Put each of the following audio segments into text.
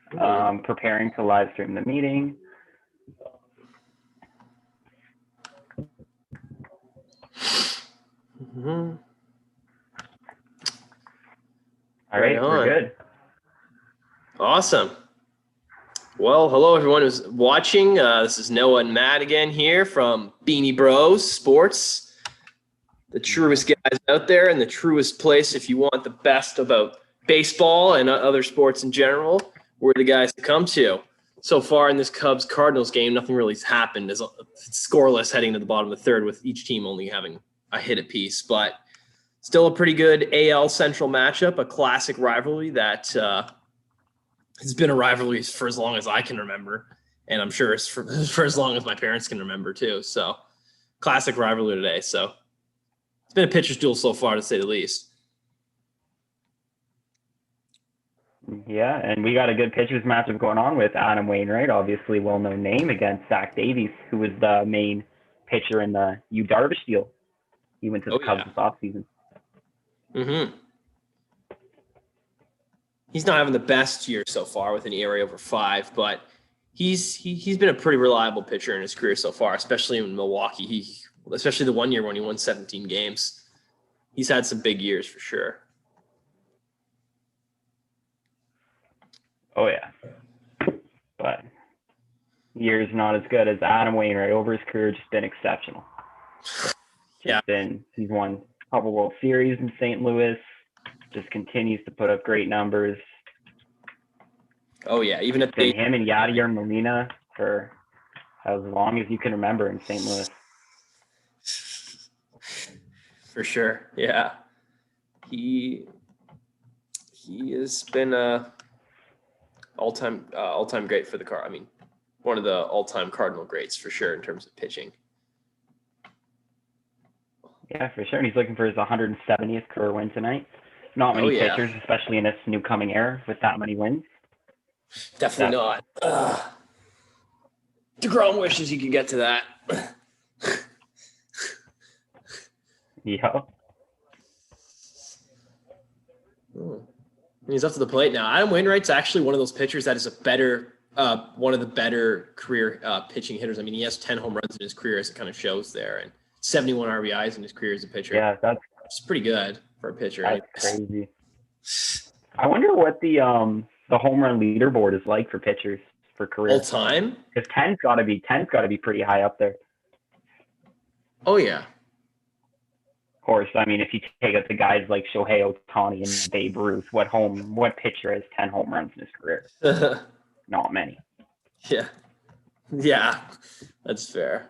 preparing to live stream the meeting. Mm-hmm. All right, we're good. Awesome. Well, hello everyone who's watching. This is Noah and Matt again here from Beanie Bros Sports, the truest guys out there and the truest place if you want the best about baseball and other sports in general. We're the guys to come to. So far in this Cubs-Cardinals game, nothing really has happened. It's scoreless heading to the bottom of the third with each team only having a hit apiece, but still a pretty good AL Central matchup, a classic rivalry that it's been a rivalry for as long as I can remember, and I'm sure it's for as long as my parents can remember too. So, classic rivalry today. So, it's been a pitcher's duel so far, to say the least. Yeah, and we got a good pitchers matchup going on with Adam Wainwright, obviously well-known name, against Zach Davies, who was the main pitcher in the Yu Darvish deal. He went to the Cubs this offseason. Mm-hmm. He's not having the best year so far with an ERA over 5, but he's been a pretty reliable pitcher in his career so far, especially in Milwaukee. Especially the one year when he won 17 games. He's had some big years for sure. Oh, yeah. But years not as good as Adam Wainwright. Over his career, just been exceptional. He's won a couple World Series in St. Louis. Just continues to put up great numbers. Oh, yeah. Even at him and Yadier Molina for as long as you can remember in St. Louis. For sure. Yeah. He has been all-time great for the Card. I mean, one of the all-time Cardinal greats for sure in terms of pitching. Yeah, for sure. And he's looking for his 170th career win tonight. Not many pitchers, especially in this new coming era, with that many wins. Definitely not. DeGrom wishes he could get to that. Yeah. He's up to the plate now. Adam Wainwright's actually one of those pitchers that is one of the better career pitching hitters. I mean, he has 10 home runs in his career, as it kind of shows there, and 71 RBIs in his career as a pitcher. Yeah, it's pretty good for a pitcher. That's crazy. I wonder what the home run leaderboard is like for pitchers for career all time. Because 10's got to be pretty high up there. Oh yeah. Of course, I mean, if you take out the guys like Shohei Ohtani and Babe Ruth, what pitcher has 10 home runs in his career? Not many. Yeah, that's fair.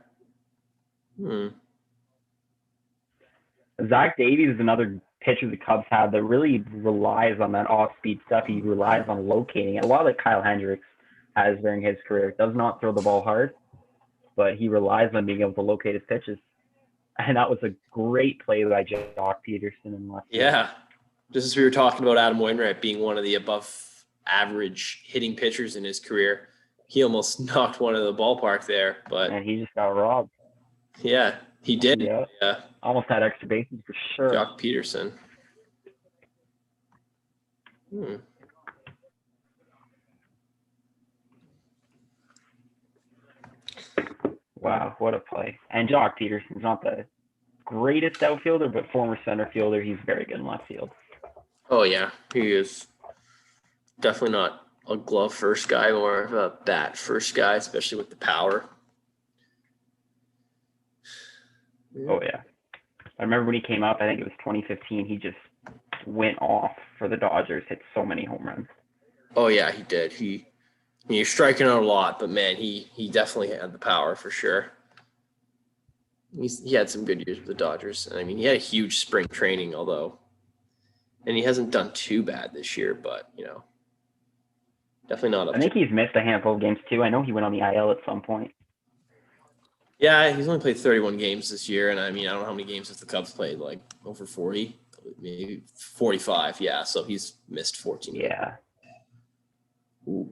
Zach Davies is another pitcher the Cubs have that really relies on that off-speed stuff. He relies on locating it. A lot like Kyle Hendricks has during his career. Does not throw the ball hard, but he relies on being able to locate his pitches. And that was a great play by Joc Pederson in left field. Yeah, just as we were talking about Adam Wainwright being one of the above-average hitting pitchers in his career, he almost knocked one of the ballpark there. And he just got robbed. Yeah, he did. Yeah. Almost had extra bases for sure. Joc Pederson. Wow, what a play. And Joc Pederson's not the greatest outfielder, but former center fielder. He's very good in left field. Oh, yeah, he is. Definitely not a glove first guy, more of a bat first guy, especially with the power. Oh, yeah. I remember when he came up, I think it was 2015, he just went off for the Dodgers, hit so many home runs. Oh, yeah, he did. He was striking out a lot, but, man, he definitely had the power for sure. He had some good years with the Dodgers. I mean, he had a huge spring training, and he hasn't done too bad this year, but, definitely not up I think he's missed a handful of games, too. I know he went on the IL at some point. Yeah, he's only played 31 games this year, and I mean, I don't know how many games have the Cubs played, like over 40, maybe 45. Yeah, so he's missed 14. Yeah. Ooh.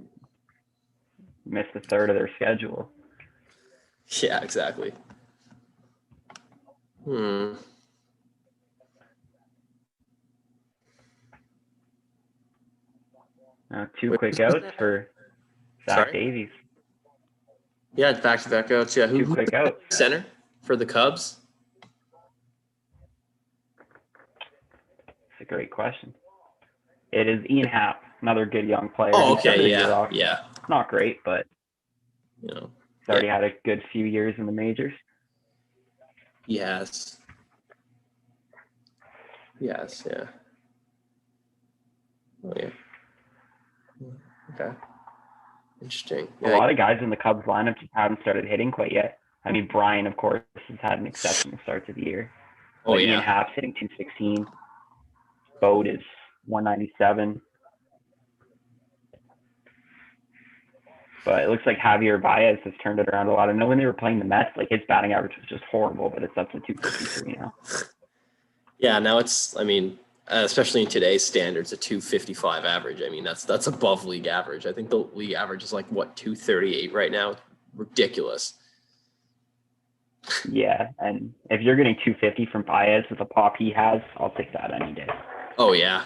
Missed a third of their schedule. Yeah, exactly. Two quick outs for Zach Sorry? Davies. Yeah, back-to-back outs. Yeah, Two who's quick the outs. center for the Cubs? It's a great question. It is Ian Happ, another good young player. Oh, He started okay, a year yeah, off. yeah. Not great, but You know, he's already had a good few years in the majors. he has. Yes, yeah. Oh, yeah. Okay. Interesting. A lot of guys in the Cubs lineup just haven't started hitting quite yet. I mean, Brian, of course, has had an exceptional start to the year. Oh, But yeah. Ian Happ's hitting 216. Boat is 197. But it looks like Javier Baez has turned it around a lot. I know when they were playing the Mets, like his batting average was just horrible, but it's up to 253 now. Yeah, now it's, I mean, especially in today's standards, a 255 average. I mean, that's above league average. I think the league average is like, what, 238 right now? Ridiculous. Yeah, and if you're getting 250 from Baez with the pop he has, I'll take that any day. Oh, yeah.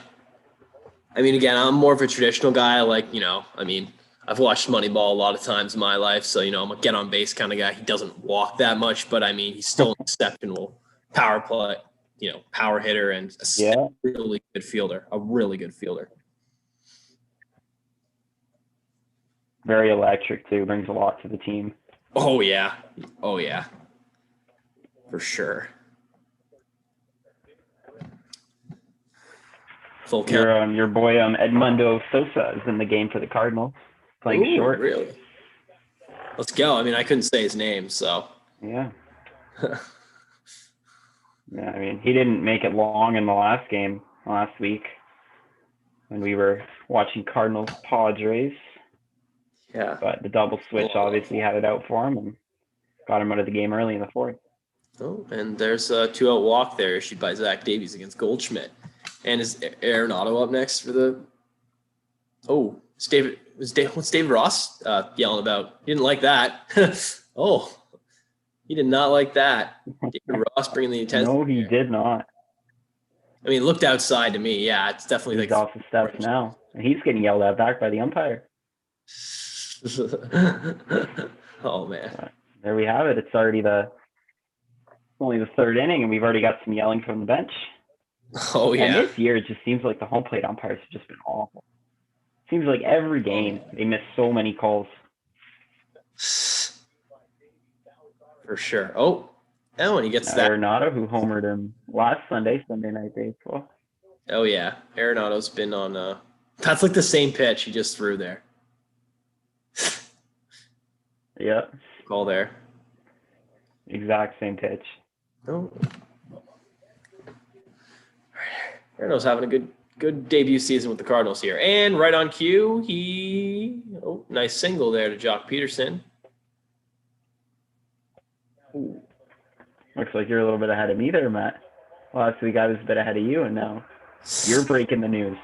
I mean, again, I'm more of a traditional guy. Like, you know, I mean, I've watched Moneyball a lot of times in my life. So, you know, I'm a get on base kind of guy. He doesn't walk that much, but I mean, he's still an exceptional power play, you know, power hitter and a really good fielder, a really good fielder. Very electric too, brings a lot to the team. Oh, yeah. Oh, yeah. For sure. Full count. Your boy Edmundo Sosa is in the game for the Cardinals, playing short. Really? Let's go. I mean, I couldn't say his name, so. Yeah. Yeah, I mean, he didn't make it long in the last game last week when we were watching Cardinals Padres. Yeah. But the double switch obviously had it out for him and got him out of the game early in the fourth. Oh, and there's a 2-out walk there issued by Zach Davies against Goldschmidt. And is Arenado up next for the? Oh, what's David Ross yelling about? He didn't like that. Oh, he did not like that. David Ross bringing the intensity. No, he did not. I mean, it looked outside to me. Yeah, it's definitely He's off the steps now, and he's getting yelled at back by the umpire. Oh man, but there we have it. It's already only the third inning, and we've already got some yelling from the bench. Oh yeah. And this year, it just seems like the home plate umpires have just been awful. Seems like every game they miss so many calls. For sure. Oh, and he gets that. Arenado, who homered him last Sunday Night Baseball. Oh yeah, Arenado's been on. That's like the same pitch he just threw there. Yeah. Call there. Exact same pitch. Oh. Arenado's having a good debut season with the Cardinals here. And right on cue, nice single there to Jock Peterson. Ooh. Looks like you're a little bit ahead of me there, Matt. Last week I was a bit ahead of you, and now you're breaking the news.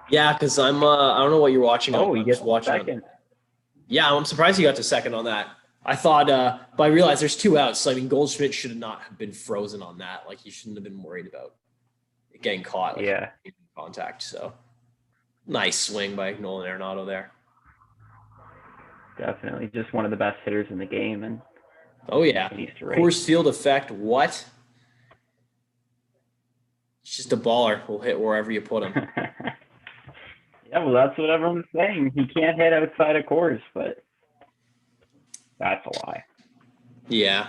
Yeah, because I'm I don't know what you're watching. Oh, he gets second. Yeah, I'm surprised he got to second on that. I thought, but I realized there's 2 outs. So I mean, Goldschmidt should not have been frozen on that. Like he shouldn't have been worried about getting caught. Like, yeah. Contact. So nice swing by Nolan Arenado there. Definitely, just one of the best hitters in the game, and oh yeah, Coors Field effect. What? It's just a baller. Will hit wherever you put him. Yeah, well, that's what everyone's saying. He can't hit outside of Coors, but that's a lie. Yeah,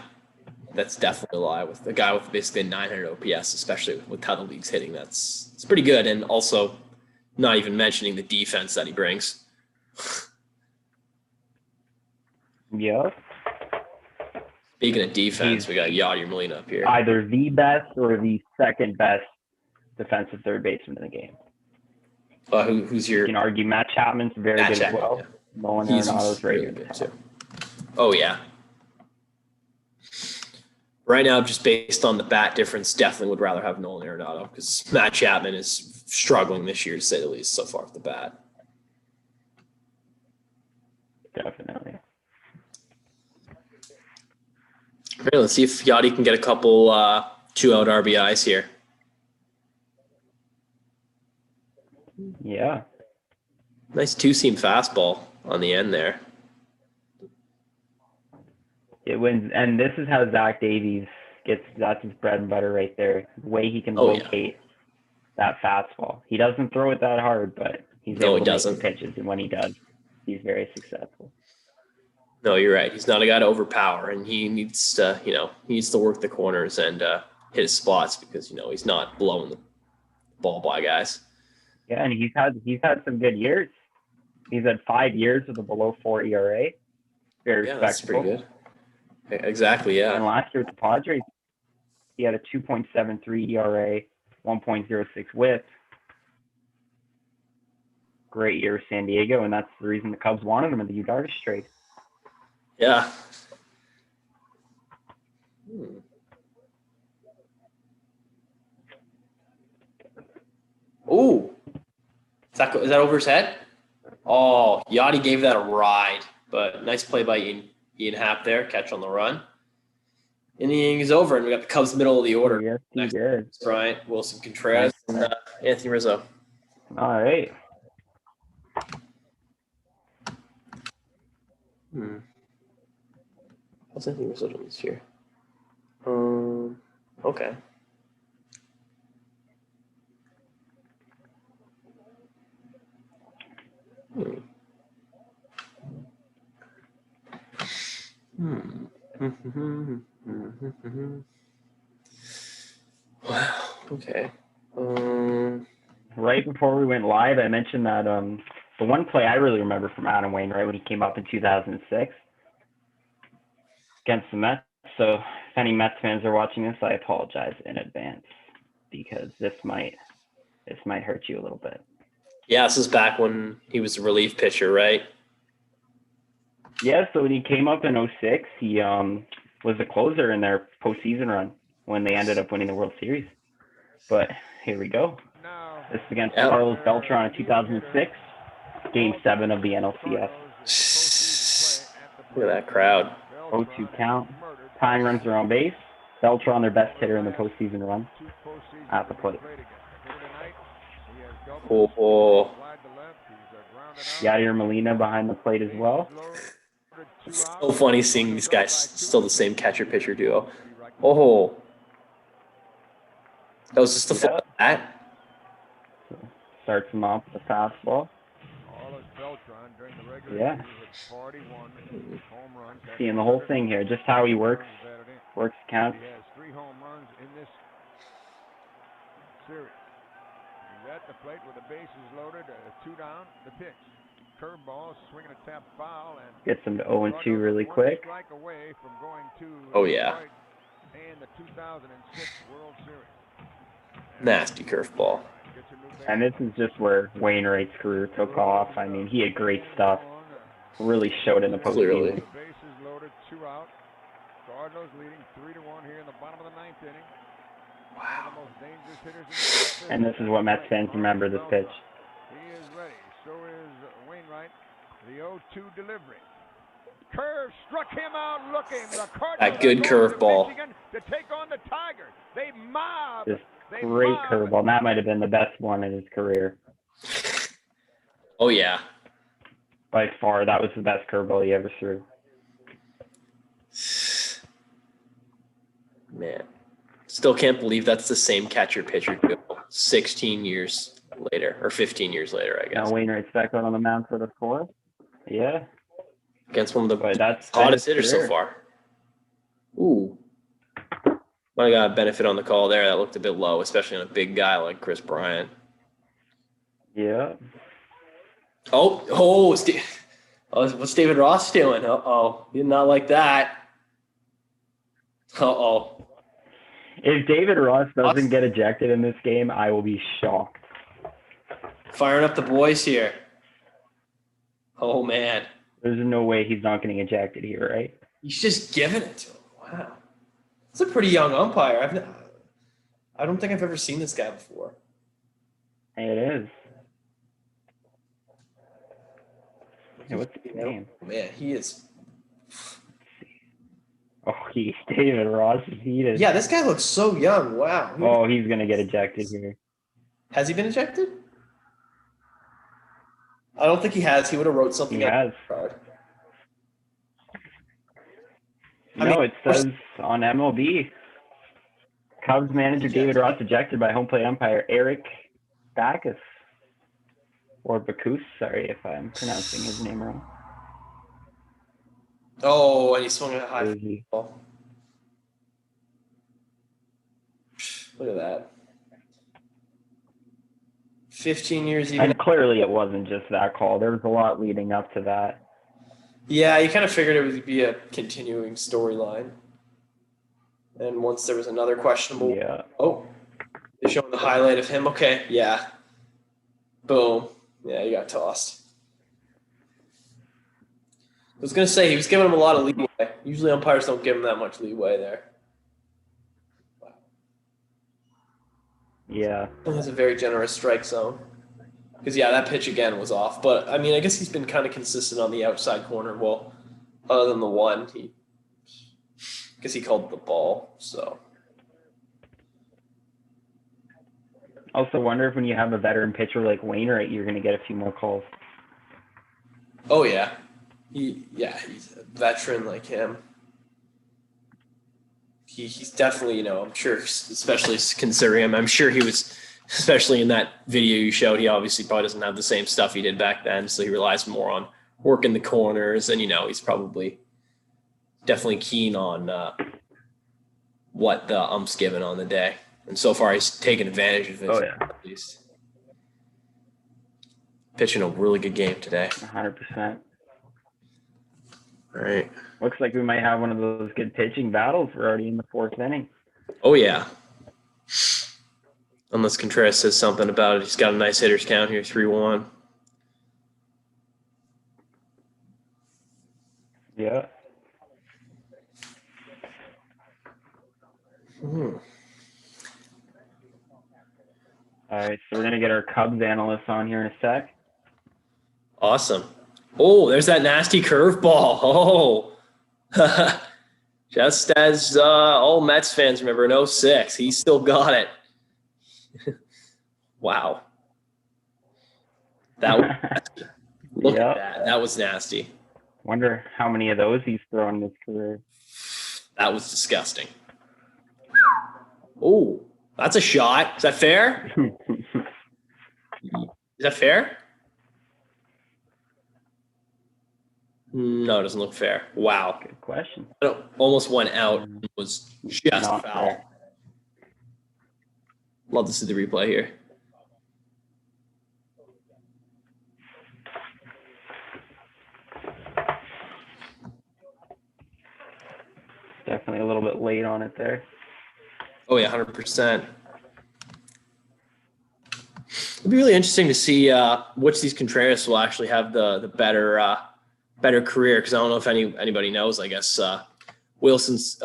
that's definitely a lie. With a guy with basically 900 OPS, especially with how the league's hitting, it's pretty good. And also, not even mentioning the defense that he brings. Yeah. Speaking of defense, we got Yadier Molina up here. Either the best or the second best defensive third baseman in the game. Who's your? You can argue Matt Chapman's very good as well. Yeah. Nolan Arenado's very good too. Oh yeah. Right now, just based on the bat difference, definitely would rather have Nolan Arenado because Matt Chapman is struggling this year, to say the least, so far with the bat. Definitely. Okay, let's see if Yadi can get a couple 2-out RBIs here. Yeah. Nice 2-seam fastball on the end there. It wins, and this is how Zach Davies gets. That's his bread and butter right there. The way he can locate that fastball. He doesn't throw it that hard, but he's able to make the pitches, and when he does, he's very successful. No, you're right. He's not a guy to overpower, and he needs to, he needs to work the corners and hit his spots because he's not blowing the ball by guys. Yeah, and he's had some good years. He's had 5 years with a below 4 ERA. Very respectable. That's pretty good. Exactly, yeah. And last year with the Padres, he had a 2.73 ERA, 1.06 WHIP. Great year with San Diego, and that's the reason the Cubs wanted him in the Yu Darvish trade. Yeah. Ooh. Is that over his head? Oh, Yachty gave that a ride, but nice play by Ian Happ there, catch on the run. Inning is over, and we got the Cubs middle of the order. Yes, he did. Bryant, Wilson Contreras, and Anthony Rizzo. All right. What's Anthony Rizzo doing this year? Okay. Wow. Okay. Right before we went live, I mentioned that the one play I really remember from Adam Wainwright when he came up in 2006 against the Mets. So if any Mets fans are watching this, I apologize in advance because this might hurt you a little bit. Yeah, this is back when he was a relief pitcher, right? Yeah, so when he came up in 06, he was a closer in their postseason run when they ended up winning the World Series. But here we go. This is against Carlos Beltran in 2006, Game 7 of the NLCS. Look at that crowd. 0-2 count. Tying runs are on base. Beltran, their best hitter in the postseason run, at the plate. Oh. Yadier Molina behind the plate as well. It's so funny seeing these guys still the same catcher-pitcher duo. Oh. That was just a full bat. Starts him off with a fastball. Yeah. Seeing the whole thing here, just how he works counts. He has 3 home runs in this series. He's at the plate with the bases loaded, 2 down, the pitch. Curveball, swinging a tap foul, and gets him to 0-2 really quick. Oh yeah. And the 2006 World Series. Nasty curveball. And this is just where Wainwright's career took off. I mean, he had great stuff. Really showed in the postseason. Clearly. Bases loaded, 2 out. Cardinals leading 3-1 here in the bottom of the 9th inning. Wow. One of the most dangerous hitters in the And this is what Mets fans remember this pitch. He is ready. So is Wainwright. The 0-2 delivery. Curve struck him out looking. The Cardinals that good curveball. To take on the Tigers. They mob. Just great curveball. And that might have been the best one in his career. Oh, yeah. By far, that was the best curveball he ever threw. Man. Still can't believe that's the same catcher-pitcher duo 16 years later, or 15 years later, I guess. Now Wainwright's back out on the mound for the 4th. Yeah. Against one of the that's hottest hitters so far. Ooh. Might have got a benefit on the call there. That looked a bit low, especially on a big guy like Chris Bryant. Yeah. What's David Ross doing? Did not like that. If David Ross doesn't get ejected in this game, I will be shocked. Firing up the boys here. Oh, man. There's no way he's not getting ejected here, right? He's just giving it to him. Wow. It's a pretty young umpire. I don't think I've ever seen this guy before. It is. Hey, what's his name? Man, he is. Oh, David Ross is heated. Yeah, this guy looks so young. Wow. Oh, he's going to get ejected here. Has he been ejected? I don't think he has. He would have wrote something. He has. No, it says on MLB, Cubs manager David Ross ejected by home plate umpire Eric Backus. Or Backus, sorry if I'm pronouncing his name wrong. Oh, and he swung a high Crazy. ball. Look at that. 15 years even. And clearly it wasn't just that call. There was a lot leading up to that. Yeah, you kind of figured it would be a continuing storyline. And once there was another questionable. Yeah. Oh, they're showing the highlight of him. Okay, yeah. Boom. Yeah, he got tossed. I was going to say, he was giving him a lot of leeway. Usually umpires don't give him that much leeway there. Yeah. He has a very generous strike zone. Because, yeah, that pitch again was off. But, I mean, I guess he's been kind of consistent on the outside corner. Well, other than the one, because he called the ball, so. Also wonder if when you have a veteran pitcher like Wainwright, you're going to get a few more calls. Oh, yeah. He's a veteran like him. He's definitely, I'm sure, especially considering him, I'm sure he was, especially in that video you showed, he obviously probably doesn't have the same stuff he did back then, so he relies more on working the corners, and, he's probably definitely keen on what the ump's given on the day. And so far, he's taken advantage of it. Oh, yeah. At least. Pitching a really good game today. 100%. All right. Looks like we might have one of those good pitching battles. We're already in the fourth inning. Oh, yeah. Unless Contreras says something about it. He's got a nice hitter's count here, 3-1. Yeah. All right, so we're going to get our Cubs analysts on here in a sec. Awesome. Oh, there's that nasty curveball. Oh. Just as all Mets fans remember in 06, he still got it. Wow. That was nasty. Look at that. That was nasty. Wonder how many of those he's thrown in his career. That was disgusting. Oh, that's a shot. Is that fair? Is that fair? No, it doesn't look fair. Wow. Good question. It almost went out and was just Not foul. fair. Love to see the replay here. Definitely a little bit late on it there. Oh, yeah, 100%. It'd be really interesting to see which of these Contreras will actually have the better career, because I don't know if anybody knows. I guess Wilson's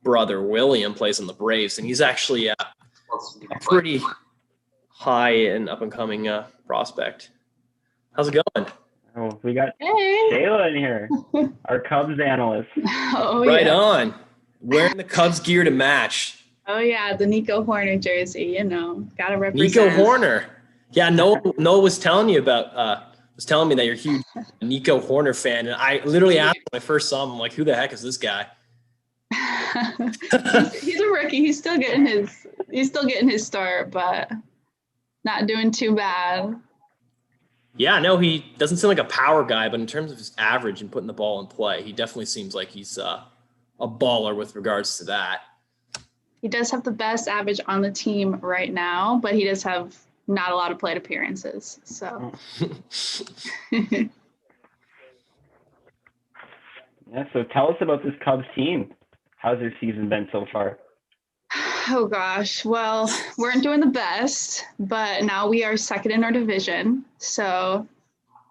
brother William plays in the Braves, and he's actually a pretty high and up-and-coming prospect. How's it going? Oh, we got Hey. Shayla in here, our Cubs analyst. Oh, Right yeah. on. Wearing the Cubs gear to match. Oh, yeah. The Nico Horner jersey, gotta represent. Nico Horner. Yeah, Noah was telling me that you're a huge Nico Horner fan, and I literally asked when I first saw him, I'm like, who the heck is this guy? he's a rookie. He's still getting his start, but not doing too bad. Yeah, no, he doesn't seem like a power guy, but in terms of his average and putting the ball in play, he definitely seems like he's a baller with regards to that. He does have the best average on the team right now, but he does have not a lot of plate appearances. So. Yeah, so tell us about this Cubs team. How's their season been so far? Oh gosh, well, weren't doing the best, but now we are second in our division, so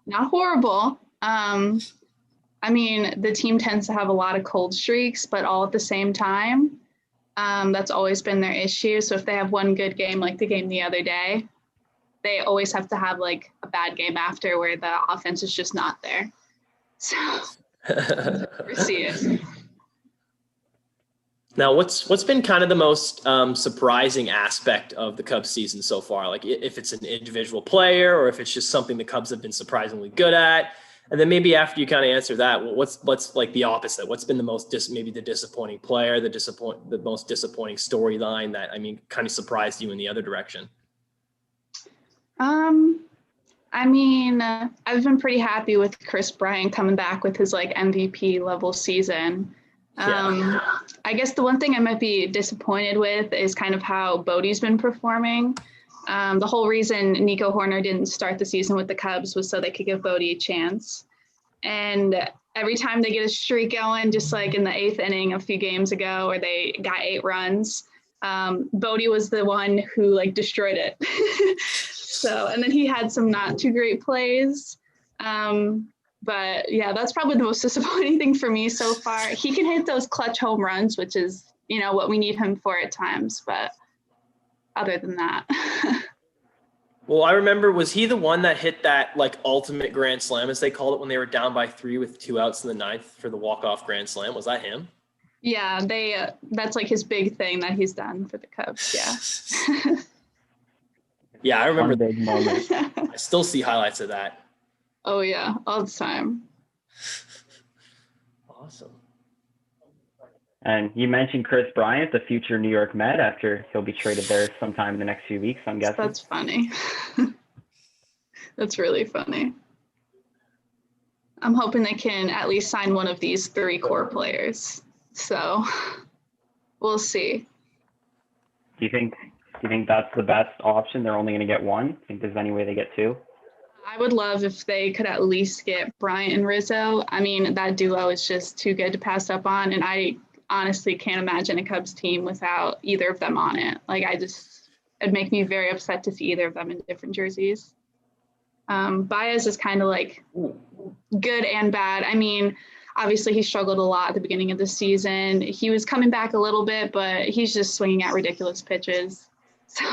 not horrible. I mean, the team tends to have a lot of cold streaks, but all at the same time. That's always been their issue. So if they have one good game, like the game the other day, they always have to have like a bad game after where the offense is just not there. So we're seeing. Now, what's been kind of the most surprising aspect of the Cubs season so far? Like if it's an individual player or if it's just something the Cubs have been surprisingly good at. And then maybe after you kind of answer that, what's like the opposite? What's been the most maybe the disappointing player, the most disappointing storyline that, I mean, kind of surprised you in the other direction? I mean, I've been pretty happy with Chris Bryant coming back with his like MVP level season. I guess the one thing I might be disappointed with is kind of how Bodie's been performing. The whole reason Nico Horner didn't start the season with the Cubs was so they could give Bodie a chance. And every time they get a streak going, just like in the 8th inning a few games ago, where they got 8 runs, Bodie was the one who like destroyed it. So, and then he had some not too great plays. But yeah, that's probably the most disappointing thing for me so far. He can hit those clutch home runs, which is, you know, what we need him for at times. But other than that. Well, I remember, was he the one that hit that like ultimate grand slam, as they called it, when they were down by 3 with 2 outs in the 9th for the walk-off grand slam? Was that him? Yeah, that's like his big thing that he's done for the Cubs. Yeah. Yeah, I remember. One big moment. I still see highlights of that. Oh yeah, all the time. Awesome. And you mentioned Chris Bryant, the future New York Met, after he'll be traded there sometime in the next few weeks, I'm guessing. That's funny. That's really funny. I'm hoping they can at least sign one of these 3 core players. So we'll see. Do you think that's the best option? They're only going to get one? Think there's any way they get 2? I would love if they could at least get Bryant and Rizzo. I mean, that duo is just too good to pass up on. And I honestly can't imagine a Cubs team without either of them on it. Like, it'd make me very upset to see either of them in different jerseys. Baez is kind of like good and bad. I mean, obviously he struggled a lot at the beginning of the season. He was coming back a little bit, but he's just swinging at ridiculous pitches. So.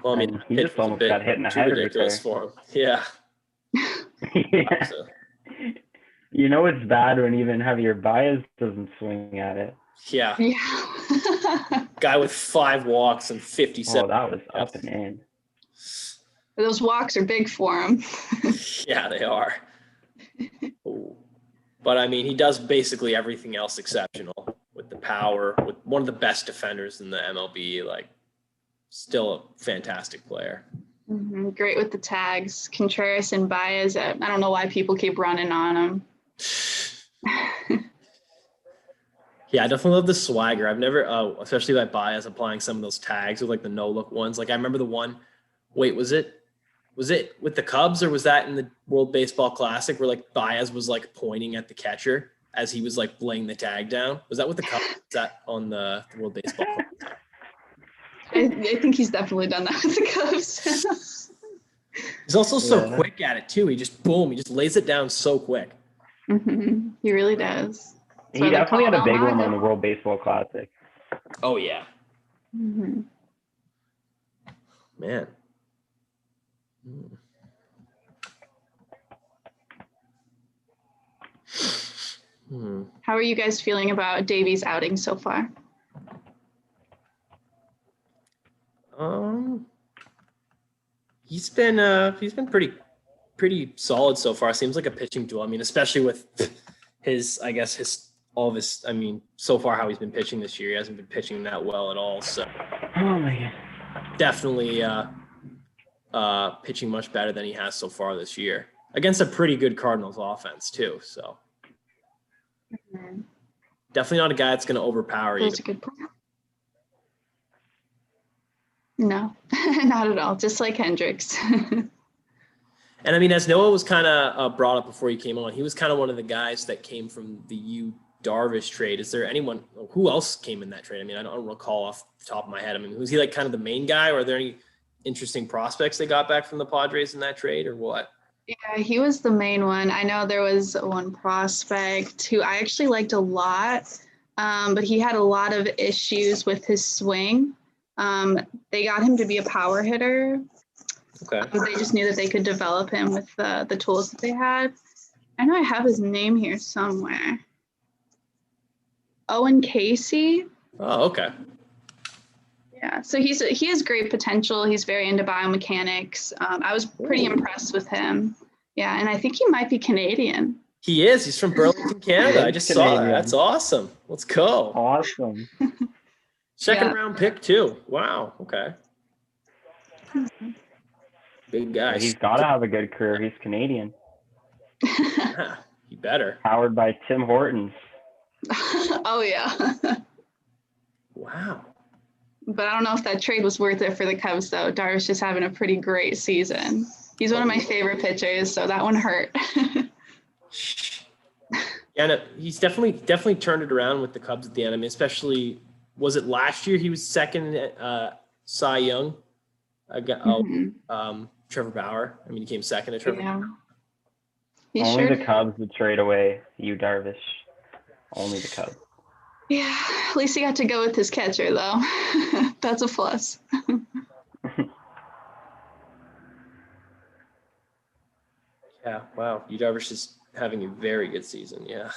Well, I mean, he just almost got hit in the head ridiculous for him. Yeah. Yeah. You know it's bad when even Javier Baez doesn't swing at it. Yeah. Yeah. Guy with 5 walks and 57. Oh, that was up and in. Those walks are big for him. Yeah, they are. But I mean, he does basically everything else exceptional with the power, with one of the best defenders in the MLB. Like, still a fantastic player. Mm-hmm. Great with the tags. Contreras and Baez. I don't know why people keep running on him. Yeah, I definitely love the swagger. I've never, especially like Baez applying some of those tags with like the no-look ones. Like I remember the one. Wait, was it with the Cubs or was that in the World Baseball Classic where like Baez was like pointing at the catcher as he was like laying the tag down? Was that with the Cubs? Was that on the World Baseball Classic? I think he's definitely done that with the Cubs. He's also so quick at it too. He just lays it down so quick. Mm-hmm. He really does. He definitely had a big one on the World Baseball Classic. Oh yeah. Mm-hmm. Man. How are you guys feeling about Davies' outing so far? He's been pretty solid so far. Seems like a pitching duel. I mean, especially with so far how he's been pitching this year. He hasn't been pitching that well at all. So Oh my God. definitely pitching much better than he has so far this year against a pretty good Cardinals offense too. So definitely not a guy that's going to overpower you. That's a good point. No, not at all. Just like Hendricks. And I mean, as Noah was kind of brought up before he came on, he was kind of one of the guys that came from the Yu Darvish trade. Is there anyone who else came in that trade? I mean, I don't recall off the top of my head. I mean, was he like kind of the main guy, or are there any interesting prospects they got back from the Padres in that trade, or what? Yeah, he was the main one. I know there was one prospect who I actually liked a lot, but he had a lot of issues with his swing. They got him to be a power hitter. Okay. They just knew that they could develop him with the tools that they had. I know I have his name here somewhere. Owen Casey. Oh, okay. Yeah, so he has great potential. He's very into biomechanics. I was pretty impressed with him. Yeah, and I think he might be Canadian. He is. He's from Burlington, Canada. I just saw that. Canadian. That's awesome. Let's go. Awesome. Second Yeah. round pick too. Wow. Okay. Big guy. He's got to have a good career. He's Canadian. Yeah, he better. Powered by Tim Hortons. Oh yeah. Wow. But I don't know if that trade was worth it for the Cubs though. Darvish is having a pretty great season. He's one of my favorite pitchers, so that one hurt. Yeah, no, he's definitely turned it around with the Cubs at the end. I mean, especially was it last year he was second at Cy Young? Mhm. Trevor Bauer. I mean, he came second to Trevor. Yeah. He Only sure. the Cubs would trade away Yu Darvish. Only the Cubs. Yeah. At least he got to go with his catcher though. That's a plus. Yeah. Wow. Yu Darvish is having a very good season. Yeah.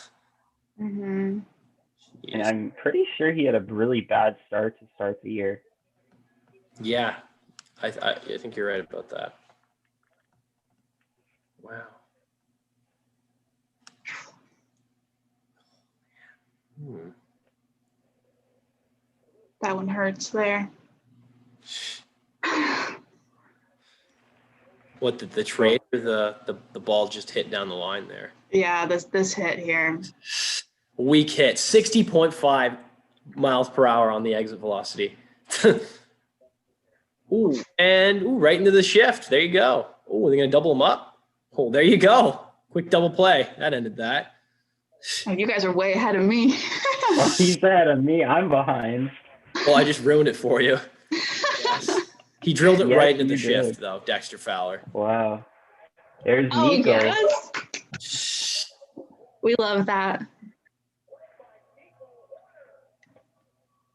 Hmm. And I'm pretty sure he had a really bad start to start the year. Yeah. I think you're right about that. Wow. That one hurts there. What the trade or the ball just hit down the line there? Yeah, this hit here. Weak hit, 60.5 miles per hour on the exit velocity. Right into the shift. There you go. Oh, they're gonna double him up. Oh, there you go. Quick double play. That ended that. Oh, you guys are way ahead of me. Well, he's ahead of me. I'm behind. Well, I just ruined it for you. Yes. He drilled it Yes, right into the you shift, did. though. Dexter Fowler. Wow. There's Oh Nico. yes. We love that.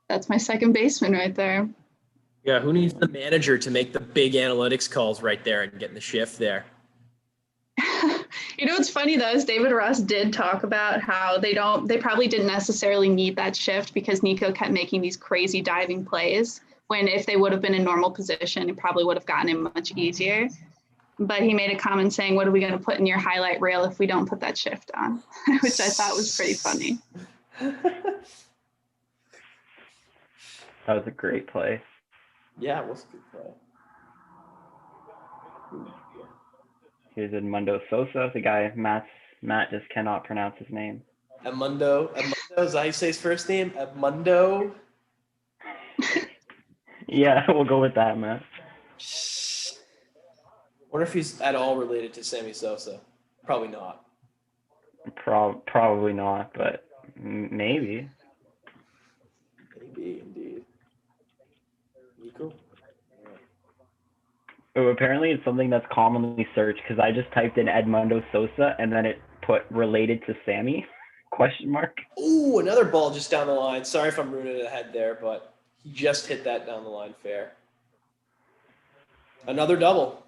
That's my second baseman right there. Yeah, who needs the manager to make the big analytics calls right there and get in the shift there? You know what's funny though is David Ross did talk about how they probably didn't necessarily need that shift because Nico kept making these crazy diving plays when if they would have been in normal position, it probably would have gotten him much easier. But he made a comment saying, what are we going to put in your highlight reel if we don't put that shift on? Which I thought was pretty funny. That was a great play. Yeah, it was a good play. Here's Edmundo Sosa, the guy Matt just cannot pronounce his name. Edmundo, is that how you say his first name? Edmundo? Yeah, we'll go with that, Matt. Wonder if he's at all related to Sammy Sosa. Probably not. Probably not, but maybe. Maybe, indeed. Nico? Oh, apparently it's something that's commonly searched because I just typed in Edmundo Sosa and then it put related to Sammy? Question mark. Ooh, another ball just down the line. Sorry if I'm ruining it ahead there, but he just hit that down the line fair. Another double.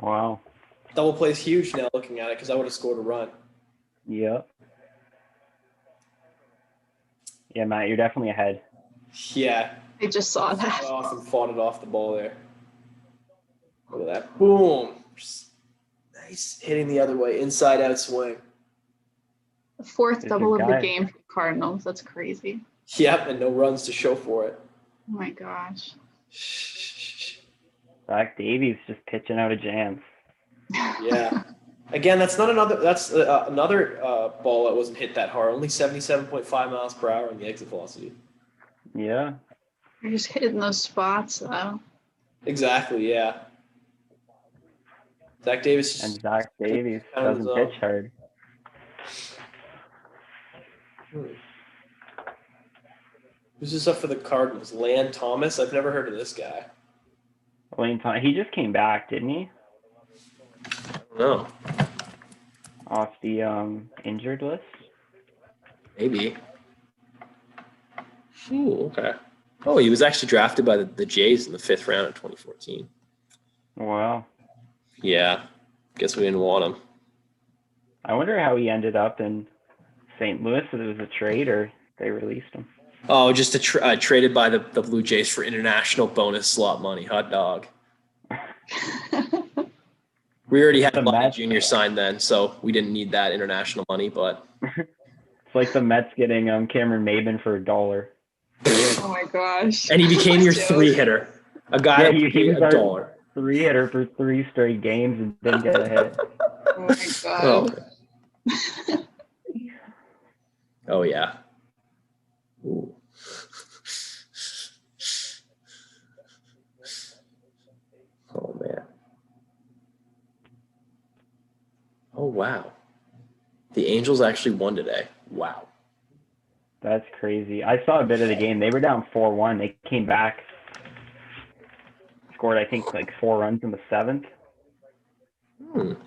Wow. Double play's huge now looking at it because I would have scored a run. Yep. Yeah, Matt, you're definitely ahead. Yeah. I just saw that. Off and fought it off the ball there. Look at that. Boom. Just nice. Hitting the other way. Inside out swing. The fourth There's double your of the guy. game for the Cardinals. That's crazy. Yep, and no runs to show for it. Oh my gosh. Zach Davies just pitching out of jams. Yeah. Again, that's another ball that wasn't hit that hard. Only 77.5 miles per hour on the exit velocity. Yeah. You're just hitting those spots though. Exactly, yeah. Zach Davis. And Zach Davies Kind of doesn't his pitch hard. Who's this up for the Cardinals? Land Thomas? I've never heard of this guy. Wayne Thomas, he just came back, didn't he? I don't know. Off the injured list. Maybe. Ooh, okay. Oh, he was actually drafted by the Jays in the 5th round in 2014. Wow. Yeah. Guess we didn't want him. I wonder how he ended up in St. Louis, if it was a trade or they released him. Oh, just traded by the Blue Jays for international bonus slot money. Hot dog. We already had The Vladdy Mets. Jr. signed then, so we didn't need that international money. But It's like the Mets getting Cameron Maben for $1. Oh my gosh. and he became your Joke. 3-hitter, a guy Yeah, that he paid was our $1. 3-hitter for 3 straight games and didn't get a hit. Oh my god. Oh, oh yeah. Ooh. Oh man. Oh wow. The Angels actually won today. Wow. That's crazy. I saw a bit of the game. They were down 4-1. They came back, scored I think like 4 runs in the 7th.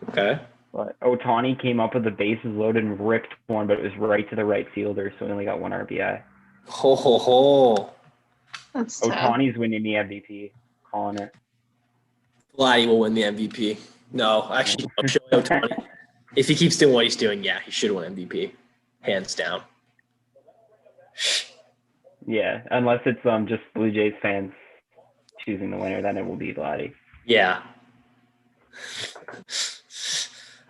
Okay. But Otani came up with the bases loaded and ripped one, but it was right to the right fielder, so he only got 1 RBI. Ho ho ho. That's tough. Otani's winning the MVP. Calling it. Vladdy will win the MVP. No, actually, no, Shohei Ohtani. If he keeps doing what he's doing, yeah, he should win MVP, hands down. Yeah, unless it's just Blue Jays fans choosing the winner, then it will be Vladdy. Yeah.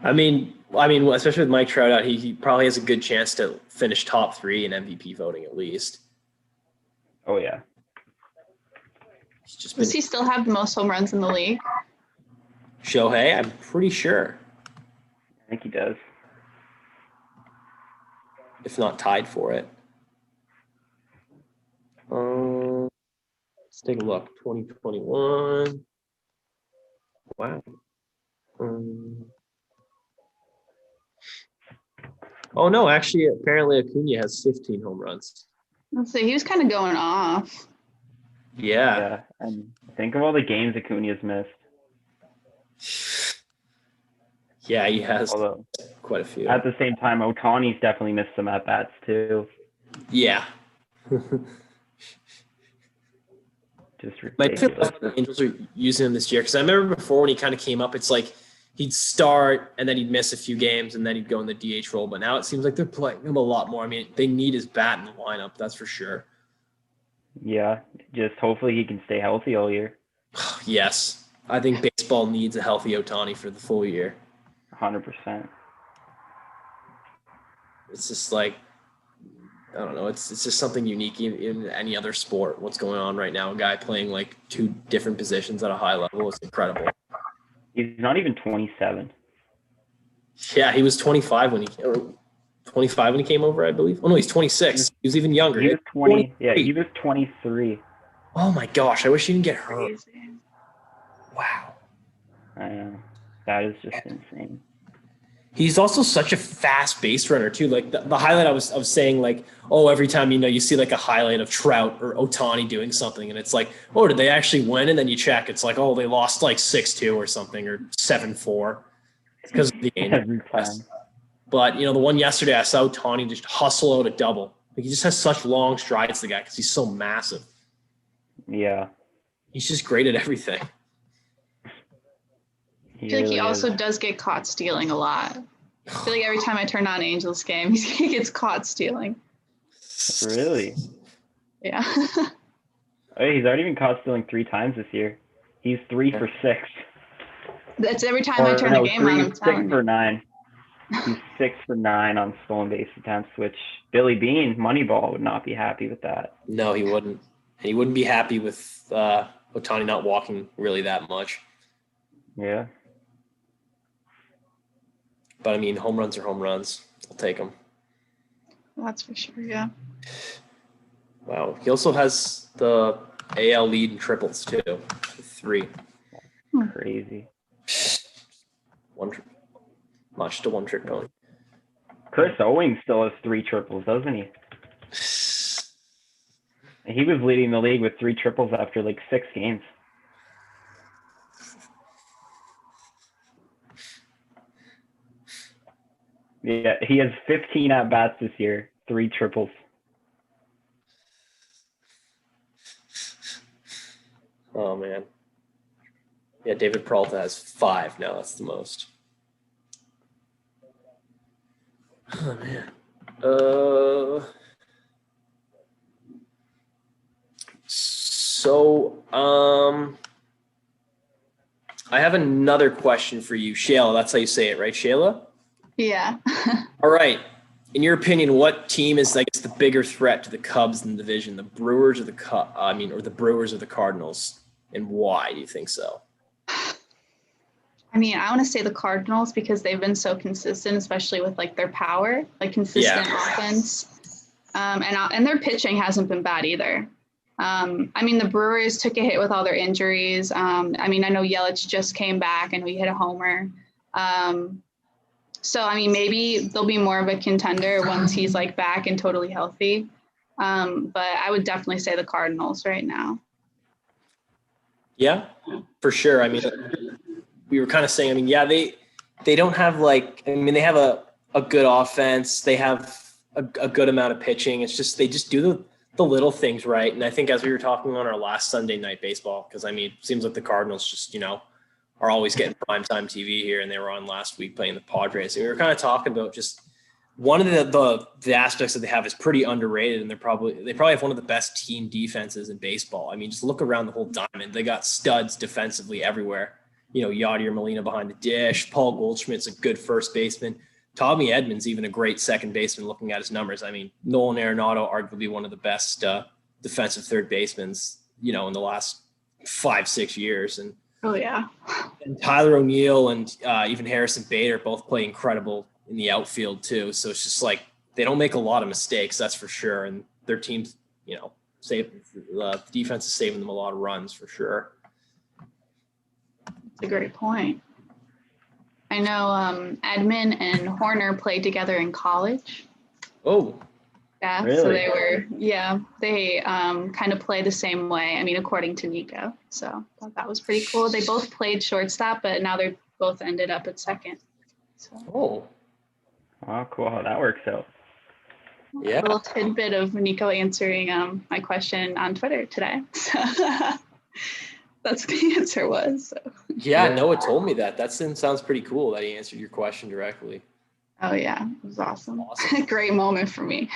I mean, especially with Mike Trout out, he probably has a good chance to finish top 3 in MVP voting at least. Oh yeah. He's just been Does he still have the most home runs in the league? Shohei, I'm pretty sure, I think he does. if not tied for it. Let's take a look. 2021. Wow. Oh no, actually, apparently Acuna has 15 home runs. Let's see. He was kind of going off. Yeah. Yeah, and think of all the games Acuna's missed. Yeah, he has Although quite a few. at the same time, Otani's definitely missed some at bats too. Yeah. Just But I feel ridiculous. like the Angels are using him this year because I remember before when he kind of came up, it's like he'd start and then he'd miss a few games and then he'd go in the DH role. But now it seems like they're playing him a lot more. I mean, they need his bat in the lineup, that's for sure. Yeah, just hopefully he can stay healthy all year. Yes, I think baseball needs a healthy Ohtani for the full year. 100%. It's just like, I don't know. It's just something unique in any other sport. What's going on right now? A guy playing like 2 different positions at a high level is incredible. He's not even 27. Yeah, he was 25 when he came over, I believe. Oh no, he's 26. He was even younger. He was 20. Yeah, 23. he was 23. Oh my gosh, I wish he didn't get hurt. Crazy. Wow. I know. That is just insane. He's also such a fast base runner too. Like the highlight I was saying, like, oh, every time you see like a highlight of Trout or Otani doing something, and it's like, oh, did they actually win? And then you check, it's like, oh, they lost like 6-2 or something or 7-4 because of the Every time. But the one yesterday, I saw Otani just hustle out a double. Like he just has such long strides, the guy, because he's so massive. Yeah. He's just great at everything. I feel like he really also is. does get caught stealing a lot. I feel like every time I turn on Angels game, he gets caught stealing. Really? Yeah. Oh, he's already been caught stealing 3 times this year. He's 3 for 6. That's every time I turn the game on. I'm 6 telling for you. 9. He's 6 for 9 on stolen base attempts, which Billy Bean, Moneyball, would not be happy with that. No, he wouldn't. And he wouldn't be happy with Otani not walking really that much. Yeah. But I mean, home runs are home runs. I'll take them. That's for sure. Yeah. Wow. He also has the AL lead in triples too. 3. Crazy. Not just a one-trick pony. Chris Owings still has 3 triples, doesn't he? He was leading the league with 3 triples after like 6 games. Yeah, he has 15 at bats this year, 3 triples. Oh man. Yeah, David Peralta has 5 now. That's the most. Oh man. So, I have another question for you, Shayla. That's how you say it, right, Shayla? Yeah. All right. In your opinion, what team is, I guess, the bigger threat to the Cubs in the division, the Brewers or the Brewers or the Cardinals, and why do you think so? I mean, I want to say the Cardinals because they've been so consistent, especially with like their power, like consistent offense. And their pitching hasn't been bad either. I mean, the Brewers took a hit with all their injuries. I mean, I know Yelich just came back and we hit a homer. So, I mean, maybe they'll be more of a contender once he's like back and totally healthy. But I would definitely say the Cardinals right now. Yeah, for sure. I mean, we were kind of saying, I mean, yeah, they don't have they have a good offense. They have a good amount of pitching. It's just, they just do the little things right. And I think as we were talking on our last Sunday Night Baseball, because I mean, it seems like the Cardinals just, are always getting primetime TV here, and they were on last week playing the Padres. And we were kind of talking about just one of the aspects that they have is pretty underrated, and they probably have one of the best team defenses in baseball. I mean, just look around the whole diamond. They got studs defensively everywhere. Yadier Molina behind the dish. Paul Goldschmidt's a good first baseman. Tommy Edmonds, even a great second baseman looking at his numbers. I mean, Nolan Arenado, arguably one of the best defensive third basemen, in the last 5-6 years. And Oh, yeah. And Tyler O'Neill and even Harrison Bader both play incredible in the outfield too. So it's just like they don't make a lot of mistakes, that's for sure. And their teams, the defense is saving them a lot of runs for sure. That's a great point. I know Edman and Horner played together in college. Oh, Yeah, Really? so they kind of play the same way. I mean, according to Nico. So I thought that was pretty cool. They both played shortstop, but now they're both ended up at second. So oh, Oh, cool how that works out. yeah. a little tidbit of Nico answering my question on Twitter today. So that's what the answer was. So. Yeah, Noah told me that. That sounds pretty cool that he answered your question directly. Oh yeah, it was awesome. Awesome. Great moment for me.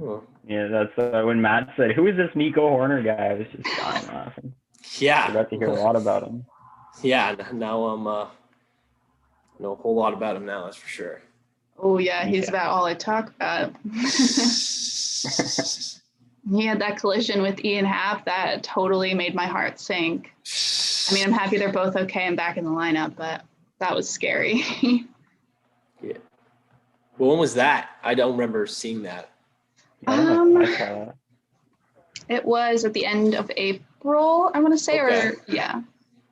Oh. Yeah, that's when Matt said, "Who is this Nico Horner guy?" I was just dying laughing. I Yeah. got to hear a lot about him. Yeah, now I'm know a whole lot about him now, that's for sure. Oh yeah, he's Yeah. about all I talk about. He had that collision with Ian Happ that totally made my heart sink. I mean, I'm happy they're both okay and back in the lineup, but that was scary. Yeah. Well, when was that? I don't remember seeing that. I don't know if I saw that. It was at the end of April, I want to say, Okay. or yeah,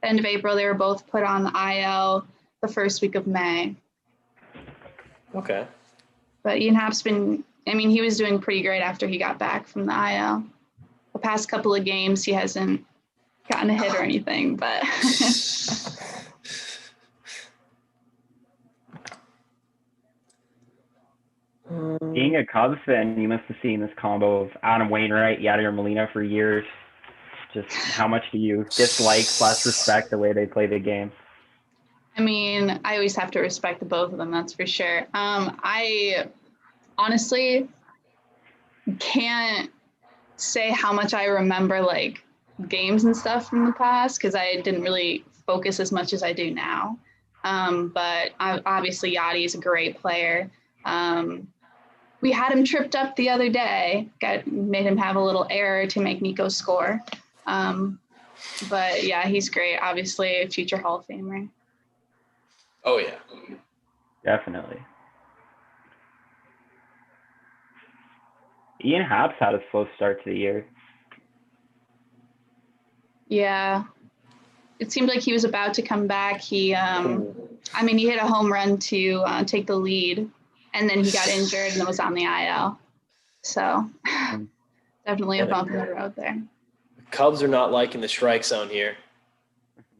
end of April. They were both put on the IL the first week of May. Okay. But Ian Happ's he was doing pretty great after he got back from the IL. The past couple of games, he hasn't gotten a hit or anything, but Being a Cubs fan, you must have seen this combo of Adam Wainwright, Yadier Molina for years. Just how much do you dislike / respect the way they play the game? I mean, I always have to respect the both of them, that's for sure. I honestly can't say how much I remember like games and stuff from the past because I didn't really focus as much as I do now. But obviously Yachty is a great player. We had him tripped up the other day, made him have a little error to make Nico score. But yeah, he's great. Obviously a future Hall of Famer. Oh, yeah. Definitely. Ian Happ's had a slow start to the year. Yeah. It seemed like he was about to come back. He hit a home run to take the lead, and then he got injured and was on the IL. So definitely a bump in the road there. Cubs are not liking the strike zone here.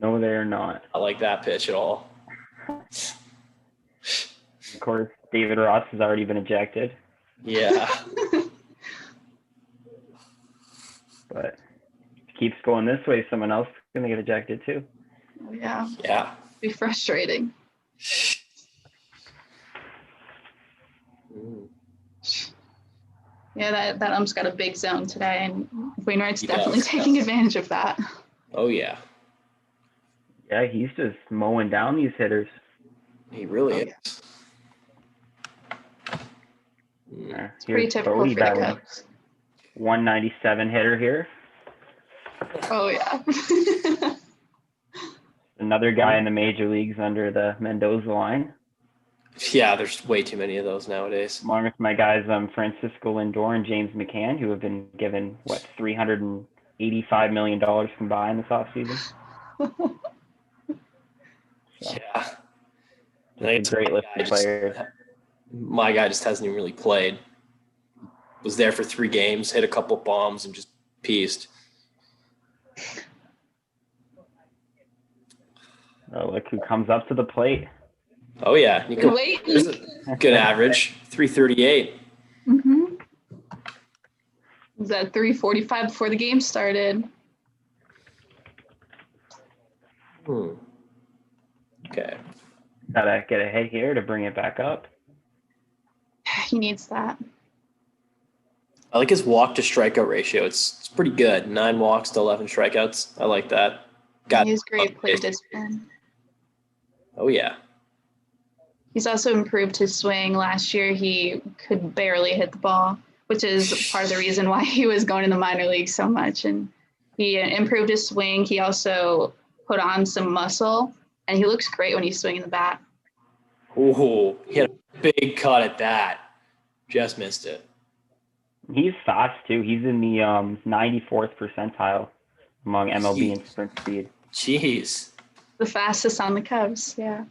No, they're not. I like that pitch at all. Of course, David Ross has already been ejected, Yeah. but if it keeps going this way, someone else is going to get ejected too. Yeah, Yeah. be frustrating. Yeah, that ump's got a big zone today, and Wainwright's He definitely does. taking advantage of that. Oh, yeah. Yeah, he's just mowing down these hitters. He really Yeah. is. It's pretty Here's typical Bodie for the batting. Cubs. 197 hitter here. Oh yeah. Another guy in the major leagues under the Mendoza line. Yeah, there's way too many of those nowadays. Along with my guys Francisco Lindor and James McCann, who have been given $385 million combined this offseason. Yeah. It's a great list of players. My guy just hasn't even really played. Was there for 3 games, hit a couple bombs, and just pieced. Oh, look who comes up to the plate. Oh, yeah. Wait. There's a good average, 338. Mm-hmm. Was that 3:45 before the game started? Okay. Gotta get a hit here to bring it back up. He needs that. I like his walk to strikeout ratio. It's pretty good. 9 walks to 11 strikeouts. I like that. He has great plate discipline. Oh, yeah. He's also improved his swing. Last year, he could barely hit the ball, which is part of the reason why he was going in the minor leagues so much. And he improved his swing. He also put on some muscle, and he looks great when he's swinging the bat. Ooh, he had a big cut at that. Just missed it. He's fast too. He's in the 94th percentile among MLB in sprint speed. Jeez. The fastest on the Cubs, yeah.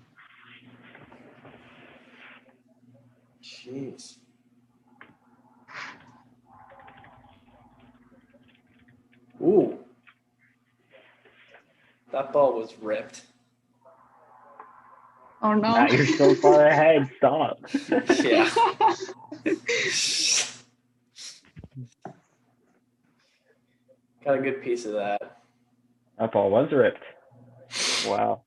Jeez. Ooh. That ball was ripped. Oh no. Matt, you're so far ahead. Stop. Yeah. Got a good piece of that. That ball was ripped. Wow.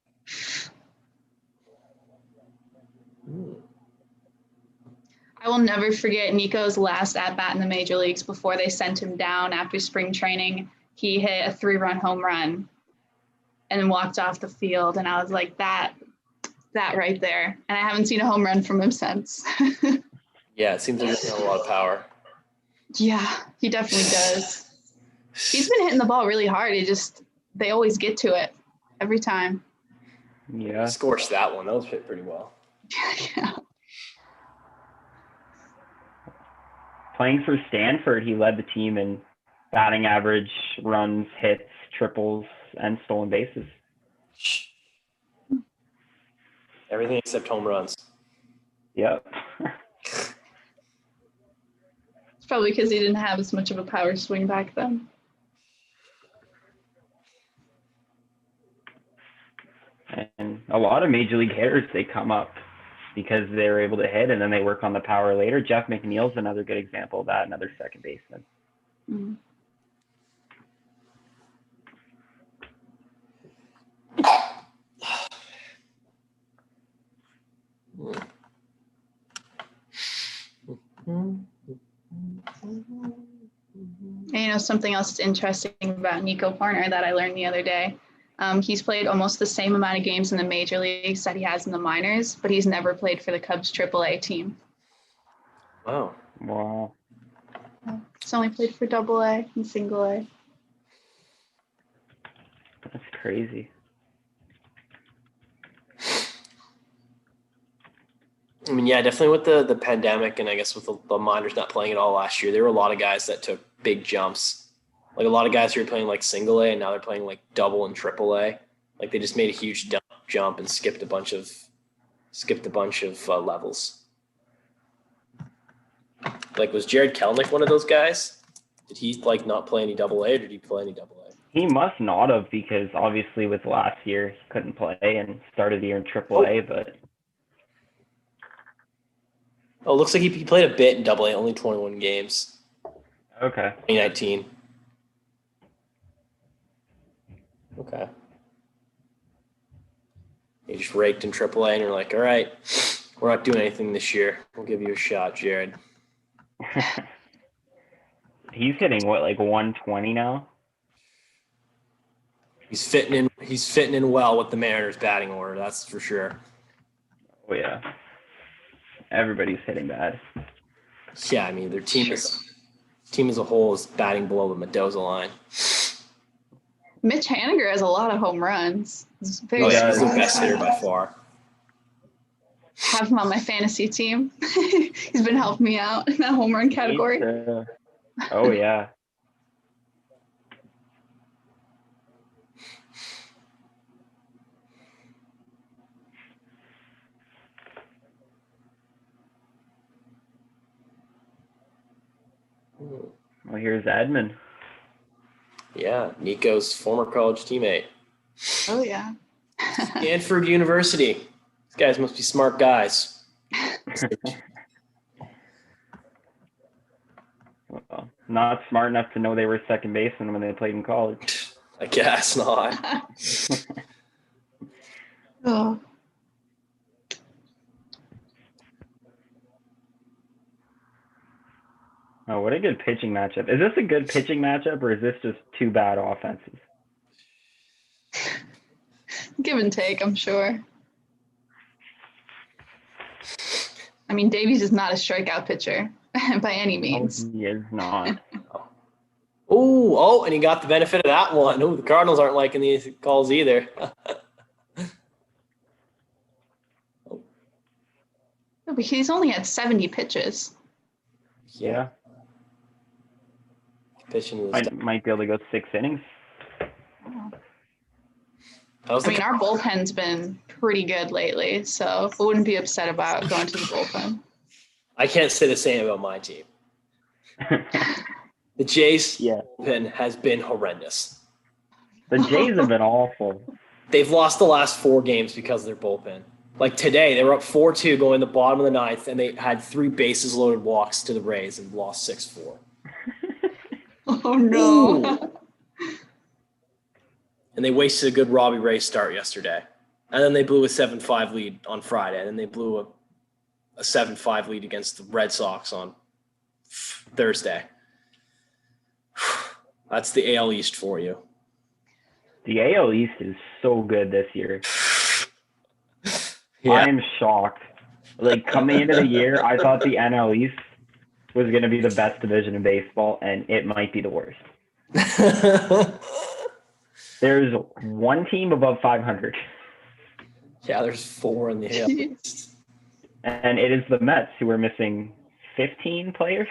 I will never forget Nico's last at-bat in the major leagues before they sent him down after spring training. He hit a 3-run home run and walked off the field, and I was like, that right there. And I haven't seen a home run from him since. Yeah, it seems like he's got a lot of power. Yeah, he definitely does. He's been hitting the ball really hard. They always get to it every time. Yeah. Scorched that one. That was hit pretty well. Yeah. Playing for Stanford, he led the team in batting average, runs, hits, triples, and stolen bases. Everything except home runs. Yep. It's probably because he didn't have as much of a power swing back then. And a lot of major league hitters, they come up because they were able to hit and then they work on the power later. Jeff McNeil's another good example of that, another second baseman. Mm. And something else that's interesting about Nico Hoerner that I learned the other day. He's played almost the same amount of games in the major leagues that he has in the minors, but he's never played for the Cubs AAA team. Wow. Wow. He's only played for AA and single A. That's crazy. I mean, yeah, definitely with the pandemic and I guess with the minors not playing at all last year, there were a lot of guys that took big jumps. Like a lot of guys who were playing like single A and now they're playing like double and triple A. Like they just made a huge jump and skipped a bunch of levels. Like was Jared Kelenic one of those guys? Did he like not play any double A or did he play any double A? He must not have because obviously with last year he couldn't play and started the year in AAA, but Oh, it looks like he played a bit in double A, only 21 games. okay. 2019. Okay. You just raked in AAA and you're like, all right, we're not doing anything this year. We'll give you a shot, Jared. He's hitting what, like 120 now? He's fitting in. He's fitting in well with the Mariners' batting order. That's for sure. Oh yeah. Everybody's hitting bad. Yeah, I mean their team as a whole is batting below the Mendoza line. Mitch Haniger has a lot of home runs. He's very Oh yeah, he's the strong. best hitter by far. Have him on my fantasy team. He's been helping me out in that home run category. Oh yeah. Well, here's Edmund. Yeah, Nico's former college teammate. Oh yeah. Stanford University. These guys must be smart guys. Well, not smart enough to know they were second baseman when they played in college. I guess not. Oh. Oh, what a good pitching matchup. Is this a good pitching matchup, or is this just two bad offenses? Give and take, I'm sure. I mean, Davies is not a strikeout pitcher by any means. He is not. Oh, and he got the benefit of that one. Oh, the Cardinals aren't liking these calls either. No, but he's only had 70 pitches. Yeah. Pitching was Might be able to go 6 innings. that was I mean, our bullpen's been pretty good lately, so I wouldn't be upset about going to the bullpen. I can't say the same about my team. The Jays Yeah. bullpen has been horrendous. The Jays have been awful. They've lost the last 4 games because of their bullpen. Like today, they were up 4-2 going the bottom of the 9th, and they had 3 bases loaded walks to the Rays and lost 6-4. Oh, no. And they wasted a good Robbie Ray start yesterday. And then they blew a 7-5 lead on Friday. And then they blew a 7-5 lead against the Red Sox on Thursday. That's the AL East for you. The AL East is so good this year. Yeah. I am shocked. Like, coming into the year, I thought the NL East was going to be the best division in baseball, and it might be the worst. There's one team above 500, Yeah, there's 4 in the AL East. and it is the Mets, who are missing 15 players.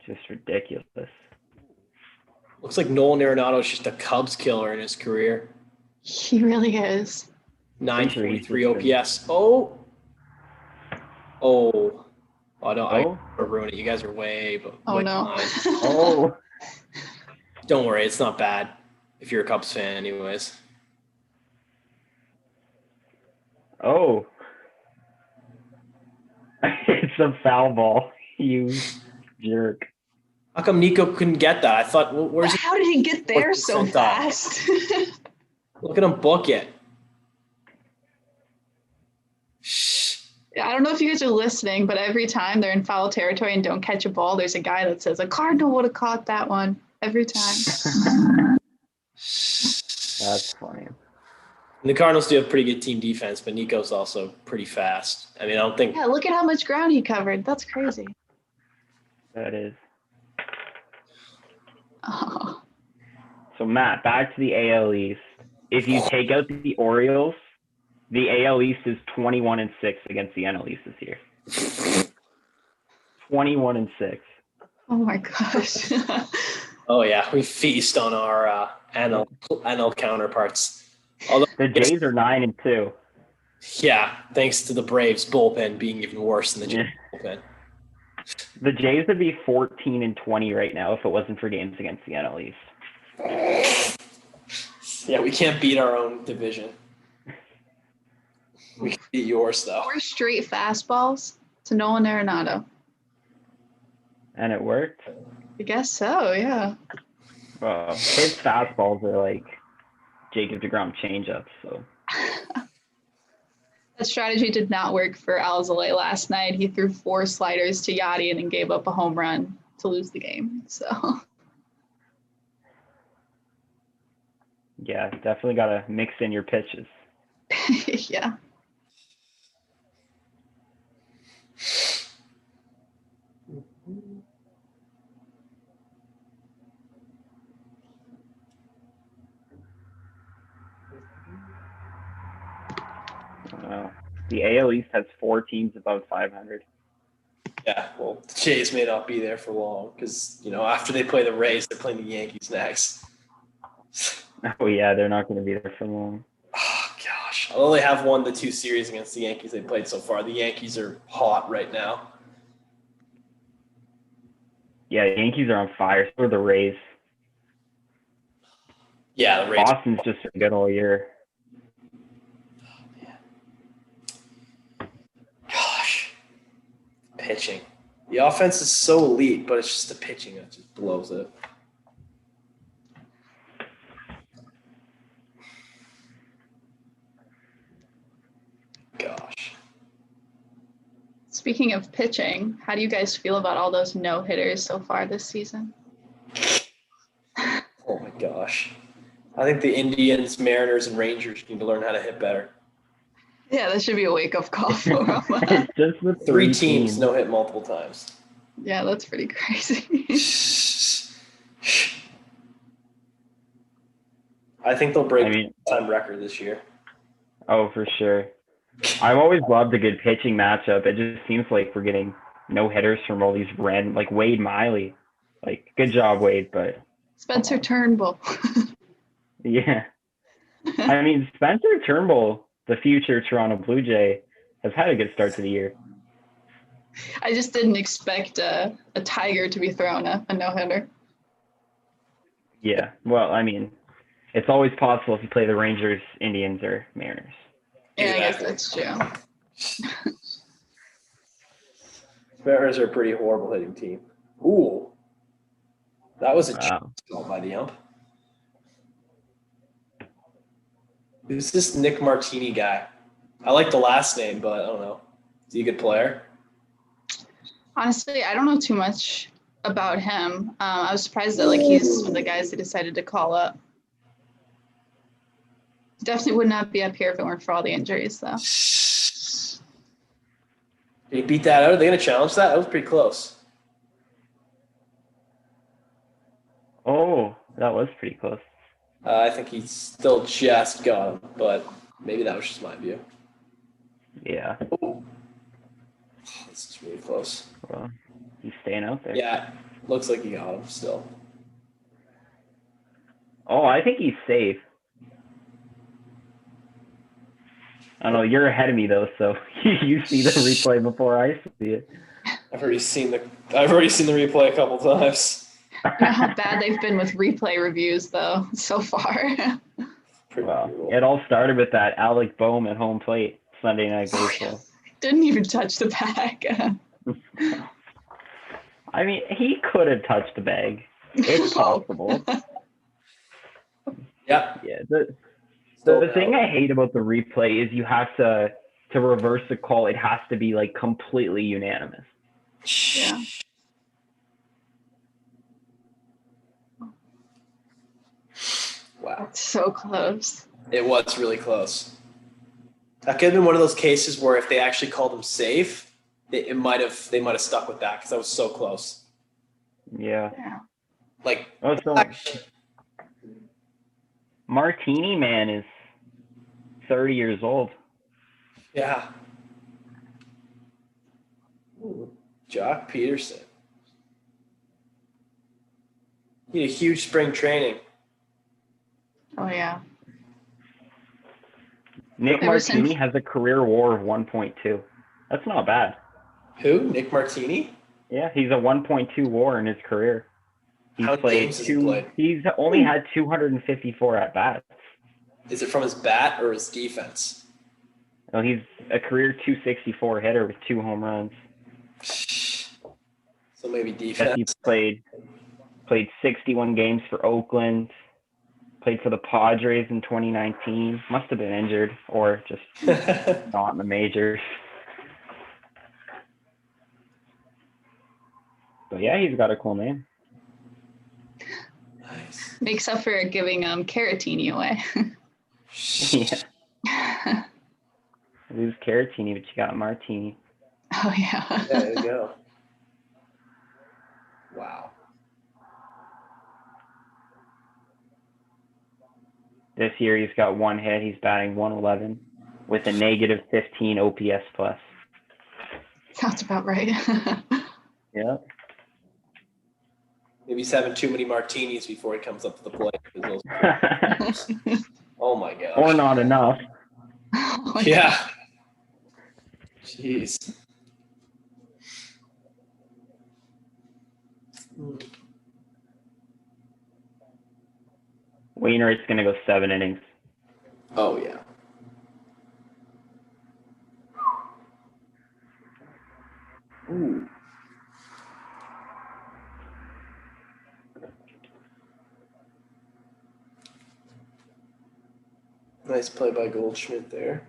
Just ridiculous. Looks like Nolan Arenado is just a Cubs killer in his career. He really is. 943 OPS. Oh, no, I ruined it. You guys are way Oh, no. behind. Oh, Don't worry, it's not bad if you're a Cubs fan anyways. oh. It's a foul ball, you jerk. How come Nico couldn't get that? I thought, where's he? How did he get there so 4% up. fast? Look at him book it. Shh. I don't know if you guys are listening, but every time they're in foul territory and don't catch a ball, there's a guy that says, a Cardinal would have caught that one every time. That's funny. And the Cardinals do have pretty good team defense, but Nico's also pretty fast. I mean, I don't think. Yeah, look at how much ground he covered. That's crazy. That is. Oh. So, Matt, back to the AL East. If you take out the Orioles, the AL East is 21-6 against the NL East this year. 21-6. Oh my gosh. Oh yeah, we feast on our NL counterparts. Although The Jays are 9-2. yeah, thanks to the Braves bullpen being even worse than the Jays bullpen. The Jays would be 14-20 right now if it wasn't for games against the NL East. Yeah, we can't beat our own division. We can beat yours though. 4 straight fastballs to Nolan Arenado. And it worked. I guess so, yeah. His fastballs are like Jacob deGrom changeups. So That strategy did not work for Alzolay last night. He threw 4 sliders to Yadi and then gave up a home run to lose the game. So Yeah, definitely got to mix in your pitches. yeah. The AL East has 4 teams above 500. Yeah, well, the Jays may not be there for long because, after they play the Rays, they're playing the Yankees next. Oh, yeah, they're not going to be there for long. Oh, gosh. Although they have won the 2 series against the Yankees they played so far, the Yankees are hot right now. Yeah, the Yankees are on fire. So are the Rays. Yeah, the Rays. Boston's just been good all year. Gosh. Pitching. The offense is so elite, but it's just the pitching that just blows it. Gosh. Speaking of pitching, how do you guys feel about all those no-hitters so far this season? Oh, my gosh. I think the Indians, Mariners, and Rangers need to learn how to hit better. Yeah, that should be a wake-up call for them. It's just the 3 teams no hit multiple times. Yeah, that's pretty crazy. I think they'll break the time record this year. Oh, for sure. I've always loved a good pitching matchup. It just seems like we're getting no hitters from all these random, like Wade Miley. Like, good job, Wade, but Spencer Turnbull. yeah. I mean, Spencer Turnbull, the future Toronto Blue Jay, has had a good start to the year. I just didn't expect a Tiger to be thrown a no-hitter. Yeah. Well, I mean, it's always possible if you play the Rangers, Indians, or Mariners. Yeah, I guess that's true. Mariners are a pretty horrible hitting team. Ooh. That was a Wow. call by the ump. Who's this Nick Martini guy? I like the last name, but I don't know. Is he a good player? Honestly, I don't know too much about him. I was surprised that he's one of the guys they decided to call up. Definitely would not be up here if it weren't for all the injuries, though. Did he beat that out? Are they going to challenge that? That was pretty close. Oh, that was pretty close. I think he still just got him, but maybe that was just my view. Yeah. Ooh. This is really close. Well, he's staying out there. Yeah, looks like he got him still. Oh, I think he's safe. I don't know. You're ahead of me though, so you see the replay before I see it. I've already seen the replay a couple times. You know how bad they've been with replay reviews, though, so far. Well, it all started with that Alec Boehm at home plate Sunday Night Baseball. Didn't even touch the bag. I mean, he could have touched the bag. It's possible. Yeah. Yeah. The thing I hate about the replay is you have to reverse the call. It has to be completely unanimous. Yeah. Wow. So close. It was really close. That could have been one of those cases where if they actually called him safe, they might have stuck with that because that was so close. Yeah. Yeah. So Martini, man, is 30 years old. Yeah. Ooh, Jock Peterson. He had a huge spring training. Oh, yeah. Nick Martini has a career WAR of 1.2. That's not bad. Who? Nick Martini? Yeah, he's a 1.2 WAR in his career. How many games has he played? He's only had 254 at bats. Is it from his bat or his defense? No, he's a career 264 hitter with 2 home runs. So maybe defense. He played 61 games for Oakland. Played for the Padres in 2019. Must have been injured or just not in the majors. But yeah, he's got a cool name. Nice. Makes up for giving Caratini away. Yeah. Lose Caratini, but you got Martini. Oh, yeah. There you go. Wow. This year he's got one hit. He's batting 111 with a negative 15 OPS plus. Sounds about right. Yeah. Maybe he's having too many martinis before he comes up to the plate. Oh my gosh. Or not enough. Yeah. Jeez. Wainwright's going to go 7 innings. Oh yeah. Ooh. Nice play by Goldschmidt there.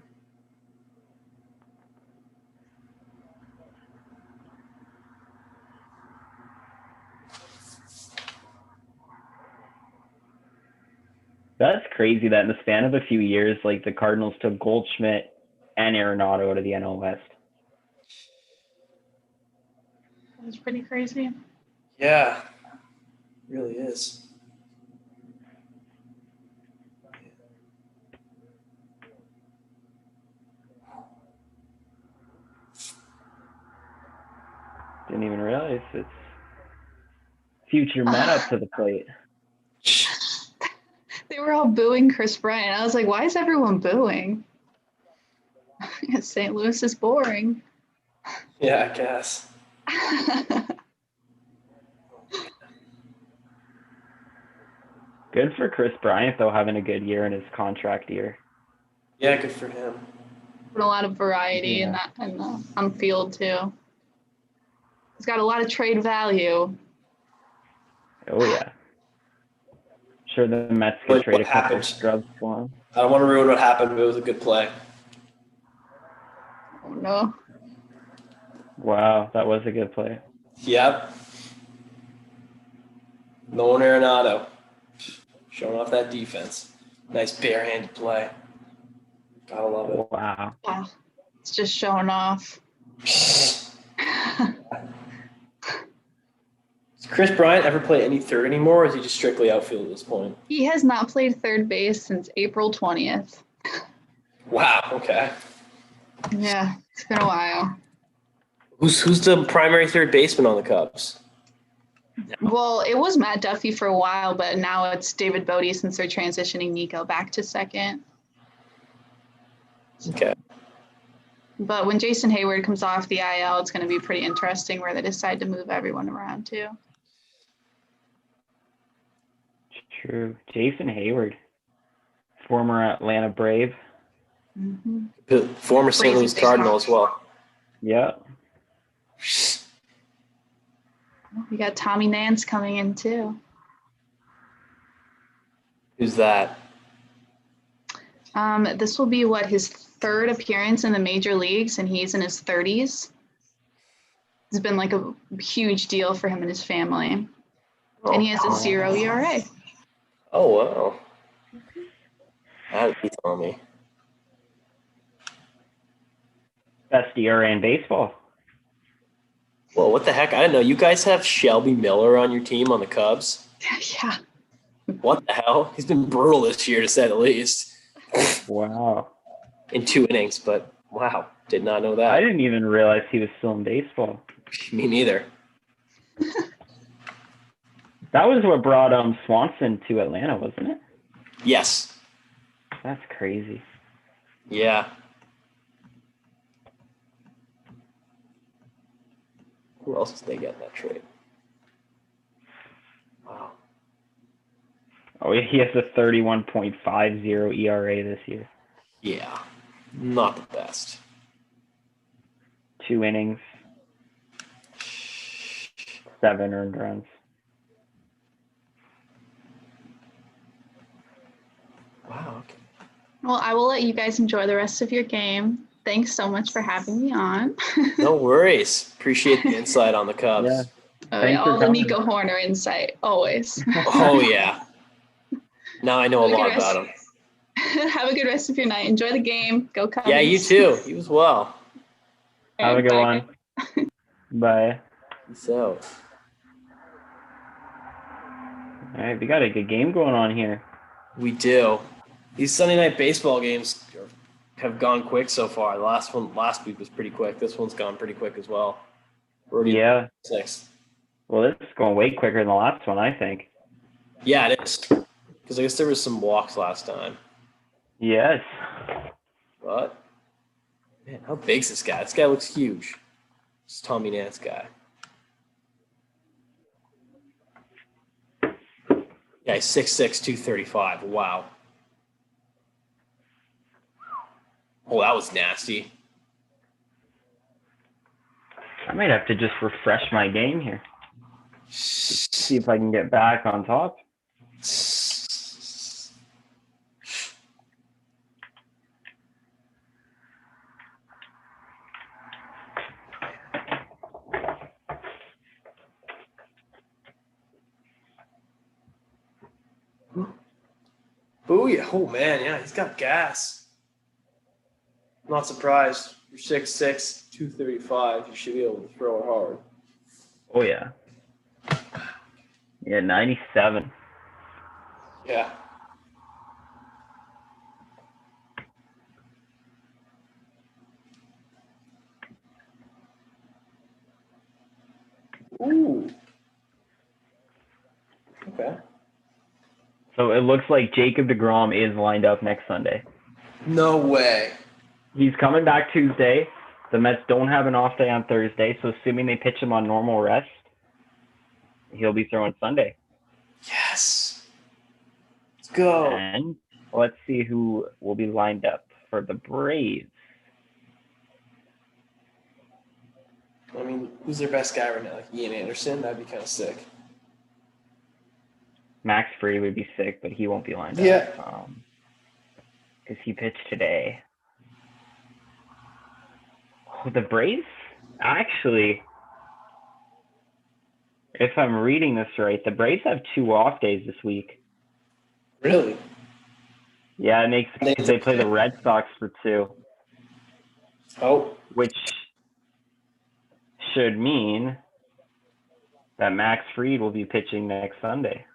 That's crazy that in the span of a few years, like the Cardinals took Goldschmidt and Arenado out of the NL West. That's pretty crazy. Yeah. Really is. Didn't even realize it's future men up to the plate. They were all booing Chris Bryant. I was like, why is everyone booing? St. Louis is boring. Yeah, I guess. Good for Chris Bryant, though, having a good year in his contract year. Yeah, good for him. Put a lot of variety in that and on field too. He's got a lot of trade value. Oh, yeah. Sure, the Mets could Like, trade what a couple happened? scrubs for him. I don't want to ruin what happened, but it was a good play. Oh no. Wow, that was a good play. Yep. Nolan Arenado. Showing off that defense. Nice barehanded play. Gotta love it. Wow. Yeah. It's just showing off. Does Chris Bryant ever play any third anymore, or is he just strictly outfield at this point? He has not played third base since April 20th. Wow, okay. Yeah, it's been a while. Who's the primary third baseman on the Cubs? Well, it was Matt Duffy for a while, but now it's David Bodie since they're transitioning Nico back to second. Okay. But when Jason Hayward comes off the IL, it's going to be pretty interesting where they decide to move everyone around too. True. Jason Hayward, former Atlanta Brave. Mm-hmm. Former St. Louis Cardinal as well. Yeah. We got Tommy Nance coming in too. Who's that? This will be his third appearance in the major leagues, and he's in his 30s. It's been like a huge deal for him and his family. And he has a 0 ERA. Oh, wow. That would be telling me. Best ERA in baseball. Well, what the heck? I didn't know. You guys have Shelby Miller on your team on the Cubs? Yeah. What the hell? He's been brutal this year, to say the least. Wow. In 2 innings, but wow. Did not know that. I didn't even realize he was still in baseball. Me neither. That was what brought Swanson to Atlanta, wasn't it? Yes. That's crazy. Yeah. Who else did they get in that trade? Wow. Oh, he has a 31.50 ERA this year. Yeah. Not the best. 2 innings, 7 earned runs. Well, I will let you guys enjoy the rest of your game. Thanks so much for having me on. No worries. Appreciate the insight on the Cubs. Yeah. Oh, Thanks yeah, for all the coming. Nico Horner insight, always. Oh, yeah. Now I know a Have a good lot rest- about him. Have a good rest of your night. Enjoy the game. Go Cubs. Yeah, you too. You as well. Have a good Bye. one. Bye. So, All right, we got a good game going on here. we do. These Sunday night baseball games have gone quick so far. The last one last week was pretty quick. This one's gone pretty quick as well. We're already Yeah. 6. Well, this is going way quicker than the last one, I think. Yeah, it is. Because I guess there was some walks last time. Yes. But, man, how big's this guy? This guy looks huge. This Tommy Nance guy. Yeah, he's 6'6", 235. Wow. Oh, that was nasty. I might have to just refresh my game here. See if I can get back on top. Booyah. Oh, man, yeah, he's got gas. Not surprised. You're 6'6", 235. You should be able to throw it hard. Oh, yeah. Yeah, 97. Yeah. Ooh. Okay. So it looks like Jacob deGrom is lined up next Sunday. No way. He's coming back Tuesday. The Mets don't have an off day on Thursday, so assuming they pitch him on normal rest, he'll be throwing Sunday. Yes. Let's go. And let's see who will be lined up for the Braves. I mean, who's their best guy right now? Like Ian Anderson? That'd be kind of sick. Max Free would be sick, but he won't be lined Yeah. up. Because he pitched today. Oh, the Braves? Actually, if I'm reading this right, the Braves have 2 off days this week. Really? Yeah, it makes sense. They play the Red Sox for 2, Oh. which should mean that Max Fried will be pitching next Sunday.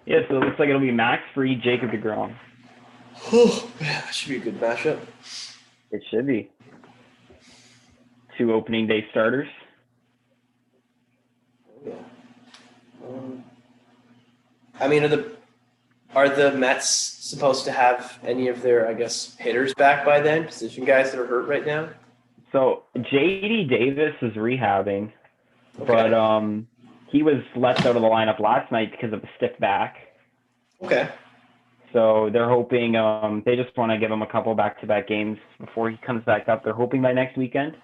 Yeah, so it looks like it'll be Max Fried, Jacob deGrom. Oh, man, that should be a good matchup. It should be. 2 opening day starters. Yeah. I mean, are the Mets supposed to have any of their, I guess, hitters back by then? Position guys that are hurt right now? So J.D. Davis is rehabbing, Okay. but he was left out of the lineup last night because of a stiff back. Okay. So they're hoping they just want to give him a couple back-to-back games before he comes back up. They're hoping by next weekend.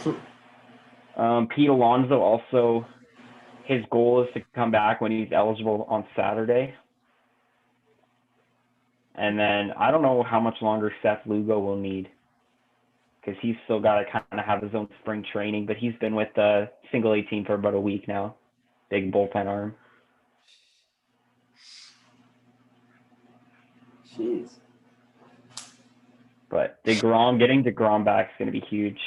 Pete Alonso also, his goal is to come back when he's eligible on Saturday. And then I don't know how much longer Seth Lugo will need because he's still got to kind of have his own spring training, but he's been with the single A team for about a week now. Big bullpen arm. Jeez. But getting DeGrom back is going to be huge.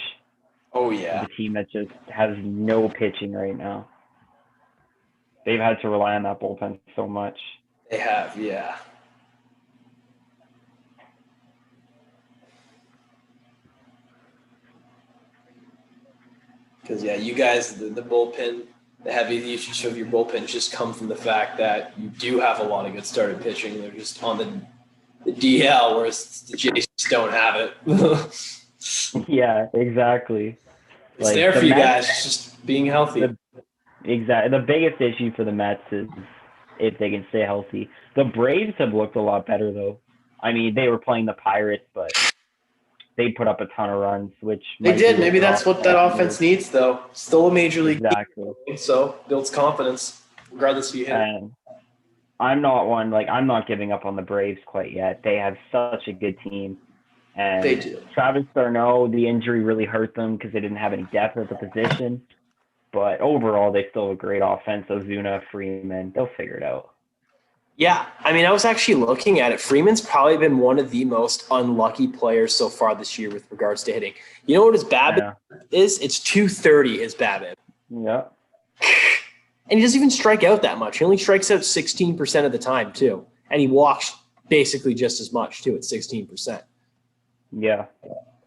Oh, yeah. The team that just has no pitching right now. They've had to rely on that bullpen so much. They have, yeah. Because, yeah, you guys, the bullpen, the heavy usage of your bullpen just come from the fact that you do have a lot of good starting pitching. They're just on the DL, whereas the Jays don't have it. Yeah, exactly. It's there for you guys. It's just being healthy. Exactly. The biggest issue for the Mets is if they can stay healthy. The Braves have looked a lot better, though. I mean, they were playing the Pirates, but they put up a ton of runs, which They did. Maybe that's what that offense needs, though. Still a major league Exactly. team, so builds confidence, regardless of you hit. And I'm not giving up on the Braves quite yet. They have such a good team. And They do. Travis d'Arnaud, the injury really hurt them because they didn't have any depth at the position. But overall, they still have a great offense. Ozuna, Freeman, they'll figure it out. Yeah, I mean, I was actually looking at it. Freeman's probably been one of the most unlucky players so far this year with regards to hitting. You know what his BABIP is? It's 230, his BABIP. Yeah. And he doesn't even strike out that much. He only strikes out 16% of the time, too. And he walks basically just as much, too, at 16%. Yeah.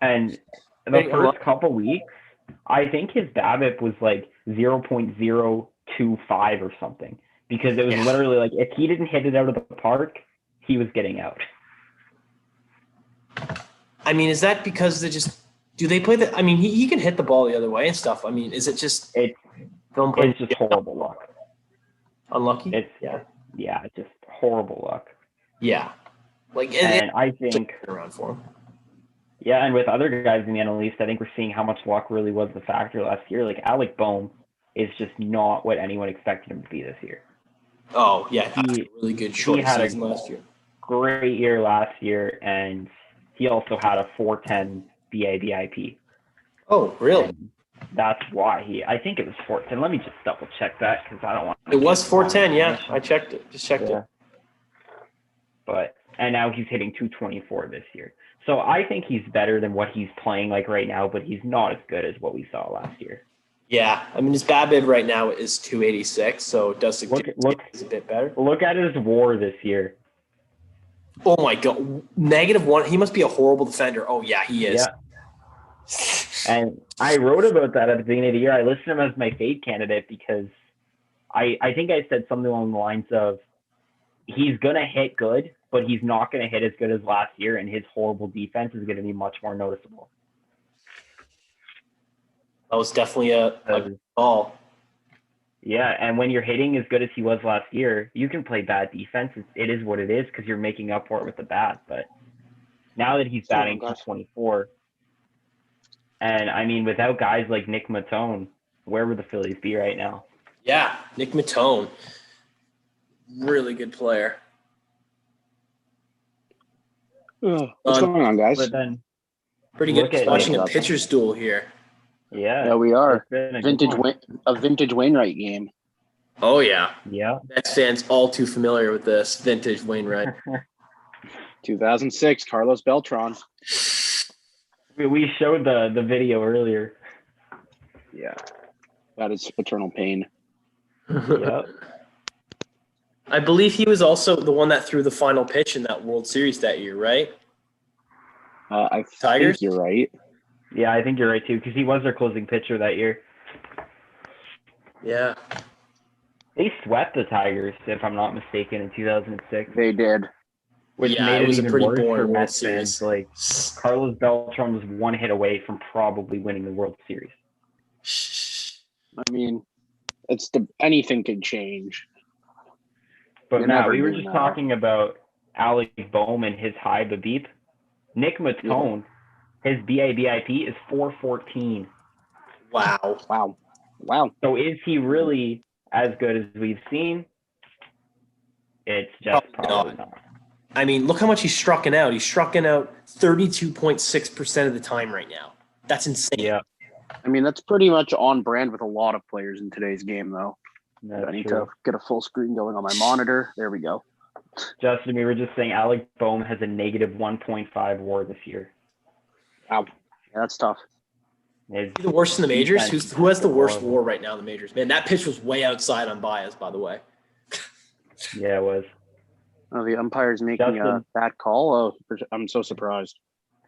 And the first couple weeks, I think his BABIP was like 0.025 or something. Because it was literally like, if he didn't hit it out of the park, he was getting out. I mean, is that because they just – do they play the – I mean, he can hit the ball the other way and stuff. I mean, is it just – It's just horrible luck. Unlucky? It's just horrible luck. Yeah. And I think – around for him. Yeah, and with other guys in the NL East, I think we're seeing how much luck really was the factor last year. Like, Alec Bohm is just not what anyone expected him to be this year. Oh, yeah. He had a really good short season last year. Great year last year, and he also had a 410 BABIP. Oh, really? And that's why I think it was 410. Let me just double check that because I don't want It was 410, yeah. I checked it. Just checked it. And now he's hitting 224 this year. So I think he's better than what he's playing like right now, but he's not as good as what we saw last year. Yeah, I mean, his BABIP right now is 286, so it does suggest he's a bit better. Look at his WAR this year. Oh, my God. -1. He must be a horrible defender. Oh, yeah, he is. Yeah. And I wrote about that at the beginning of the year. I listed him as my fade candidate because I think I said something along the lines of he's going to hit good, but he's not going to hit as good as last year, and his horrible defense is going to be much more noticeable. That was definitely a call. Yeah, and when you're hitting as good as he was last year, you can play bad defense. It is what it is because you're making up for it with the bat. But now that he's batting 224, and I mean, without guys like Nick Matone, where would the Phillies be right now? Yeah, Nick Matone. Really good player. What's going on, guys? But then, pretty good. Watching a pitcher's duel here. Yeah, we are. A vintage Wainwright game. Oh, yeah. Yeah. Mets fans all too familiar with this vintage Wainwright. 2006, Carlos Beltran. We showed the video earlier. Yeah. That is paternal pain. Yeah. I believe he was also the one that threw the final pitch in that World Series that year, right? I Tigers? think you're right. Yeah, I think you're right, too, because he was their closing pitcher that year. Yeah. They swept the Tigers, if I'm not mistaken, in 2006. They did. Which made it was even worse for Mets fans. Like, Carlos Beltran was one hit away from probably winning the World Series. I mean, anything can change. But Matt, we were just talking about Alec Bohm and his high BABIP. Nick Matone, his BABIP is 414. Wow. So is he really as good as we've seen? It's just probably not. I mean, look how much he's striking out. He's striking out 32.6% of the time right now. That's insane. Yeah. I mean, that's pretty much on brand with a lot of players in today's game, though. I need to get a full screen going on my monitor. There we go. Justin, we were just saying Alec Bohm has a negative 1.5 WAR this year. Wow. Yeah, that's tough. Is he the worst in the majors? Who has the worst WAR right now in the majors? Man, that pitch was way outside on bias, by the way. Yeah, it was. Oh, the umpire's making a bad call? Oh, I'm so surprised.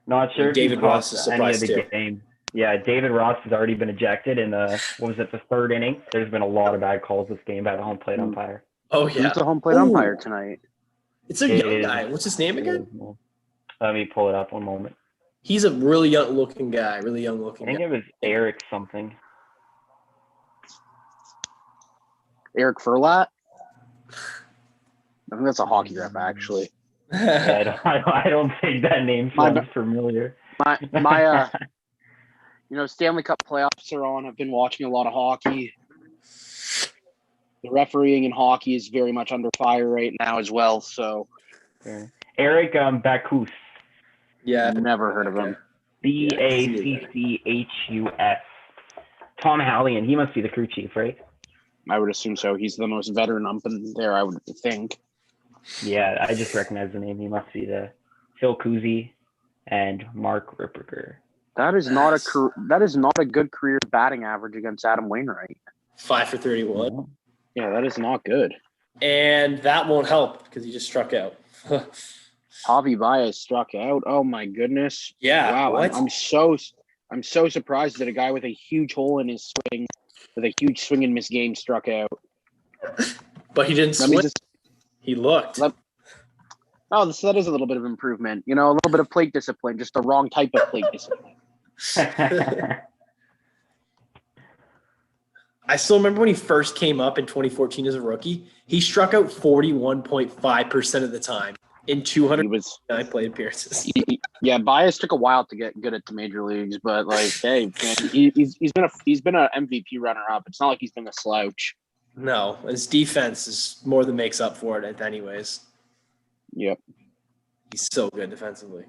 Not sure. David Ross is surprised too. Game. Yeah, David Ross has already been ejected in the third inning. There's been a lot of bad calls this game by the home plate umpire. Oh, yeah. Who's the home plate umpire tonight? It's a young guy. What's his name again? Let me pull it up one moment. He's a really young-looking guy. I think it was Eric something. Eric Furlat? I think that's a hockey rep, actually. Yeah, I don't think that name sounds familiar. My Stanley Cup playoffs are on. I've been watching a lot of hockey. The refereeing in hockey is very much under fire right now as well. So Eric Bacchus. Yeah. never heard of him. Bacchus. Tom Hallion. He must be the crew chief, right? I would assume so. He's the most veteran ump in there, I would think. Yeah, I just recognize the name. He must be the Phil Cousy and Mark Ripperger. That is not a good career batting average against Adam Wainwright. 5 for 31. Yeah, that is not good. And that won't help because he just struck out. Javi Baez struck out. Oh my goodness. Yeah. Wow. What? I'm so surprised that a guy with a huge hole in his swing, with a huge swing and miss game, struck out. But he didn't Let me swing. just He looked. so that is a little bit of improvement. You know, a little bit of plate discipline, just the wrong type of plate discipline. I still remember when he first came up in 2014 as a rookie, he struck out 41.5% of the time in He 209 was plate appearances. yeah, Baez took a while to get good at the major leagues, but like, hey, man, he's been a MVP runner up. It's not like he's been a slouch. No, his defense is more than makes up for it anyways. Yep. He's so good defensively.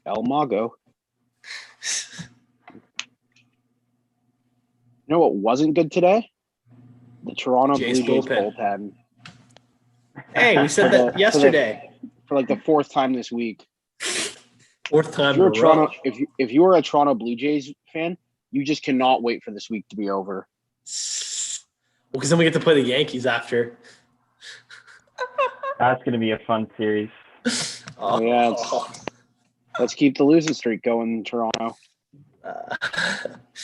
El Mago. You know what wasn't good today? The Toronto Jays Blue Jays bullpen. bullpen. Hey, we said that yesterday. For like the fourth time this week. Fourth time If you're in a a row. Toronto, if you are a Toronto Blue Jays fan, you just cannot wait for this week to be over. Well, because then we get to play the Yankees after. That's going to be a fun series. Oh, Yeah, let's keep the losing streak going in Toronto.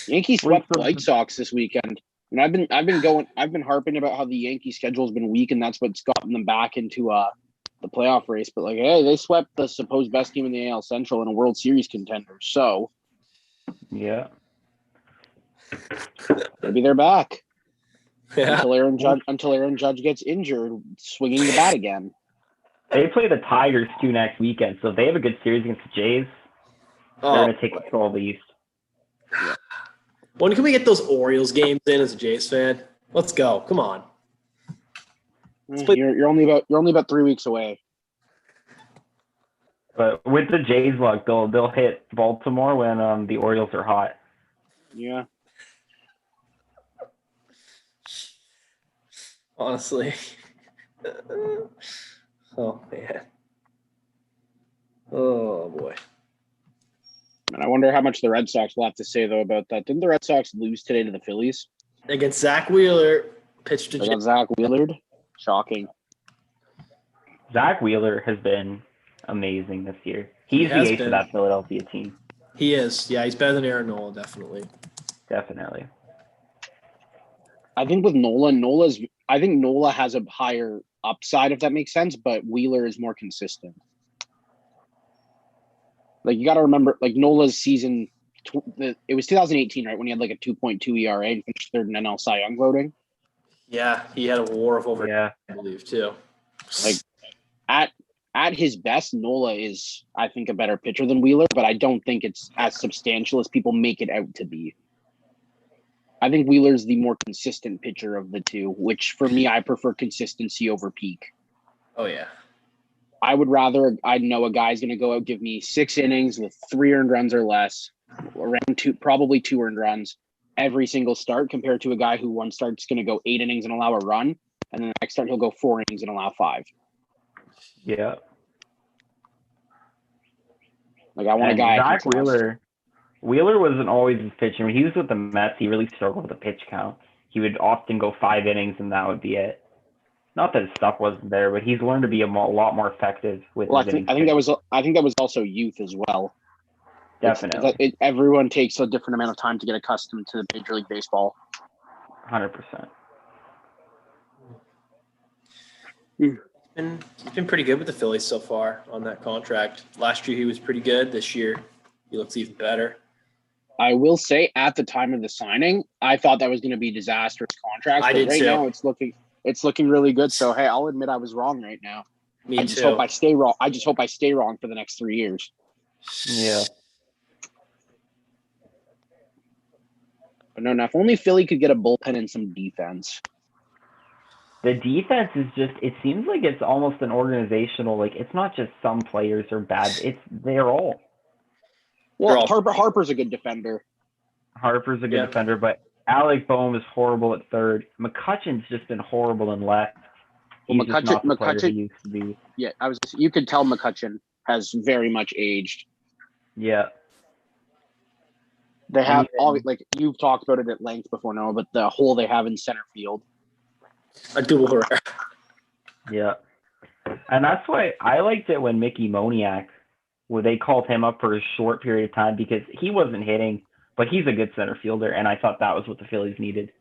Yankees swept the White Sox this weekend. And I've been harping about how the Yankee schedule has been weak and that's what's gotten them back into the playoff race. But like, hey, they swept the supposed best team in the AL Central and a World Series contender. So Yeah. maybe they're back yeah. until Aaron Judge gets injured, swinging the bat again. They play the Tigers too next weekend, so if they have a good series against the Jays, they're going to take control of the East. When can we get those Orioles games in as a Jays fan? Let's go. Come on. You're only about 3 weeks away. But with the Jays luck, they'll hit Baltimore when the Orioles are hot. Yeah. Honestly. Oh, man. Oh, boy. And I wonder how much the Red Sox will have to say, though, about that. Didn't the Red Sox lose today to the Phillies? Against Zach Wheeler, pitched to Against Zach Wheeler? Shocking. Zach Wheeler has been amazing this year. He's the has ace been. of that Philadelphia team. He is. Yeah, he's better than Aaron Nola, definitely. Definitely. I think with Nola has a higher upside, if that makes sense, but Wheeler is more consistent. Like, you got to remember, like, Nola's season, it was 2018, right, when he had like a 2.2 ERA and finished third in NL Cy Young voting. Yeah, he had a war of over, Yeah. I believe, too. Like, at his best, Nola is, I think, a better pitcher than Wheeler, but I don't think it's as substantial as people make it out to be. I think Wheeler's the more consistent pitcher of the two, which for me, I prefer consistency over peak. Oh, yeah. I know a guy's going to go out, give me 6 innings with 3 earned runs or less, around probably 2 earned runs every single start, compared to a guy who one start's going to go 8 innings and allow a run, and then the next start he'll go 4 innings and allow 5. Yeah. Like, I want And a guy. Zach Wheeler wasn't always his pitcher. When he was with the Mets, he really struggled with the pitch count. He would often go 5 innings, and that would be it. Not that his stuff wasn't there, but he's learned to be a lot more effective with Well, his innings. I think that was also youth as well. Definitely. Everyone takes a different amount of time to get accustomed to Major League Baseball. 100%. He's been pretty good with the Phillies so far on that contract. Last year he was pretty good. This year he looks even better. I will say, at the time of the signing, I thought that was going to be a disastrous contract. I did right too. now it's looking really good. So hey, I'll admit I was wrong right now. Me I just too. hope I stay wrong. I just hope I stay wrong for the next 3 years. Yeah. But no, if only Philly could get a bullpen and some defense. The defense is just, it seems like it's almost an organizational, like, it's not just some players are bad. They're all. Well, all- Harper's a good defender. Harper's a good Yeah. defender, but Alec Boehm is horrible at third. McCutcheon's just been horrible in left. Well, He's just not the player he McCutcheon, used to be. yeah, you could tell McCutcheon has very much aged. Yeah. They have Even- all like you've talked about it at length before, Noah, but the hole they have in center field. Abdul Herrera. Yeah. And that's why I liked it when Mickey Moniak, where they called him up for a short period of time because he wasn't hitting, but he's a good center fielder, and I thought that was what the Phillies needed.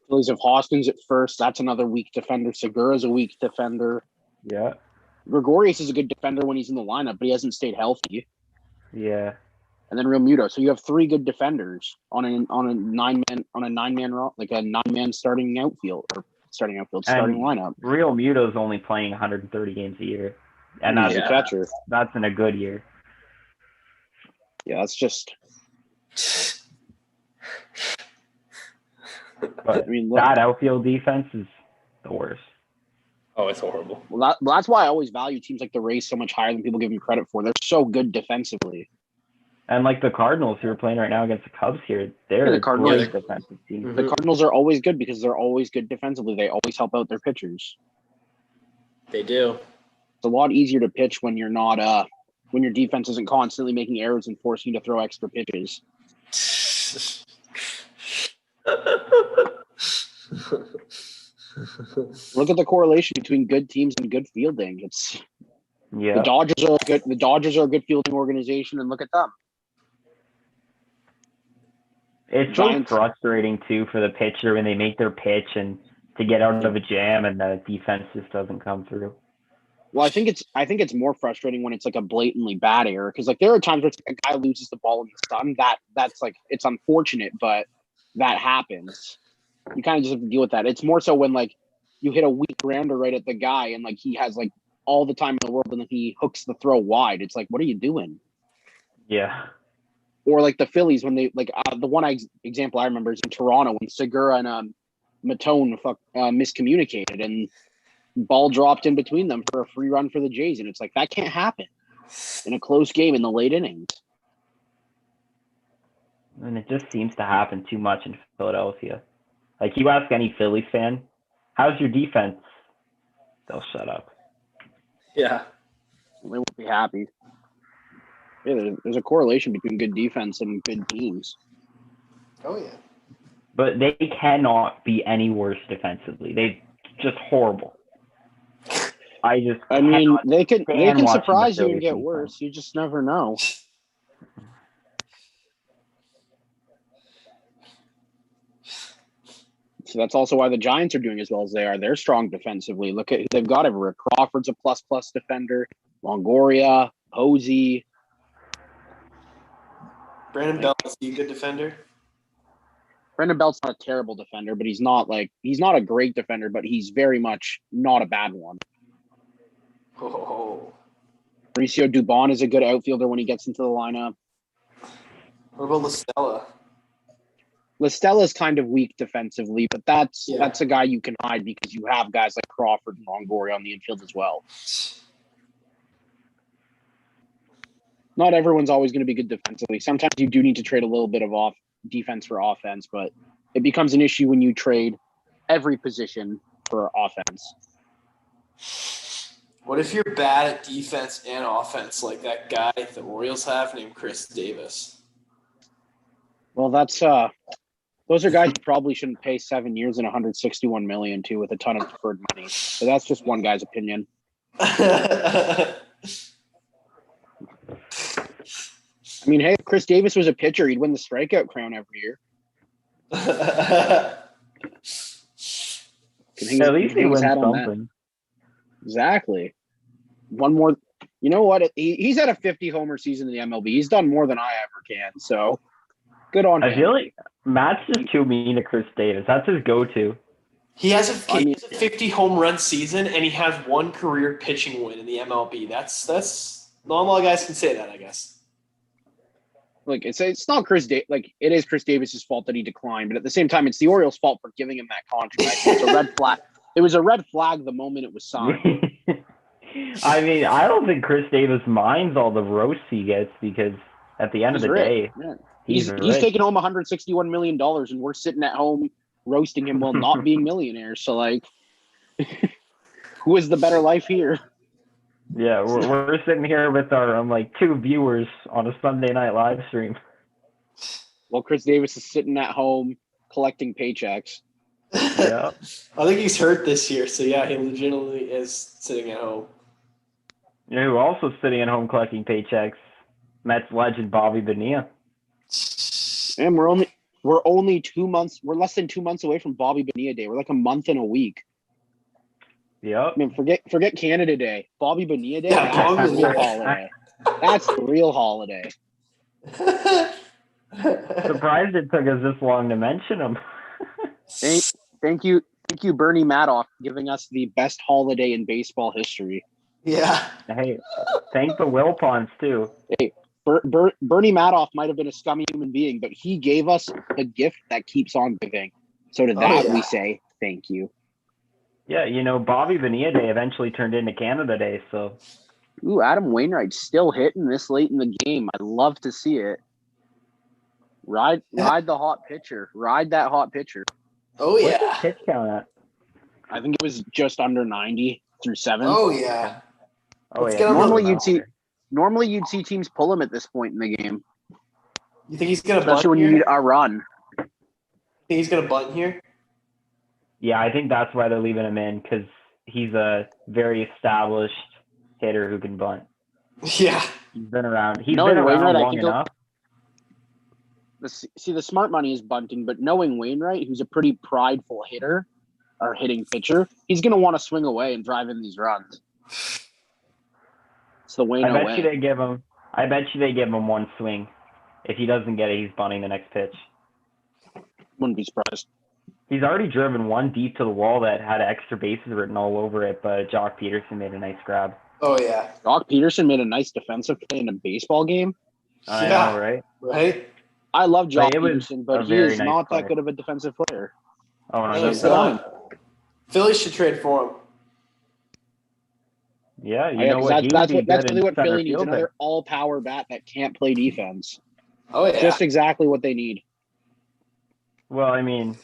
Phillies have Hoskins at first. That's another weak defender. Segura's a weak defender. Yeah. Gregorius is a good defender when he's in the lineup, but he hasn't stayed healthy. Yeah. And then Real Muto. So you have three good defenders on a nine man starting lineup. Real Muto's only playing 130 games a year, and He's that's a catcher. that's in a good year. Yeah, that's just. But I mean, look, that outfield defense is the worst. Oh, it's horrible. that's why I always value teams like the Rays so much higher than people give them credit for. They're so good defensively. And like the Cardinals, who are playing right now against the Cubs here, they're Yeah, the a Cardinals- great defensive team. Mhm. The Cardinals are always good because they're always good defensively. They always help out their pitchers. They do. It's a lot easier to pitch when you're not when your defense isn't constantly making errors and forcing you to throw extra pitches. Look at the correlation between good teams and good fielding. It's Yeah. the Dodgers are a good fielding organization, and look at them. It's so Giants- frustrating too for the pitcher when they make their pitch and to get out of a jam and the defense just doesn't come through. Well, I think it's more frustrating when it's like a blatantly bad error because like there are times where it's like a guy loses the ball in the sun. That's like it's unfortunate, but that happens. You kind of just have to deal with that. It's more so when like you hit a weak grounder right at the guy and like he has like all the time in the world and then he hooks the throw wide. It's like, what are you doing? Yeah. Or like the Phillies when they like the one example I remember is in Toronto when Segura and Matone miscommunicated and ball dropped in between them for a free run for the Jays, and it's like that can't happen in a close game in the late innings. And it just seems to happen too much in Philadelphia. Like you ask any Phillies fan, how's your defense? They'll shut up. Yeah. They won't be happy. Yeah, there's a correlation between good defense and good teams. Oh yeah. But they cannot be any worse defensively. They just horrible. I mean, cannot they can watching the surprise you and Phillies get defense. worse. You just never know. So that's also why the Giants are doing as well as they are. They're strong defensively. Look at who they've got everywhere. Crawford's a plus defender. Longoria, Posey. Brandon Belt is he a good defender? Brendan Belt's not a terrible defender, but he's not a great defender, but he's very much not a bad one. Oh. Mauricio Dubon is a good outfielder when he gets into the lineup. What about LaStella? Listella's kind of weak defensively, but that's a guy you can hide because you have guys like Crawford and Longoria on the infield as well. Not everyone's always going to be good defensively. Sometimes you do need to trade a little bit of defense for offense, but it becomes an issue when you trade every position for offense. What if you're bad at defense and offense like that guy the Orioles have named Chris Davis? Well, that's those are guys you probably shouldn't pay 7 years and $161 million to with a ton of deferred money. So that's just one guy's opinion. I mean, hey, if Chris Davis was a pitcher, he'd win the strikeout crown every year. At least they win something. Exactly. One more. You know what? He's had a 50 homer season in the MLB. He's done more than I ever can. So good on him. I feel like Matt's just too mean to Chris Davis. That's his go-to. He has a 50 home run season, and he has one career pitching win in the MLB. That's not a lot of guys can say that, I guess. like it's not Chris like it is Chris Davis's fault that he declined, but at the same time, it's the Orioles' fault for giving him that contract. It's a red flag. It was a red flag the moment it was signed. I mean, I don't think Chris Davis minds all the roasts he gets because at the end of the day, he's taking home $161 million, and we're sitting at home roasting him while not being millionaires. So, like, who is the better life here? Yeah, we're sitting here with our like 2 viewers on a Sunday night live stream. Well, Chris Davis is sitting at home collecting paychecks. Yeah, I think he's hurt this year, so yeah, he legitimately is sitting at home. you know who also sitting at home collecting paychecks? Mets legend Bobby Bonilla. And we're only 2 months. We're less than 2 months away from Bobby Bonilla Day. We're like a month and a week. Yep. I mean, forget Canada Day. Bobby Bonilla Day. Yeah, That's the real Bonilla. holiday. That's the real holiday. Surprised it took us this long to mention him. Thank you, Bernie Madoff, giving us the best holiday in baseball history. Yeah. Hey, thank the Wilpons too. Bernie Madoff might have been a scummy human being, but he gave us a gift that keeps on giving. So to that, we say thank you. Yeah, you know, Bobby Bonilla Day eventually turned into Canada Day, so. Ooh, Adam Wainwright still hitting this late in the game. I'd love to see it. Ride the hot pitcher. Ride that hot pitcher. Oh, What's yeah. his pitch count at? I think it was just under 90 through 7. Oh, yeah. Oh, Let's yeah. get him Normally you'd see teams pull him at this point in the game, You think he's going to bunt especially when you here? need a run. Think he's going to bunt here? Yeah, I think that's why they're leaving him in, because he's a very established hitter who can bunt. Yeah. He's been around. He's No, been around Wainwright, I long think enough. The smart money is bunting, but knowing Wainwright, who's a pretty prideful hitter or hitting pitcher, he's going to want to swing away and drive in these runs. It's the Waino I bet way. you they give him one swing. If he doesn't get it, he's bunting the next pitch. Wouldn't be surprised. He's already driven one deep to the wall that had extra bases written all over it, but Jock Peterson made a nice grab. Oh, yeah. Doc Peterson made a nice defensive play in a baseball game. I Yeah. know, right? Right? I love Jock It was Peterson, a but he very is nice not play. that good of a defensive player. Oh, no, Hey, he's good not. on him. Phillies should trade for him. Yeah, you Yeah, know 'cause what? that's He'd be that's good really in what center Philly needs, field another there. all-power bat that can't play defense. Oh, yeah. Just exactly what they need. Well, I mean,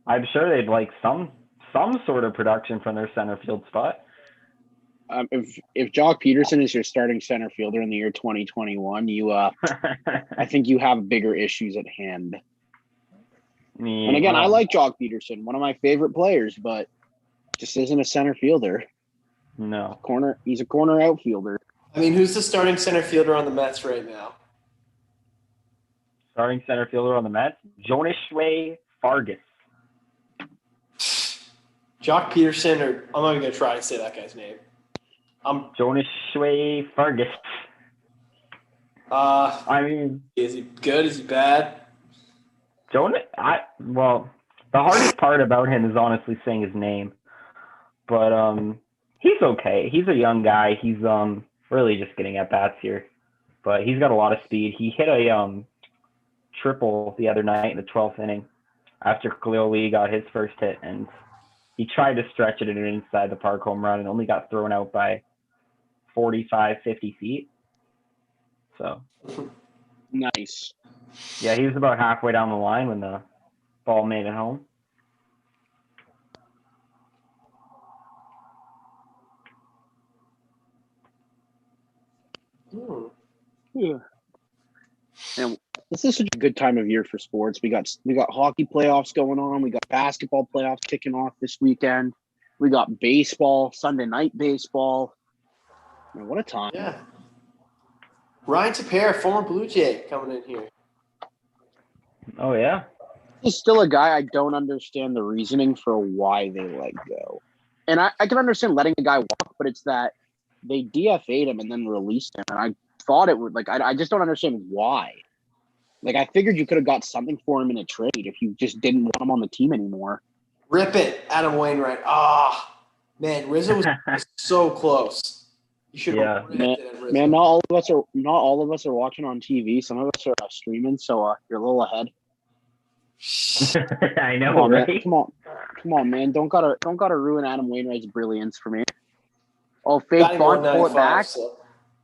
I'm sure they'd like some sort of production from their center field spot. If Jock Peterson is your starting center fielder in the year 2021, I think you have bigger issues at hand. And again, I like Jock Peterson, one of my favorite players, but just isn't a center fielder. No. He's a corner outfielder. I mean, who's the starting center fielder on the Mets right now? Starting center fielder on the Mets, Jonishway Fargus. Jock Peterson, or I'm not even going to try and say that guy's name. Jonishway Fargus. I mean, Is he good? Is he bad? the hardest part about him is honestly saying his name. But he's okay. He's a young guy. He's really just getting at bats here. But he's got a lot of speed. He hit a triple the other night in the 12th inning after Khalil Lee got his first hit, and he tried to stretch it in an inside the park home run and only got thrown out by 45, 50 feet. So, Nice. yeah, he was about halfway down the line when the ball made it home. Yeah. And this is such a good time of year for sports. We got hockey playoffs going on. We got basketball playoffs kicking off this weekend. We got baseball, Sunday night baseball. Man, what a time. Yeah. Ryan Tepera, former Blue Jay, coming in here. Oh, yeah? He's still a guy I don't understand the reasoning for why they let go. And I can understand letting a guy walk, but it's that they DFA'd him and then released him. And I thought it would, I just don't understand why. Like, I figured you could have got something for him in a trade if you just didn't want him on the team anymore. Rip it, Adam Wainwright. Man, Rizzo was so close. You should Yeah. Man, not all of us are watching on TV. Some of us are streaming, so you're a little ahead. I know, Come on, man. right? Come on, man. Don't gotta ruin Adam Wainwright's brilliance for me. Oh, fake Batting bunt, pull it 195, back. so-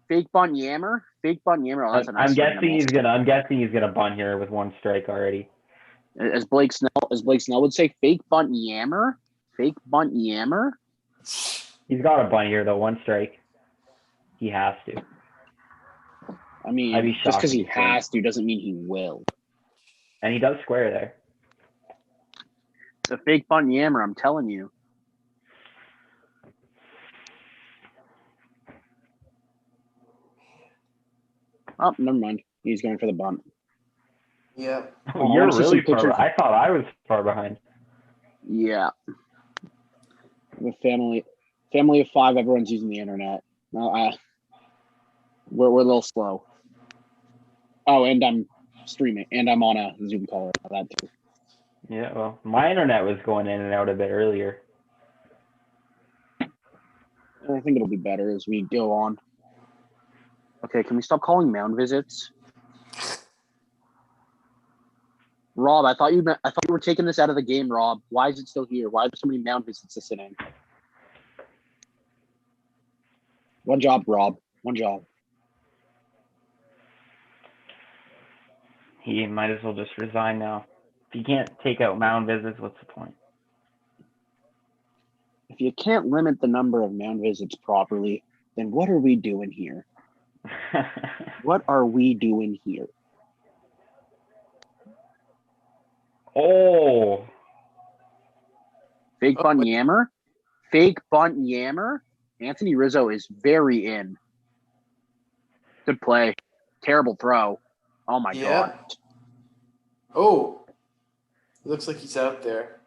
Fake bunt Yammer. Oh, that's a nice I'm swing guessing and a I'm guessing he's gonna bunt here with one strike already. miss. As Blake Snell would say, fake bunt Yammer. Fake bunt Yammer. He's got a bunt here though, one strike. He has to. I mean, I'd be just shocked because if he he couldn't. has to doesn't mean he will. And he does square there. It's a fake bunt Yammer, I'm telling you. Oh, never mind. He's going for the bunt. Yeah. Oh, I you're wanna see some really far. pictures. I thought I was far behind. Yeah. With family of 5, everyone's using the internet. No, we're a little slow. Oh, and I'm streaming, and I'm on a Zoom call or that too. Yeah, well, my internet was going in and out a bit earlier. I think it'll be better as we go on. Okay, can we stop calling mound visits? Rob, I thought you were taking this out of the game, Rob. Why is it still here? Why are there so many mound visits this inning? One job, Rob. One job. He might as well just resign now. If you can't take out mound visits, what's the point? If you can't limit the number of mound visits properly, then what are we doing here? What are we doing here? Oh, Fake bunt Yammer? Fake bunt Yammer? Anthony Rizzo is very in. Good play. Terrible throw. Oh my Yeah. God. Oh. It looks like he's out there.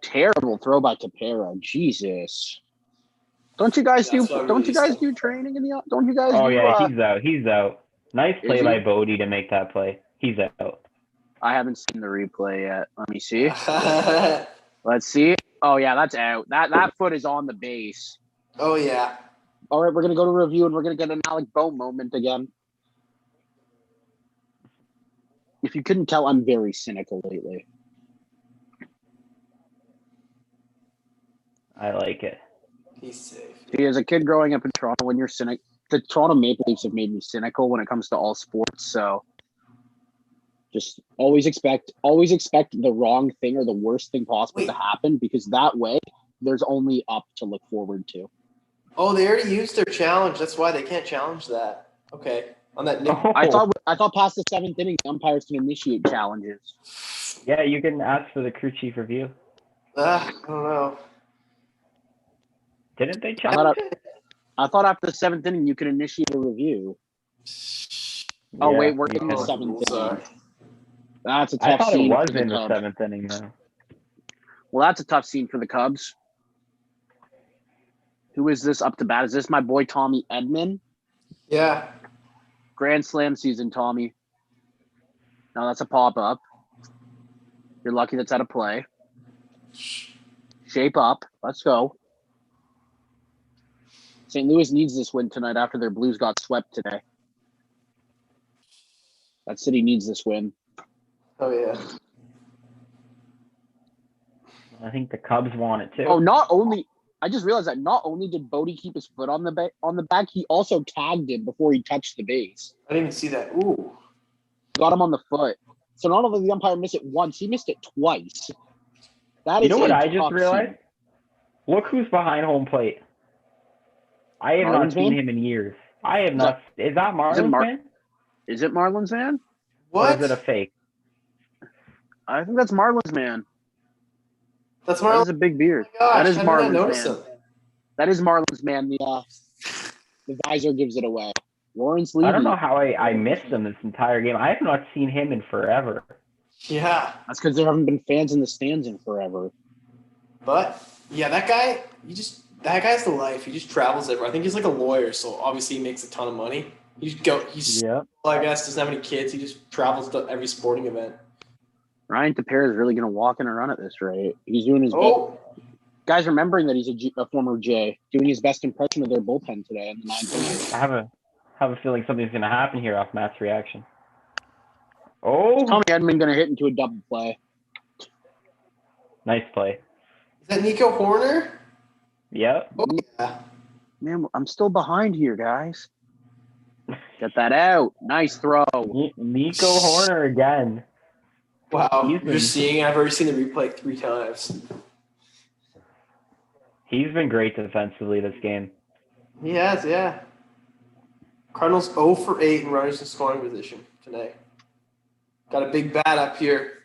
Terrible throw by Capera. Jesus. Don't you guys That's what I don't you guys released him. do training in the don't you guys oh do yeah, he's out. He's out. Nice play he? by Bodie to make that play. He's out. I haven't seen the replay yet. Let me see. Let's see. Oh yeah, that's out. That foot is on the base. Oh, yeah. All right, we're gonna go to review and we're gonna get an Alec Boe moment again. If you couldn't tell, I'm very cynical lately. I like it. He's safe. See, as a kid growing up in Toronto, when you're cynical, the Toronto Maple Leafs have made me cynical when it comes to all sports. So just always expect the wrong thing or the worst thing possible to happen, because that way there's only up to look forward to. Oh, they already used their challenge. That's why they can't challenge that. Okay. On that Nick. I thought past the 7th inning, the umpires can initiate challenges. Yeah, you can ask for the crew chief review. I don't know. Didn't they I challenge? thought after the 7th inning you could initiate a review. Oh Yeah, wait, we're you in the can. 7th inning. Sorry. That's a I tough thought it scene was for the in the Cubs. 7th inning though. Well, that's a tough scene for the Cubs. Who is this up to bat? Is this my boy Tommy Edman? Yeah. Grand Slam season, Tommy. No, that's a pop-up. You're lucky that's out of play. Shape up. Let's go. St. Louis needs this win tonight after their Blues got swept today. That city needs this win. Oh, yeah. I think the Cubs want it too. Oh, I just realized that not only did Bodie keep his foot on the back, he also tagged him before he touched the base. I didn't even see that. Ooh. Got him on the foot. So not only did the umpire miss it once, he missed it twice. That You is know what a I just tough realized? scene. Look who's behind home plate. I have not Marlins seen man? him in years. I have Is not. Is that Marlins man? Is it Marlins man? Or What? is it a fake? I think that's Marlins man. That's That is Marlon. a big beard. Oh my gosh, That is how did I Marlins notice man. him? That is Marlins man. The visor gives it away. Lawrence Levy. I don't know how I missed him this entire game. I have not seen him in forever. Yeah. That's because there haven't been fans in the stands in forever. But, yeah, that guy's the life. He just travels everywhere. I think he's like a lawyer, so obviously he makes a ton of money. He's Yeah. I guess, doesn't have any kids. He just travels to every sporting event. Ryan Tepera is really going to walk in and run at this rate. He's doing his best. Oh, Guys remembering that he's a former J, doing his best impression of their bullpen today in the ninth inning. I have a feeling something's going to happen here off Matt's reaction. Oh, Tommy Edman going to hit into a double play. nice play. Is that Nico Horner? Yep. Oh, yeah. Man, I'm still behind here, guys. Get that out. Nice throw. Nico Horner again. Wow. He's You're just seeing. I've already seen the replay 3 times. He's been great defensively this game. He has, yeah. Cardinals 0 for 8 in runners in scoring position today. Got a big bat up here.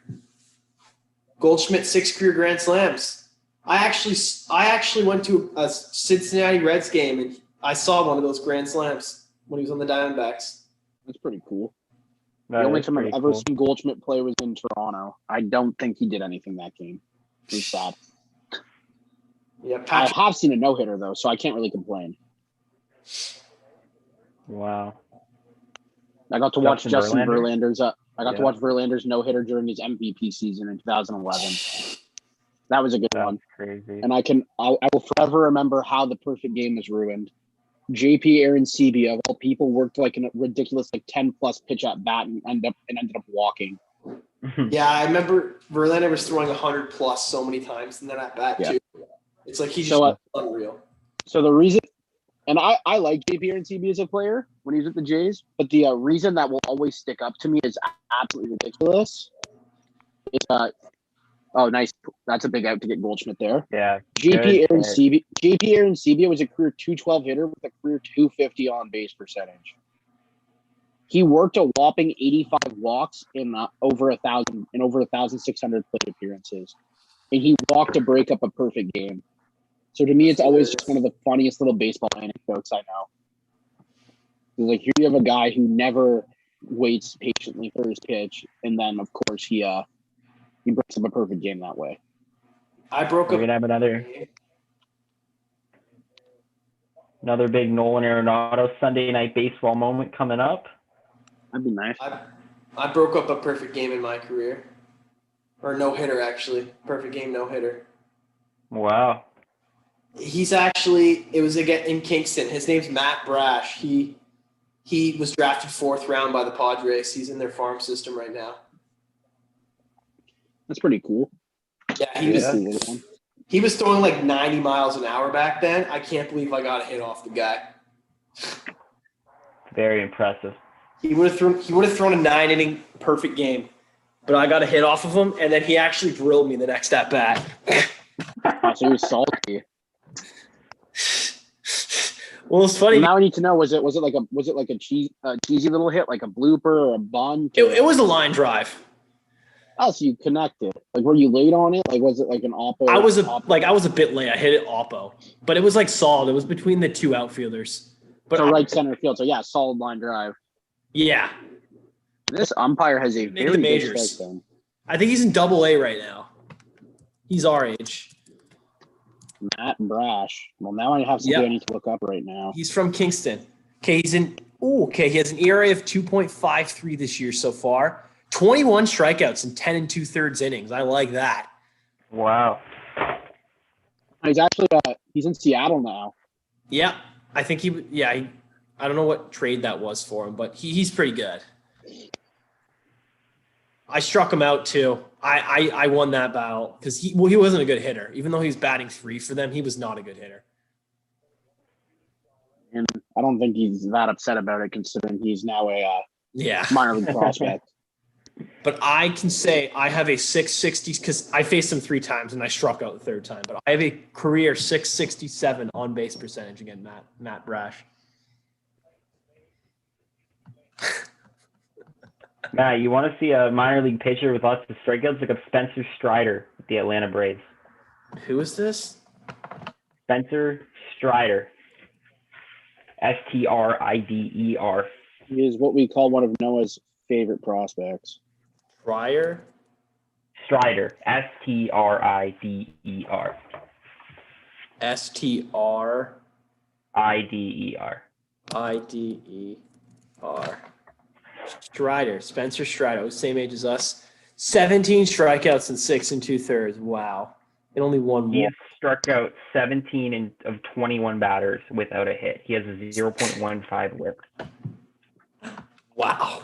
Goldschmidt 6 career grand slams. I actually went to a Cincinnati Reds game and I saw one of those grand slams when he was on the Diamondbacks. That's pretty cool. That The only is time I've pretty ever cool. seen Goldschmidt play was in Toronto. I don't think he did anything that game. It's sad. Yeah, I Patrick. have seen a no-hitter, though, so I can't really complain. Wow. I got to watch Justin Justin Verlander? Verlander's. I got to Yeah. watch Verlander's no-hitter during his MVP season in 2011. That was a good That's one. crazy. And I will forever remember how the perfect game was ruined. JP Arencibia, of all people, worked like a ridiculous 10-plus pitch at bat and ended up walking. Yeah, I remember Verlander was throwing 100 plus so many times in that at bat Yeah. too. It's like he's So, just unreal. So the reason, and I like JP Arencibia as a player when he was at the Jays, but the reason that will always stick up to me is absolutely ridiculous. It's oh, nice. That's a big out to get Goldschmidt there. Yeah. JP Good Arencibia was a career .212 hitter with a career .250 on base percentage. He worked a whopping 85 walks in over 1,600 plate appearances, and he walked to break up a perfect game. So to me, it's always just one of the funniest little baseball anecdotes I know. It's like, here you have a guy who never waits patiently for his pitch, and then of course he breaks up a perfect game that way. I broke We're up. gonna have another big Nolan Arenado Sunday night baseball moment coming up. That'd be nice. I broke up a perfect game in my career, or no hitter actually. Perfect game, no hitter. Wow. He's actually, it was again in Kingston. His name's Matt Brash. He was drafted 4th round by the Padres. He's in their farm system right now. That's pretty cool. Yeah, Yeah. he was throwing like 90 miles an hour back then. I can't believe I got a hit off the guy. Very impressive. He would have thrown a 9-inning perfect game, but I got a hit off of him, and then he actually drilled me the next at bat. So he was salty. Well, it's funny. Now I need to know: was it like a cheesy little hit, like a blooper or a bunt? It was a line drive. Oh, so you connected. Like, were you late on it? Like, was it like an oppo? I was a bit late. I hit it oppo, but it was like solid. It was between the 2 outfielders. But so right center field. So yeah, solid line drive. yeah, This umpire has a Make very the good majors. strike zone. I think he's in AA right now. He's our age. Matt Brash. Well, now I have something Yep. I need to look up right now. He's from Kingston. Okay, he has an ERA of 2.53 this year so far. 21 strikeouts in 10 2/3 innings. I like that. Wow. He's actually he's in Seattle now. Yeah, I think I don't know what trade that was for him, but he's pretty good. I struck him out too. I won that battle because he wasn't a good hitter. Even though he was batting 3 for them, he was not a good hitter. And I don't think he's that upset about it, considering he's now a Yeah. minor league prospect. But I can say I have a 660 because I faced him 3 times and I struck out the 3rd time. But I have a career 667 on base percentage against Matt Brash. Matt, you want to see a minor league pitcher with lots of strikeouts? Look up Spencer Strider with the Atlanta Braves. Who is this? Spencer Strider. Strider. He is what we call one of Noah's favorite prospects. Pryor? Strider. Strider. STR IDER. IDER. Strider, Spencer Strider, same age as us. 17 strikeouts and 6 2/3. Wow. And only one He's more. struck out 17 of 21 batters without a hit. He has a 0.15 whip. Wow.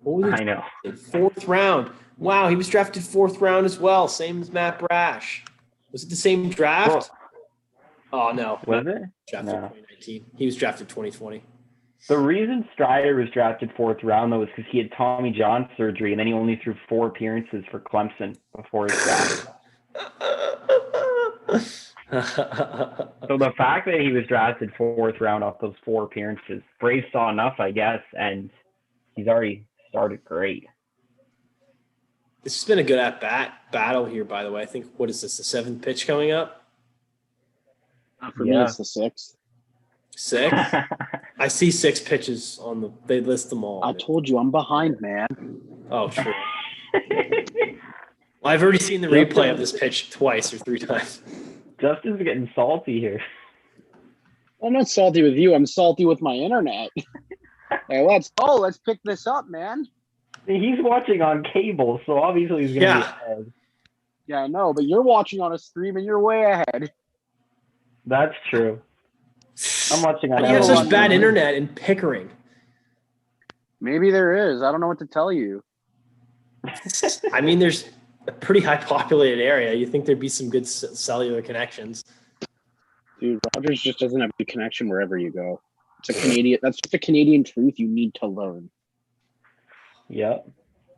Holy I know. fourth round. Wow, he was drafted fourth round as well, same as Matt Brash. Was it the same draft? Oh no, Was it? drafted No. 2019. He was drafted 2020. The reason Strider was drafted fourth round, though, is because he had Tommy John surgery, and then he only threw 4 appearances for Clemson before his draft. So the fact that he was drafted fourth round off those 4 appearances, Braves saw enough, I guess, and he's already started great. This has been a good at-bat battle here, by the way. I think, what is this, the 7th pitch coming up? For me, Yeah. it's the 6th. 6? I see 6 pitches on the – they list them all. I told you I'm behind, man. Oh, true. Well, I've already seen the replay of this pitch twice or 3 times. Justin's getting salty here. I'm not salty with you. I'm salty with my internet. Hey, let's go. Let's pick this up, man. He's watching on cable, so obviously he's going to Yeah. be ahead. Yeah, I know, but you're watching on a stream and you're way ahead. That's true. I'm watching on Why do you have such Amazon. bad internet in Pickering? Maybe there is. I don't know what to tell you. I mean, there's a pretty high populated area. You think there'd be some good cellular connections. Dude, Rogers just doesn't have a connection wherever you go. It's a Canadian. That's just a Canadian truth you need to learn. Yep.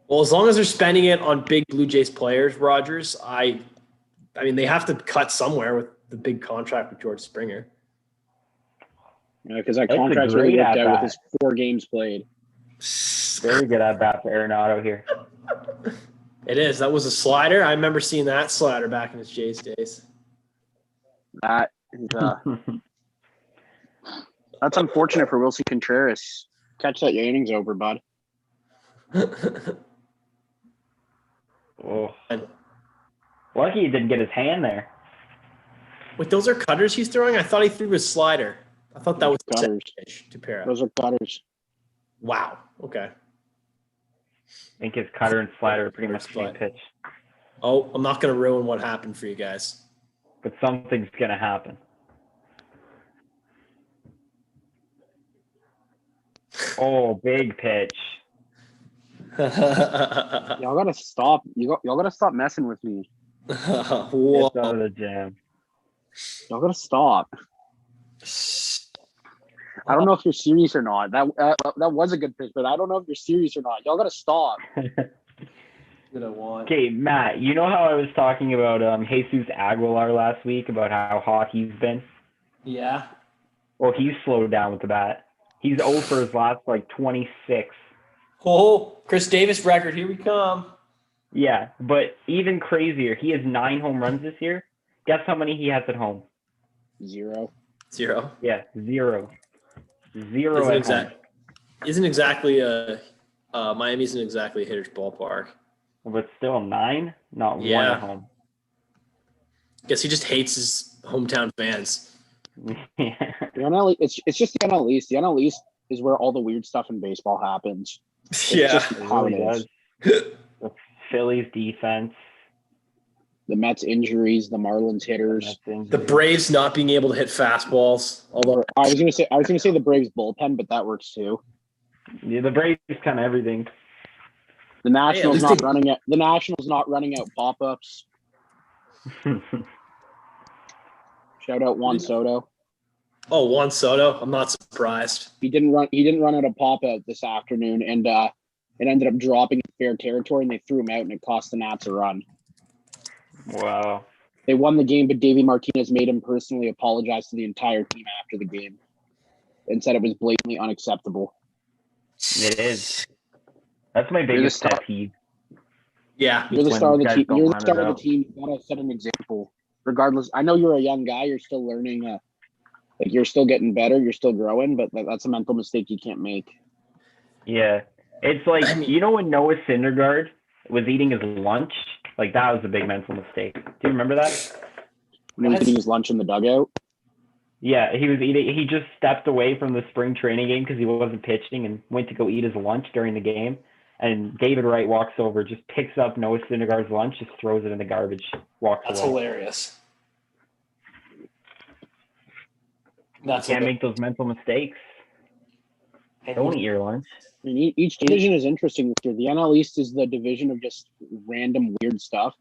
Well, as long as they're spending it on big Blue Jays players, Rogers, I mean, they have to cut somewhere with the big contract with George Springer. Because that That's a contract's really great worked out with at-bat. his 4 games played. Very good at bat for Arenado here. It is. That was a slider. I remember seeing that slider back in his Jays days. That is, that's unfortunate for Wilson Contreras. Catch that, your innings over, bud. Oh. Lucky he didn't get his hand there. Wait, those are cutters he's throwing? I thought he threw his slider. I thought that was the second Cutters. pitch to pair up. Those are cutters. Wow. Okay. I think his cutter and slider are pretty much the same Split. pitch. Oh, I'm not going to ruin what happened for you guys. But something's going to happen. Oh, big pitch. Y'all gotta stop. Y'all gotta stop messing with me. Whoa. It's out of the jam. Y'all gotta stop. I don't know if you're serious or not. That was a good pitch, but I don't know if you're serious or not. Y'all gotta stop. Okay, Matt, you know how I was talking about Jesus Aguilar last week, about how hot he's been? Yeah. Well, he's slowed down with the bat. He's 0 for his last, 26. Oh, Chris Davis record. Here we come. Yeah, but even crazier, he has 9 home runs this year. Guess how many he has at home? 0. 0. Yeah, 0. 0 Isn't, at home. isn't exactly Miami isn't exactly a hitter's ballpark. But still 9? Not 1 Yeah. at home. Guess he just hates his hometown fans. The NL, it's just the NL East. The NL East is where all the weird stuff in baseball happens. It's just It how it really is. does. The Phillies defense. The Mets injuries, the Marlins hitters. The Braves not being able to hit fastballs. Although I was gonna say the Braves bullpen, but that works too. Yeah, the Braves kind of everything. The Nationals least not they- running out. The Nationals not running out pop-ups. Shout out Juan Soto. oh, Juan Soto, I'm not surprised. He didn't run out a pop-out this afternoon, and it ended up dropping in fair territory, and they threw him out, and it cost the Nats a run. Wow. They won the game, but Davey Martinez made him personally apologize to the entire team after the game and said it was blatantly unacceptable. It is. That's my You're the biggest star. pet peeve. Yeah. You're the When star of the guys team. don't You're the line it star of up. the team. You gotta set an example. Regardless, I know you're a young guy. You're still learning. You're still getting better. You're still growing, but that's a mental mistake you can't make. Yeah. It's like, I mean- you know when Noah Syndergaard was eating his lunch? Like, that was a big mental mistake. Do you remember that? When he was What? eating his lunch in the dugout. Yeah, he just stepped away from the spring training game because he wasn't pitching and went to go eat his lunch during the game. And David Wright walks over, just picks up Noah Syndergaard's lunch, just throws it in the garbage, walks That's away. hilarious. That's Can't okay. make those mental mistakes. And Don't eat your lunch. I mean, each division is interesting this year. The NL East is the division of just random weird stuff.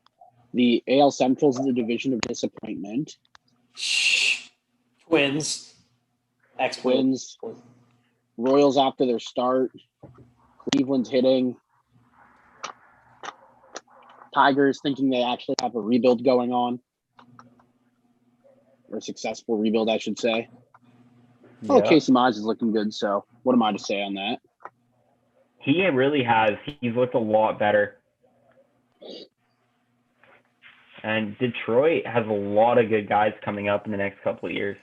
The AL Central is the division of disappointment. Shh. Twins. Twins, Royals after their start, Cleveland's hitting, Tigers thinking they actually have a rebuild going on, or a successful rebuild, I should say. Oh, Yeah. Casey Mize is looking good, so what am I to say on that? He really has. He's looked a lot better. And Detroit has a lot of good guys coming up in the next couple of years.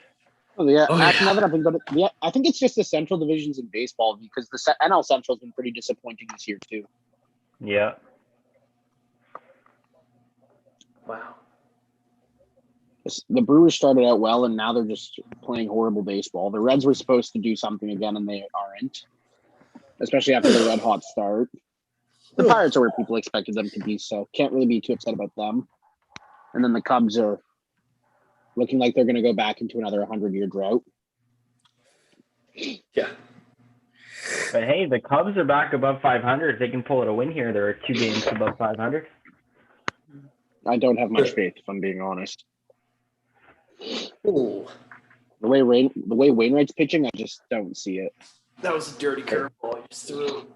Oh, yeah. Oh, Actually, yeah. now that I've been good, I think it's just the Central divisions in baseball because the NL Central has been pretty disappointing this year too. Yeah. Wow. The Brewers started out well, and now they're just playing horrible baseball. The Reds were supposed to do something again, and they aren't, especially after the red hot start. The Pirates are where people expected them to be, so can't really be too upset about them. And then the Cubs are looking like they're going to go back into another 100-year drought. Yeah. But hey, the Cubs are back above 500. If they can pull it a win here, there are 2 games above 500. I don't have much faith, if I'm being honest. Ooh. The way Wainwright's pitching, I just don't see it. That was a dirty curveball you just threw.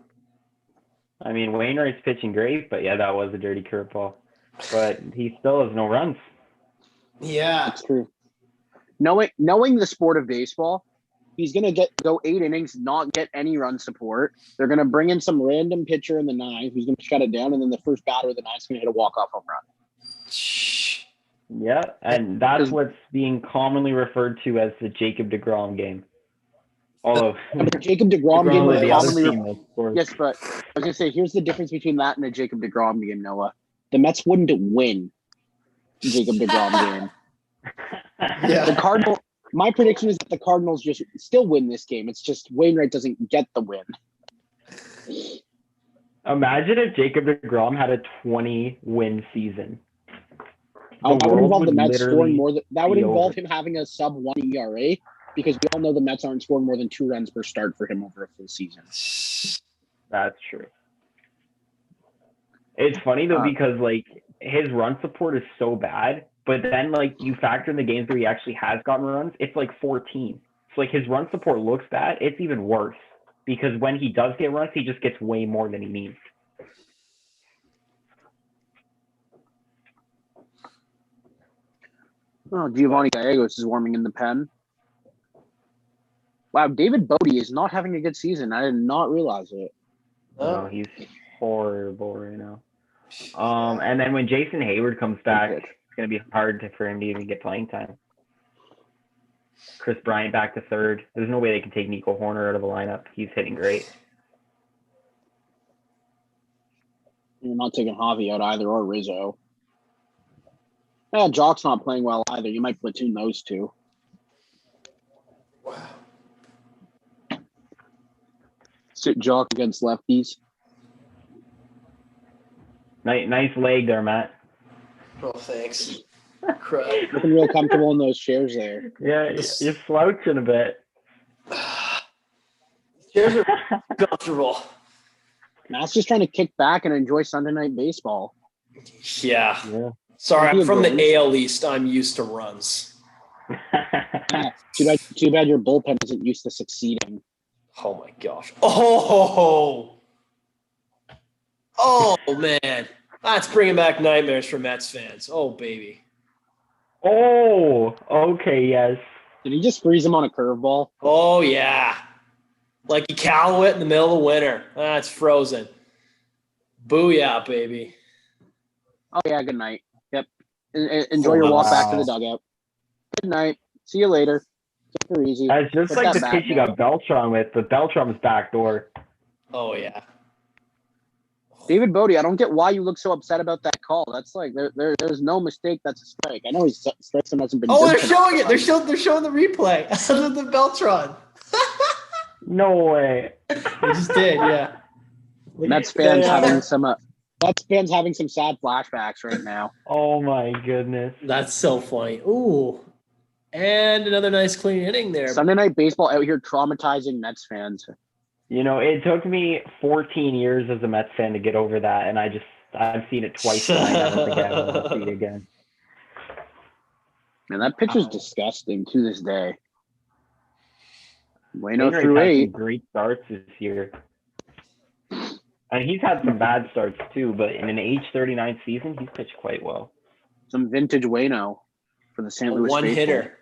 I mean, Wainwright's pitching great, but yeah, that was a dirty curveball. But he still has no runs. Yeah. That's true. Knowing the sport of baseball, he's going to go 8 innings, not get any run support. They're going to bring in some random pitcher in the 9th who's going to shut it down, and then the first batter of the 9th is going to hit a walk-off home run. Shh. Yeah, and that's what's being commonly referred to as the Jacob deGrom game. Although The Jacob deGrom game was the other commonly team that scores. yes, but I was going to say, here's the difference between that and a Jacob deGrom game, Noah. The Mets wouldn't win the Jacob deGrom game. Yeah. My prediction is that the Cardinals just still win this game. It's just Wainwright doesn't get the win. Imagine if Jacob deGrom had a 20-win season. That would world involve the would Mets literally scoring more. That would be involve over. him having a sub-1 ERA because we all know the Mets aren't scoring more than 2 runs per start for him over a full season. That's true. It's funny though because like his run support is so bad, but then like you factor in the games where he actually has gotten runs, it's like 14. So like his run support looks bad. It's even worse because when he does get runs, he just gets way more than he needs. Oh, Giovanni Gallegos is warming in the pen. Wow, David Bodie is not having a good season. I did not realize it. No, he's horrible right now. And then when Jason Hayward comes back, it's going to be hard for him to even get playing time. Chris Bryant back to third. There's no way they can take Nico Horner out of the lineup. He's hitting great. You're not taking Javi out either or Rizzo. Yeah, Jock's not playing well either. You might platoon those two. Wow. Sit Jock against lefties. Nice leg there, Matt. Oh, thanks. Crap. Looking real comfortable in those chairs there. Yeah, you're slouching a bit. Chairs are comfortable. Matt's just trying to kick back and enjoy Sunday night baseball. Yeah. Yeah. Sorry, I'm He from the agrees. AL East. I'm used to runs. Too bad your bullpen isn't used to succeeding. Oh my gosh. Oh man. That's bringing back nightmares for Mets fans. Oh baby. Oh, okay, yes. Did he just freeze him on a curveball? Oh yeah. Like you callow it in the middle of winter. That's frozen. Booyah, baby. Oh yeah, good night. Yep. Enjoy your walk back to the dugout. Good night. See you later. Take her easy. It's just Put like that the back pitch you down. got Beltron with, but Beltron's backdoor. Oh yeah. David Bodie, I don't get why you look so upset about that call. That's like there's no mistake. That's a strike. I know his strike zone hasn't been. Oh, good they're tonight, showing it. but They're showing the replay of the Beltron. No way. They just did, yeah. Mets fans having some. Mets fans having some sad flashbacks right now. Oh my goodness. That's so funny. Ooh. And another nice clean inning there. Sunday Night Baseball out here traumatizing Mets fans. You know, it took me 14 years as a Mets fan to get over that, and I've seen it twice tonight. I don't think I ever want to see it again. Man, that pitch is disgusting to this day. Waino Wainwright's threw had some 8. great starts this year. And he's had some bad starts too, but in an age 39 season, he's pitched quite well. Some vintage Waino for the St. Louis One faithful. hitter.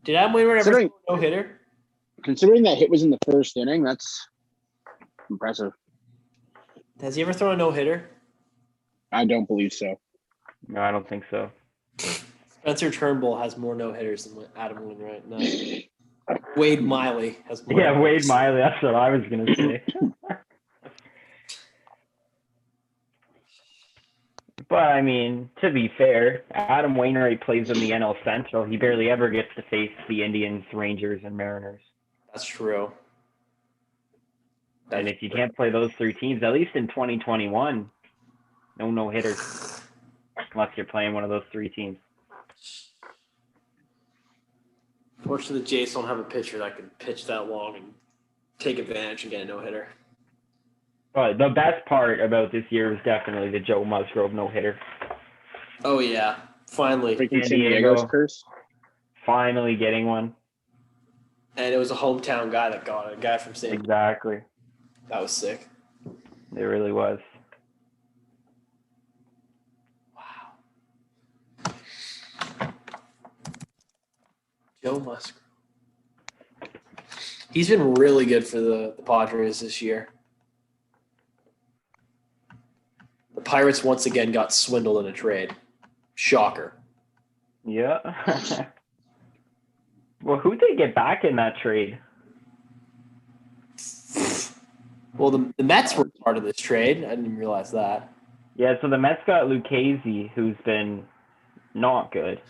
Did Adam Wainwright ever Considering- throw a no-hitter? Considering that hit was in the first inning, that's impressive. Has he ever thrown a no-hitter? I don't believe so. No, I don't think so. Spencer Turnbull has more no-hitters than Adam Wainwright. No. Wade Miley has more. Yeah, Wade no-hitters. Miley. That's what I was gonna say. But I mean, to be fair, Adam Wainwright plays in the NL Central. He barely ever gets to face the Indians, Rangers, and Mariners. That's true. And if you can't play those 3 teams, at least in 2021, no hitters unless you're playing one of those 3 teams. Fortunately, the Jays don't have a pitcher that can pitch that long and take advantage and get a no-hitter. But the best part about this year was definitely the Joe Musgrove no-hitter. Oh, yeah. Finally. Freaking San San Diego. Diego's curse. Finally getting one. And it was a hometown guy that got it, a guy from San Diego. Exactly. That was sick. It really was. Wow. Joe Musgrove. He's been really good for the Padres this year. The Pirates once again got swindled in a trade. Shocker. Yeah. Well, who'd they get back in that trade? Well, the Mets were part of this trade. I didn't even realize that. Yeah, so the Mets got Lucchesi, who's been not good.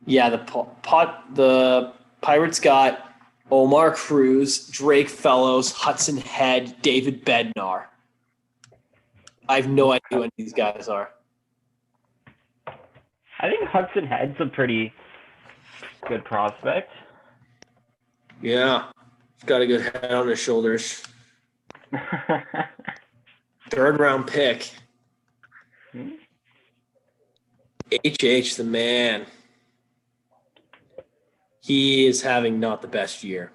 Yeah, the Pirates got Omar Cruz, Drake Fellows, Hudson Head, David Bednar. I have no idea who any of these guys are. I think Hudson Head's a pretty good prospect. Yeah, he's got a good head on his shoulders. 3rd round pick. HH, the man. He is having not the best year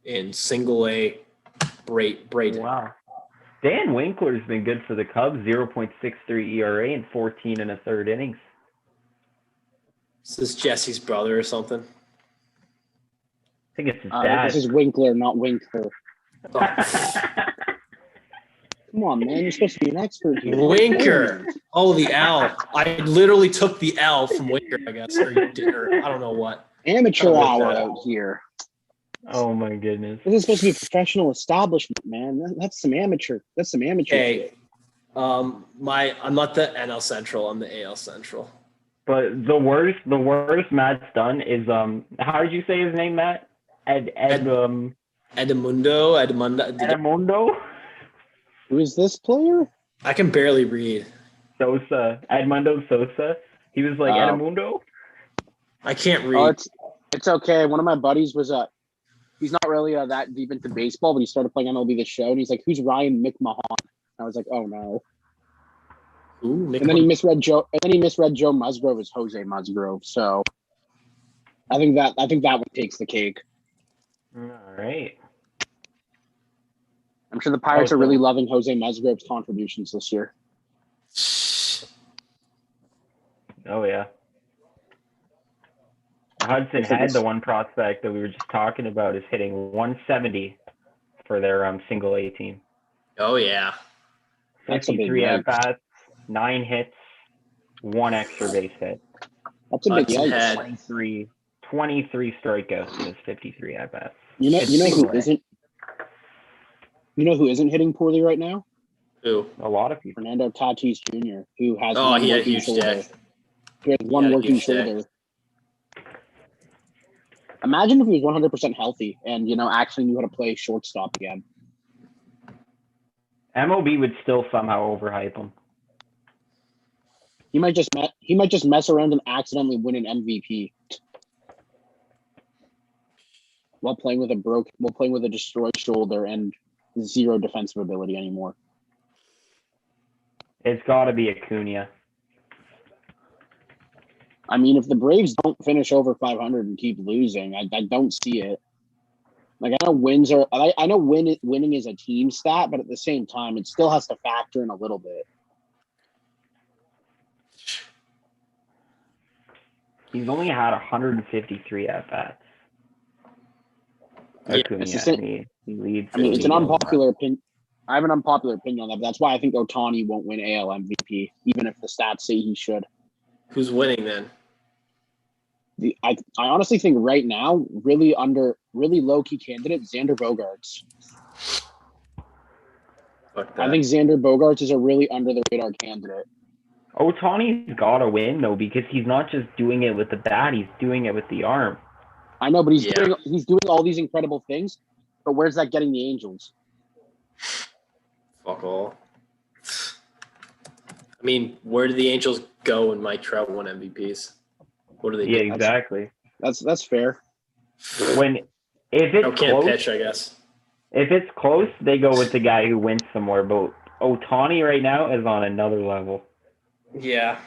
in single A Braden. Wow. Dan Winkler's been good for the Cubs, 0.63 ERA and 14 1/3 innings. Is this Jesse's brother or something? I think it's his dad. This is Winkler, not Winkler. Come on, man. You're supposed to be an expert here. Winker. Oh, the L. I literally took the L from Winker, I guess. Or you did, or I don't know what. Amateur Oh, hour that. out here. Oh my goodness. This is supposed to be a professional establishment, man. That's some amateur. That's some amateur. Hey, I'm not the NL Central. I'm the AL Central. But the worst Matt's done is how did you say his name, Matt? Edmundo. Edmundo Who is this player? I can barely read. Sosa. Edmundo Sosa. He was like Edmundo. I can't read. Oh, it's okay. One of my buddies was he's not really that deep into baseball, but he started playing MLB The Show, and he's like, "Who's Ryan McMahon?" I was like, "Oh no!" Ooh, And then he misread Joe. And then he misread Joe Musgrove as Jose Musgrove. So I think that one takes the cake. All right. I'm sure the Pirates are so- really loving Jose Musgrove's contributions this year. Oh yeah. Hudson Head, the one prospect that we were just talking about, is hitting 170 for their single A team. Oh yeah. That's a big 53 yikes. at bats, 9 hits, 1 extra base hit. That's a big Hudson yikes. Head. 23 strikeouts in his 53 at bats. You know It's who single A. isn't? You know who isn't hitting poorly right now? Ooh. A lot of people. Fernando Tatis Jr., who has Oh, one he had a working huge shoulder. day. He has one He had a working huge day. shoulder. Imagine if he was 100% healthy and actually knew how to play shortstop again. MLB would still somehow overhype him. He might just mess around and accidentally win an MVP. while playing with a destroyed shoulder and zero defensive ability anymore. It's got to be Acuna. I mean, if the Braves don't finish over 500 and keep losing, I don't see it. Like, I know winning is a team stat, but at the same time, it still has to factor in a little bit. He's only had 153 at bats. Yeah, Acuna, it's the same- he leads. I mean, the it's an league. unpopular opinion. I have an unpopular opinion on that, but that's why I think Ohtani won't win AL MVP, even if the stats say he should. Who's winning then? I honestly think right now, really low key candidate, Xander Bogaerts. Fuck that. I think Xander Bogaerts is a really under the radar candidate. Ohtani's got to win though, because he's not just doing it with the bat; he's doing it with the arm. I know, but he's Yeah. doing all these incredible things. But where's that getting the Angels? Fuck all. I mean, where did the Angels go when Mike Trout won MVPs? What do they Yeah, do? exactly. That's fair. If it's Trout can't close, pitch, I guess. if it's close, they go with the guy who wins some more. But Ohtani right now is on another level. Yeah.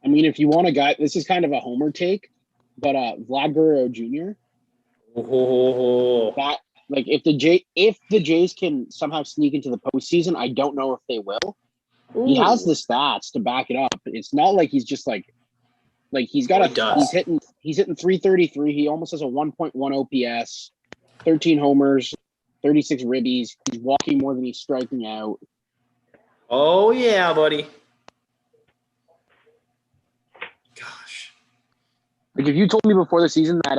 I mean, if you want a guy, this is kind of a homer take, but Vlad Guerrero Jr. Oh, That like if the Jays can somehow sneak into the postseason, I don't know if they will. He has the stats to back it up. It's not like he's just like he's got He does. he's hitting 333. He almost has a 1.1 OPS, 13 homers, 36 ribbies. He's walking more than he's striking out. Oh, yeah, buddy. Gosh. Like if you told me before the season that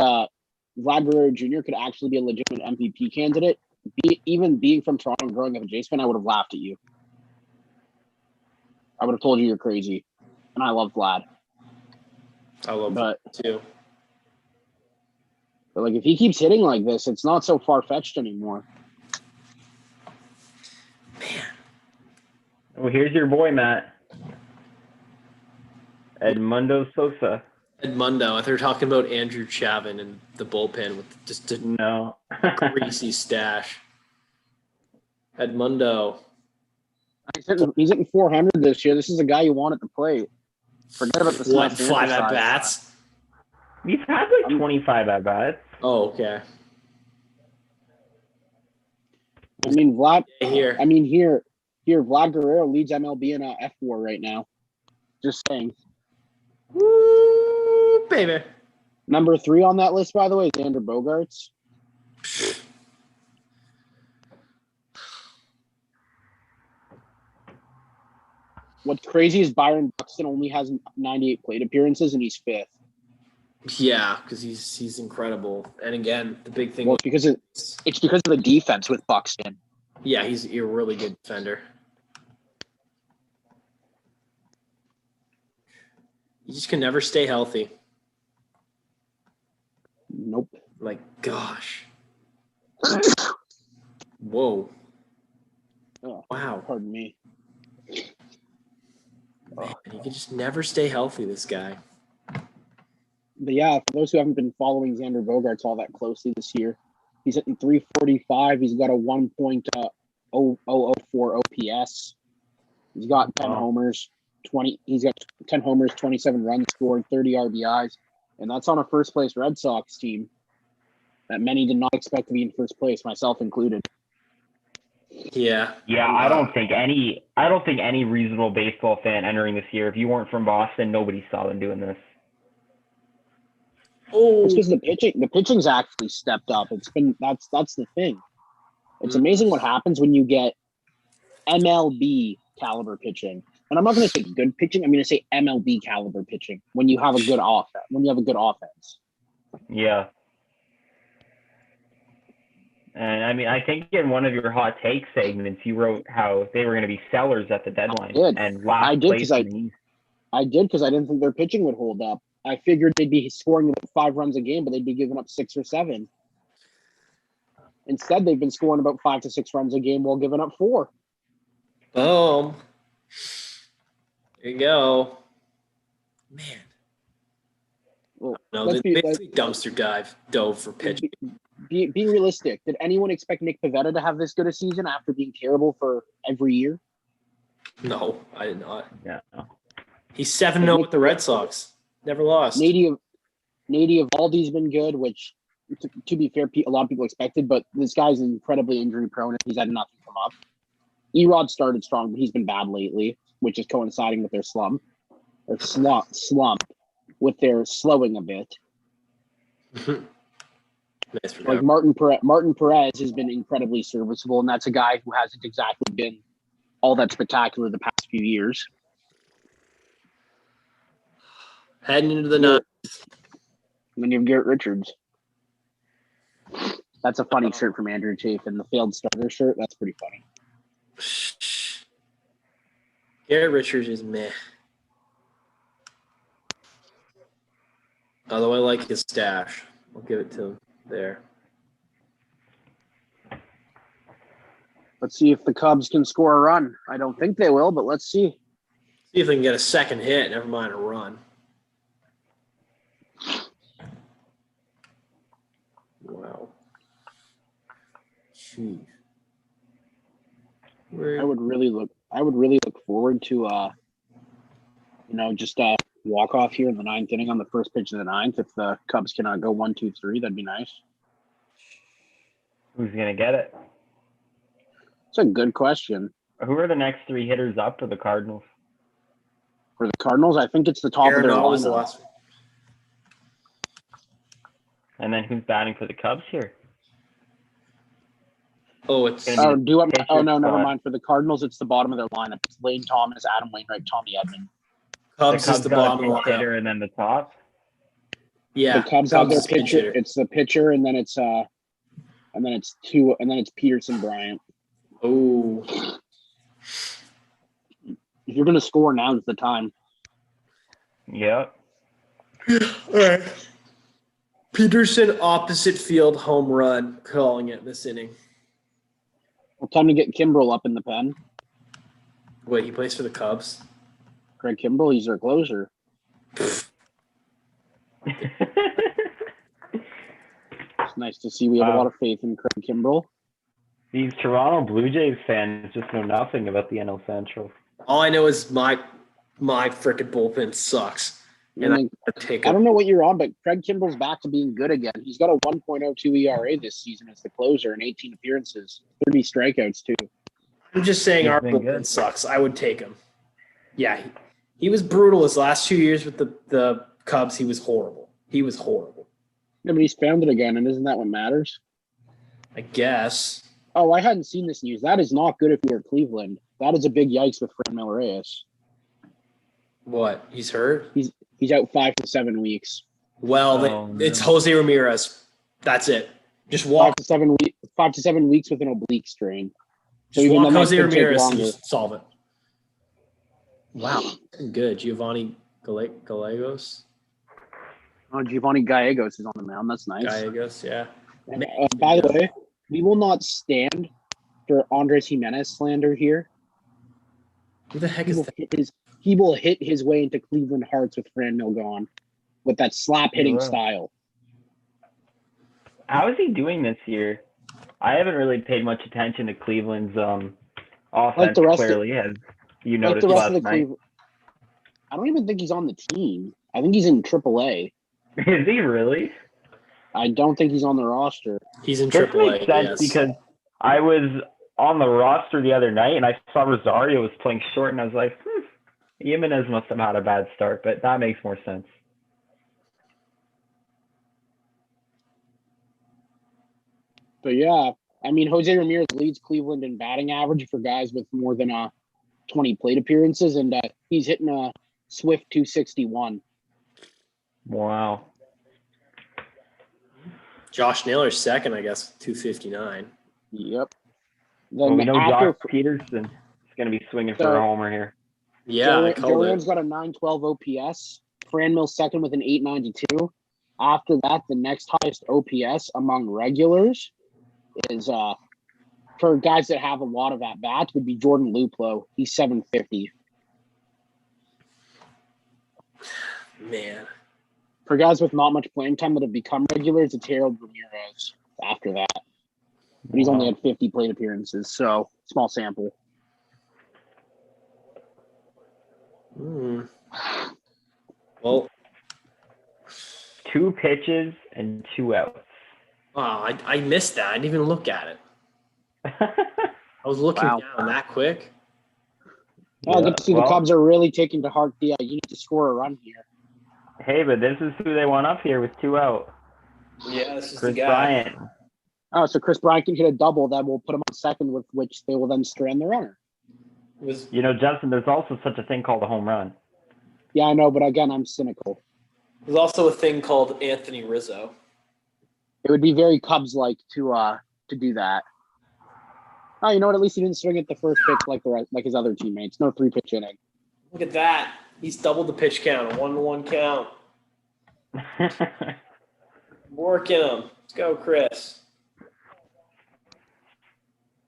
Vlad Guerrero Jr. could actually be a legitimate MVP candidate, even being from Toronto and growing up a Jays fan, I would have laughed at you. I would have told you you're crazy. And I love Vlad. I love But that too. like if he keeps hitting like this, it's not so far fetched anymore. Well, here's your boy, Matt. Edmundo Sosa. Edmundo. I thought we were talking about Andrew Chavin and the bullpen with just a No. greasy stash. Edmundo. He's hitting 400 this year. This is a guy you want at the plate. Forget about the What, sample 5 size. at bats? He's had like 25 at bats. Oh, okay. I mean, Vlad. Here. I mean, here, Vlad Guerrero leads MLB in F4 right now. Just saying. Woo, baby. Number 3 on that list, by the way, is Xander Bogaerts. What's crazy is Byron Buxton only has 98 plate appearances and he's 5th. Yeah, because he's incredible. And again, the big thing Well, it's because of the defense with Buxton. yeah, he's a really good defender. You just can never stay healthy. Nope. Like, gosh. Whoa. Oh, Wow. pardon me. Man, he can just never stay healthy, this guy. But yeah, for those who haven't been following Xander Bogaerts all that closely this year, he's hitting 345. He's got a 1.004 OPS. He's got 10 Wow. homers, 20. He's got 10 homers, 27 runs scored, 30 RBIs, and that's on a first place Red Sox team that many did not expect to be in first place, myself included. Yeah. Yeah, I don't think any reasonable baseball fan entering this year, if you weren't from Boston, nobody saw them doing this. Oh, It's because the pitching's actually stepped up. It's been that's the thing. It's amazing what happens when you get MLB caliber pitching. And I'm not going to say good pitching. I'm going to say MLB caliber pitching when you have a good offense. When you have a good offense. Yeah. And I mean, I think in one of your hot take segments, you wrote how they were going to be sellers at the deadline. I did. And last I did place 'cause in the East. I did because I didn't think their pitching would hold up. I figured they'd be scoring about 5 runs a game, but they'd be giving up 6 or 7. Instead, they've been scoring about 5 to 6 runs a game while giving up 4. boom. There you go. Man. Well, No, let's they be- basically dumpster dove for pitching. Be realistic. Did anyone expect Nick Pivetta to have this good a season after being terrible for every year? No, I did not. Yeah. No. He's 7-0 with the Red Sox. Never lost. Nady Eovaldi's been good, which, to be fair, a lot of people expected, but this guy's incredibly injury prone and he's had nothing come up. Erod started strong, but he's been bad lately, which is coinciding with their slump with their slowing a bit. Nice for Like him. Martin Perez has been incredibly serviceable, and that's a guy who hasn't exactly been all that spectacular the past few years. Heading into the ninth. And then you have Garrett Richards. That's a funny shirt from Andrew Chafin, the failed starter shirt. That's pretty funny. Garrett Richards is meh. Although I like his stash. I'll give it to him there. Let's see if the Cubs can score a run. I don't think they will, but let's see. See if they can get a second hit, never mind a run. Wow. Jeez. I would really look forward to just a walk off here in the ninth inning on the first pitch of the ninth. If the Cubs cannot go 1-2-3, that'd be nice. Who's gonna get it? It's a good question. Who are the next three hitters up for the Cardinals? For the Cardinals, I think it's the top of their Arenado was the lineup. last one. And then who's batting for the Cubs here? Oh, it's Gonna be- Oh no, never spot. mind. For the Cardinals, it's the bottom of their lineup. It's Lane Thomas, Adam Wainwright, Tommy Edman. Cubs the is Cubs the got bottom a of pinch the lineup. hitter and then the top. Yeah, The Cubs have their is pinch pitcher. hitter. It's the pitcher, and then it's Peterson Bryant. Oh, If you're gonna score, now's the time. Yep. all right. Peterson opposite field home run, calling it this inning. Well, time to get Kimbrel up in the pen. Wait, he plays for the Cubs? Craig Kimbrel, he's their closer. It's nice to see we have a lot of faith in Craig Kimbrel. These Toronto Blue Jays fans just know nothing about the NL Central. All I know is my frickin' bullpen sucks. And I take I it. don't know what you're on, but Craig Kimbrel's back to being good again. He's got a 1.02 ERA this season as the closer in 18 appearances, 30 strikeouts too. I'm just saying He's our been bullpen good. sucks. I would take him. Yeah, he was brutal his last 2 years with the Cubs. He was horrible. Yeah, but he's found it again, and isn't that what matters? I guess. Oh, I hadn't seen this news. That is not good if you're Cleveland. That is a big yikes with Franmil Reyes. What? He's hurt? He's out 5 to 7 weeks. Well, Oh, it's no. Jose Ramirez. That's it. Just walk 5 to 7 weeks with an oblique strain. Just even walk then, that Jose could take Ramirez and longer. just solve it. Wow. Good. Giovanni Gallegos? Oh, Giovanni Gallegos is on the mound. That's nice. Gallegos, yeah. By the way, we will not stand for Andres Jimenez slander here. Who the heck He is will that? he will hit his way into Cleveland hearts with Franmil gone, with that slap hitting will. style. How is he doing this year? I haven't really paid much attention to Cleveland's offense. the rest of- Clearly, as you Like noticed the rest last of the night. Cleveland. I don't even think he's on the team. I think he's in AAA. Is he really? I don't think he's on the roster. He's in This AAA. makes sense Yes. because I was on the roster the other night and I saw Rosario was playing short and I was like, Jimenez must have had a bad start, but that makes more sense. But yeah, I mean, Jose Ramirez leads Cleveland in batting average for guys with more than 20 plate appearances, and he's hitting a swift 261. Wow. Josh Naylor's second, I guess, 259. Yep. Well, Then we know after Josh Peterson is going to be swinging for So- a homer here. Yeah, I called Duran's it. got a 912 OPS. Franmil second with an 892. After that, the next highest OPS among regulars is for guys that have a lot of at bats would be Jordan Luplow. He's 750. Man. For guys with not much playing time that have become regulars, it's Harold Ramirez after that. But he's only had 50 plate appearances, so small sample. Well, 2 pitches and 2 outs. I missed that. I didn't even look at it. I was looking Wow. down that quick. Well, Yeah, good to see well, the Cubs are really taking to heart the you need to score a run here. Hey, but this is who they want up here with 2 out. Yeah, this is Chris the guy. Bryant. Oh, so Chris Bryant can hit a double that will put him on second, with which they will then strand the runner. You know, Justin, there's also such a thing called a home run. Yeah, I know, but again, I'm cynical. There's also a thing called Anthony Rizzo. It would be very Cubs-like to do that. Oh, you know what? At least he didn't swing at the first pitch like his other teammates. No 3-pitch inning. Look at that. He's doubled the pitch count, a 1-1 count. Working him. Let's go, Chris.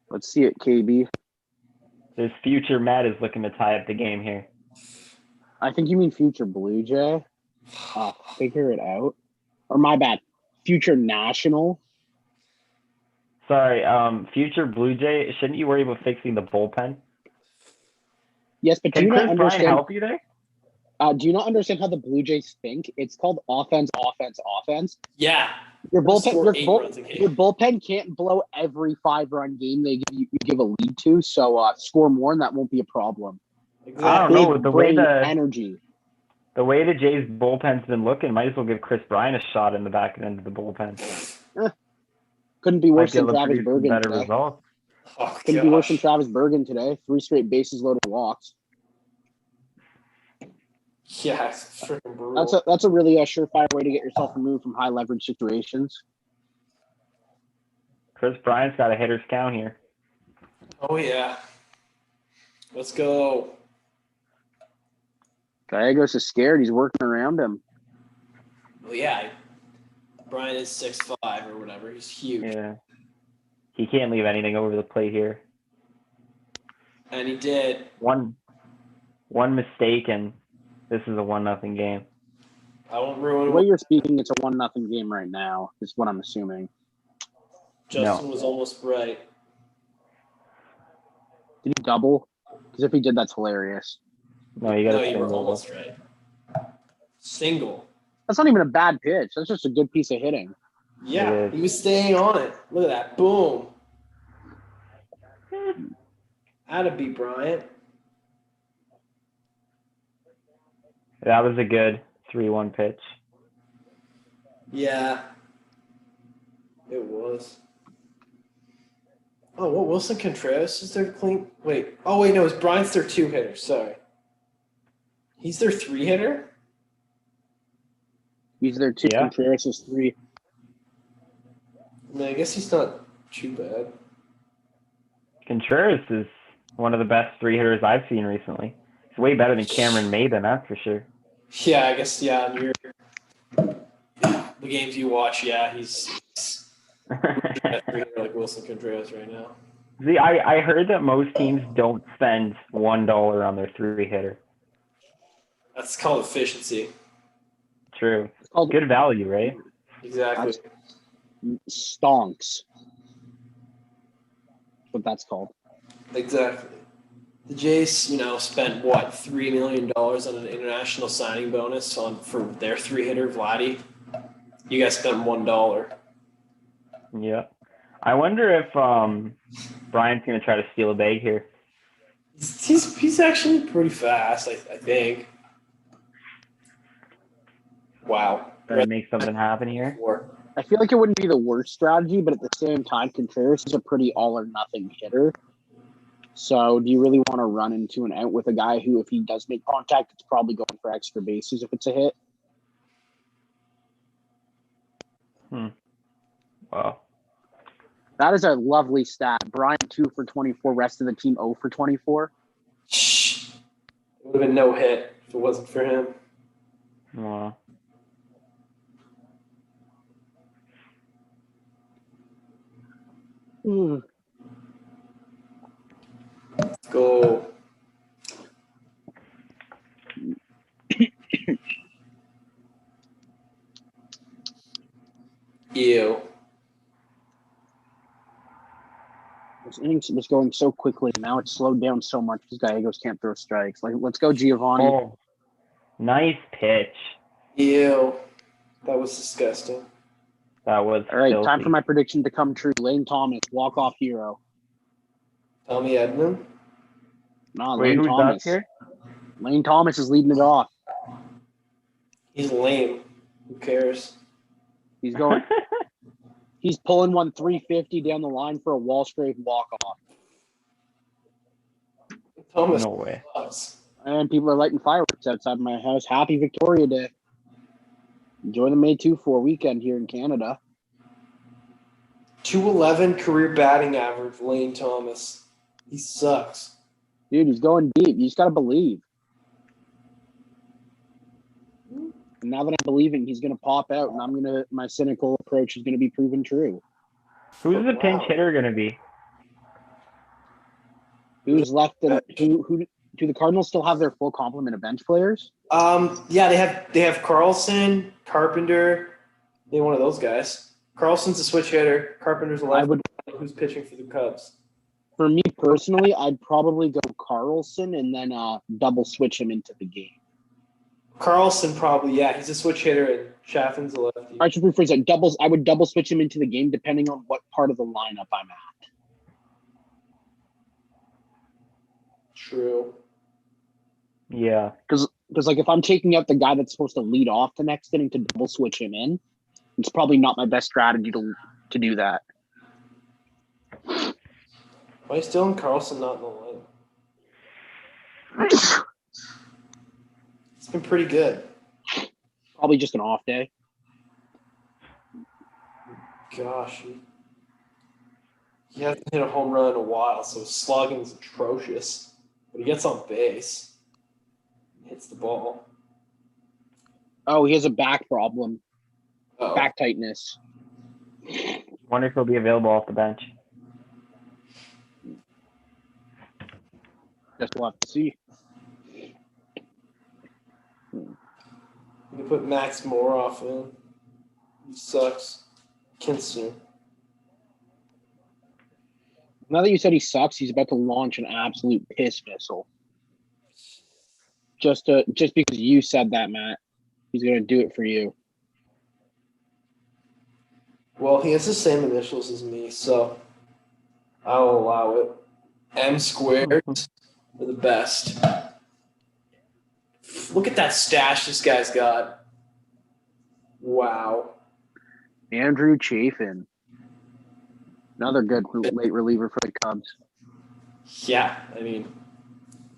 Let's see it, KB. This future Matt is looking to tie up the game here. I think you mean future Blue Jay. Figure it out. Or my bad. Future National. Sorry, future Blue Jay. Shouldn't you worry about fixing the bullpen? Yes, but do Can you not Chris Bryant understand? help you there? Do you not understand how the Blue Jays think? It's called offense, offense, offense. Yeah. Your We'll bullpen, score your, 8 bull, runs a game. your bullpen can't blow every 5-run game they you give a lead to. So score more, and that won't be a problem. I don't Exactly. know. The way brain the energy. Jays bullpen's been looking, might as well give Chris Bryant a shot in the back end of the bullpen. Couldn't be Might worse be than able to Travis produce some Bergen better today. results. Oh, Couldn't be worse than gosh. Travis Bergen today. 3 straight bases loaded walks. Yeah, it's freaking brutal. That's a really surefire way to get yourself removed from high leverage situations. Chris Bryant's got a hitter's count here. Oh, yeah. Let's go. Gallegos is scared. He's working around him. Well, yeah. Brian is 6'5" or whatever. He's huge. Yeah. He can't leave anything over the plate here. And he did. One mistake, and this is a 1-0 game. I won't The ruin way what you're speaking, it's a 1-0 game right now, is what I'm assuming. Justin No. was almost right. Did he double? Because if he did, that's hilarious. No, you got No, to you were single. almost right. Single. That's not even a bad pitch. That's just a good piece of hitting. Yeah, It is. he was staying on it. Look at that. Boom. Had to be Bryant. That was a good 3-1 pitch. Yeah. It was. Oh, what? Wilson Contreras is their clean? Wait. Oh, wait, no. It's Bryant's their 2-hitter. Sorry. He's their 3-hitter? He's there too. Yeah. Contreras is 3. I mean, I guess he's not too bad. Contreras is one of the best 3-hitters I've seen recently. He's way better than Cameron Maben, that's for sure. Yeah, I guess, yeah. The games you watch, yeah, he's a 3-hitter like Wilson Contreras right now. See, I heard that most teams don't spend $1 on their 3-hitter. That's called efficiency. True. It's called Good value, right? Exactly. stonks. That's what that's called. Exactly. The Jays, spent what, $3 million on an international signing bonus for their 3-hitter Vladdy. You guys spent $1. Yeah. I wonder if Brian's going to try to steal a bag here. He's actually pretty fast, I think. Wow. Trying to make something happen here. I feel like it wouldn't be the worst strategy, but at the same time, Contreras is a pretty all or nothing hitter. So do you really want to run into an out with a guy who, if he does make contact, it's probably going for extra bases if it's a hit? Wow. That is a lovely stat. Bryant 2 for 24, rest of the team 0 for 24. Shh. It would have been no hit if it wasn't for him. Wow. Let's go. Ew. innings was going so quickly. Now it's slowed down so much because Gallegos can't throw strikes. Like, let's go, Giovanni. Oh, nice pitch. Ew. That was disgusting. That was All right, filthy. time for my prediction to come true. Lane Thomas, walk-off hero. Tommy Edman. Nah, Wait, Lane who's Thomas. up here? Lane Thomas is leading it off. He's lame. Who cares? He's going. He's pulling one 350 down the line for a wall scrape walk-off. Thomas No way. sucks. And people are lighting fireworks outside my house. Happy Victoria Day. Enjoy the May 2-4 weekend here in Canada. 211 career batting average, Lane Thomas. He sucks. Dude, he's going deep. You just got to believe. And now that I'm believing, he's going to pop out, and my cynical approach is going to be proven true. Who's the pinch hitter going to be? Who's left? Who do the Cardinals still have their full complement of bench players? Yeah, they have Carlson, Carpenter. They one of those guys. Carlson's a switch hitter. Carpenter's a left. Who's pitching for the Cubs? For me personally, I'd probably go Carlson and then double switch him into the game. Carlson probably, yeah. He's a switch hitter, and Chaffin's a lefty. I should rephrase that. I would double switch him into the game depending on what part of the lineup I'm at. True. Yeah. Because like if I'm taking out the guy that's supposed to lead off the next inning to double switch him in, it's probably not my best strategy to do that. Why is Dylan Carlson not in the line? It's been pretty good. Probably just an off day. Gosh. He hasn't hit a home run in a while, so his slugging is atrocious. But he gets on base. Hits the ball. Oh, he has a back problem. Oh. Back tightness. Wonder if he'll be available off the bench. Guess we'll have to see. You can put Max Moroff in. He sucks. Kinsu. Now that you said he sucks, he's about to launch an absolute piss missile. Just because you said that, Matt, he's going to do it for you. Well, he has the same initials as me, so I'll allow it. M squared are the best. Look at that stash this guy's got. Wow. Andrew Chafin. Another good late reliever for the Cubs. Yeah, I mean.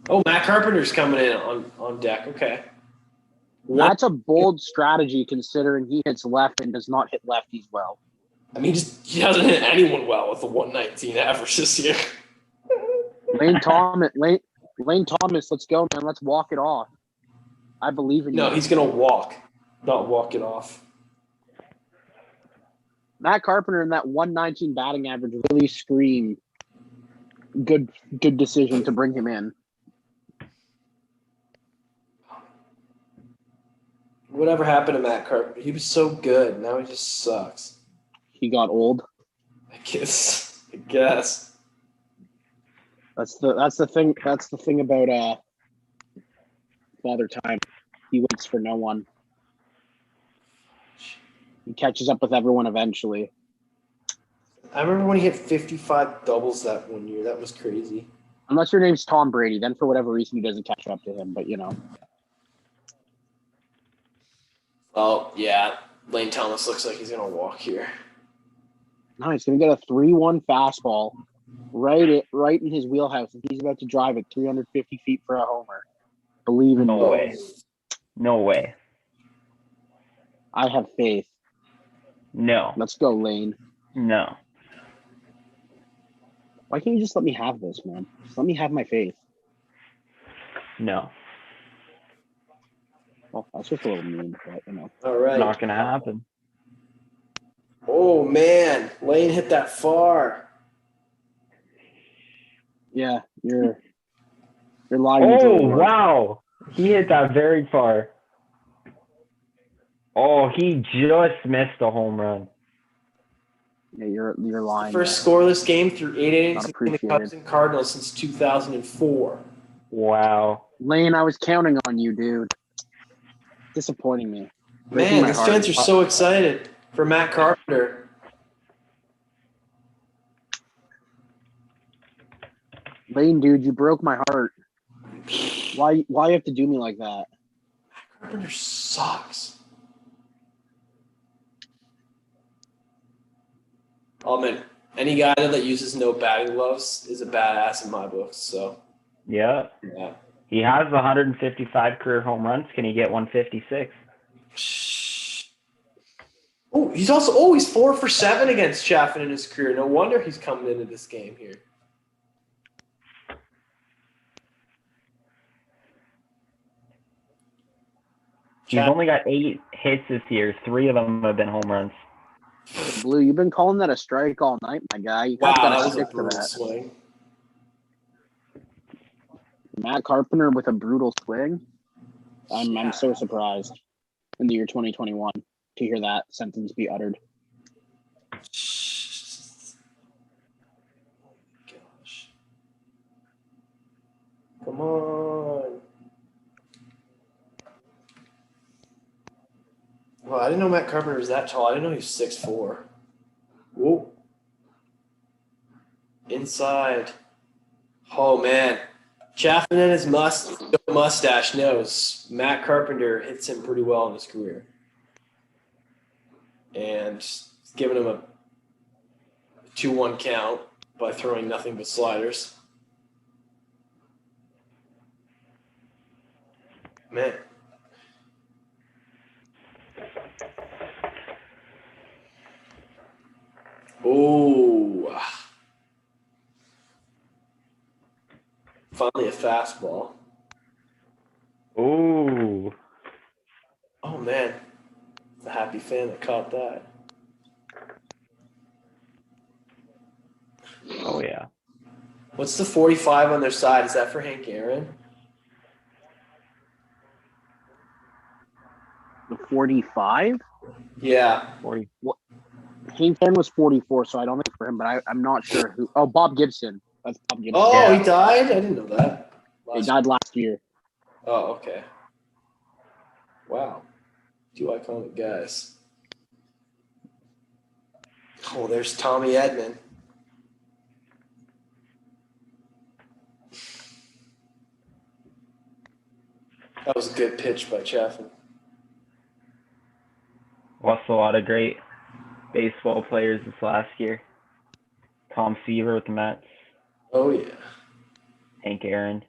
Oh, Matt Carpenter's coming in on deck. Okay. That's a bold strategy considering he hits left and does not hit lefties well. I mean, he hasn't hit anyone well with a 119 average this year. Lane Thomas, let's go, man. Let's walk it off. I believe in you. No, he's going to walk, not walk it off. Matt Carpenter and that 119 batting average really scream good decision to bring him in. Whatever happened to Matt Carpenter? He was so good. Now he just sucks. He got old. I guess. That's the thing. That's the thing about Father Time. He waits for no one. He catches up with everyone eventually. I remember when he hit 55 doubles that one year. That was crazy. Unless your name's Tom Brady, then for whatever reason he doesn't catch up to him. But you know. Oh yeah, Lane Thomas looks like he's gonna walk here. No, he's gonna get a 3-1 fastball right in his wheelhouse, and he's about to drive it 350 feet for a homer. Believe in No me. way. No way. I have faith. No. Let's go, Lane. No. Why can't you just let me have this, man? Just let me have my faith. No. Well, that's just a little mean, but you know. All right. Not gonna happen. Oh man, Lane hit that far. Yeah, you're lying. Oh, to the world. wow. He hit that very far. Oh, he just missed a home run. Yeah, you're lying. First scoreless game through 8 innings Not between the Cubs appreciated. and Cardinals since 2004. Wow. Lane, I was counting on you, dude. Disappointing me. Breaking Man, my these heart. fans are so excited for Matt Carpenter. Lane, dude, you broke my heart. Why you have to do me like that? Carpenter sucks. Oh man, any guy that uses no batting gloves is a badass in my books. So Yeah. yeah. He has 155 career home runs. Can he get 156? Oh, he's also he's 4 for 7 against Chaffin in his career. No wonder he's coming into this game here. He's only got 8 hits this year. 3 of them have been home runs. Blue, you've been calling that a strike all night, my guy. You Wow, gotta that was a stick to brutal that. swing. Matt Carpenter with a brutal swing. I'm so surprised in the year 2021 to hear that sentence be uttered. Gosh. Come on. Well, I didn't know Matt Carpenter was that tall. I didn't know he was 6'4". Whoa. Inside. Oh, man. Chaffin and his mustache knows Matt Carpenter hits him pretty well in his career. And he's giving him a 2-1 count by throwing nothing but sliders. Man. Oh. Finally a fastball. Ooh. Oh, man. The happy fan that caught that. Oh, yeah. What's the 45 on their side? Is that for Hank Aaron? The 45? Yeah. 40. Hank Aaron was 44, so I don't think for him, but I'm not sure who. Oh, Bob Gibson. That's Bob Gibson. Oh, Yeah. he died? I didn't know that. He died last year. Oh, okay. Wow. 2 iconic guys. Oh, there's Tommy Edman. That was a good pitch by Chaffin. Lost a lot of great baseball players this last year. Tom Seaver with the Mets. Oh, yeah. Hank Aaron.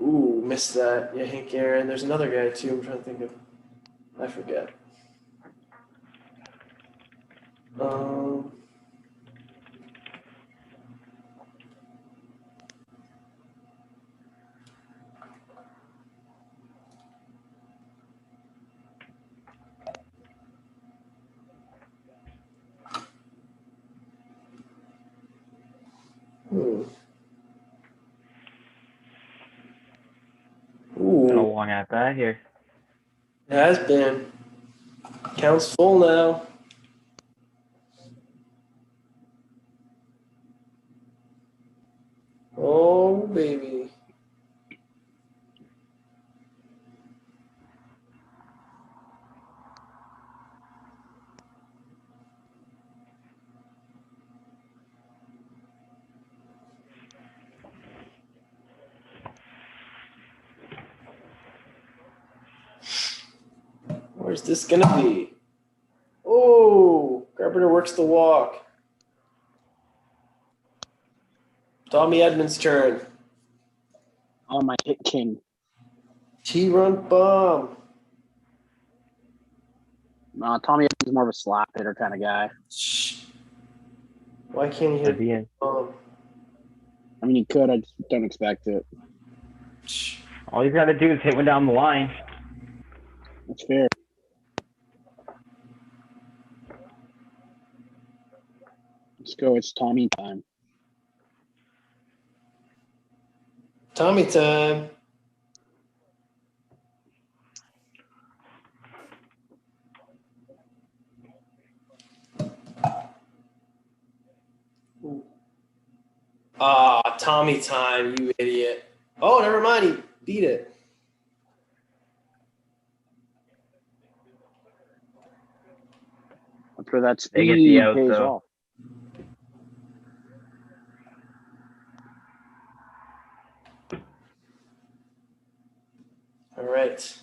Ooh, missed that. Yeah, Hank Aaron. There's another guy, too. I'm trying to think of. I forget. Ooh. Been a Ooh. long at bat here. It has been. Count's full now. Oh, baby. Where's this going to be? Oh, Carpenter works the walk. Tommy Edman's turn. Oh, my hit king. T-run bomb. Tommy is more of a slap hitter kind of guy. Shh. Why can't he hit At the end. bomb? I mean, he could. I just don't expect it. Shh. All he's got to do is hit one down the line. That's fair. Let's go. It's Tommy time. Tommy time. Ah, Tommy time, you idiot. Oh, never mind. He beat it. That's where that They get the speed out, pays though. off. All right.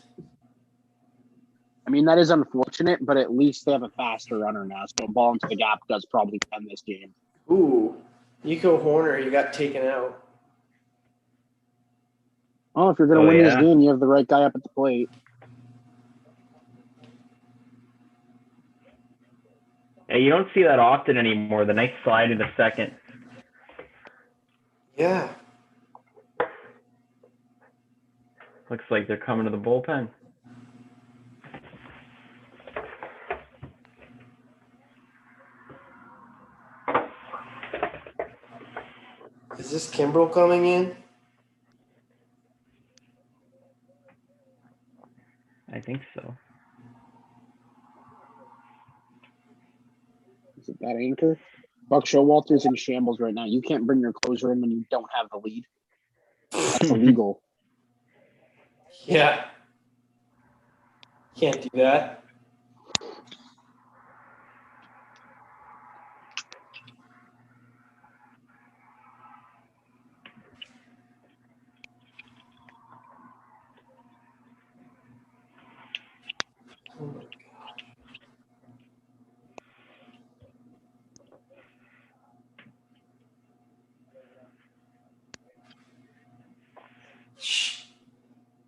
I mean, that is unfortunate, but at least they have a faster runner now. So a ball into the gap does probably end this game. Ooh, Nico Horner, you got taken out. Oh, if you're going to Oh, win this yeah. game, you have the right guy up at the plate. Hey, you don't see that often anymore. The nice slide in the second. Yeah. Looks like they're coming to the bullpen. Is this Kimbrel coming in? I think so. Is it that anchor? Buck Showalter's in shambles right now. You can't bring your closer in when you don't have the lead. That's illegal. Yeah. Can't do that. Oh my God.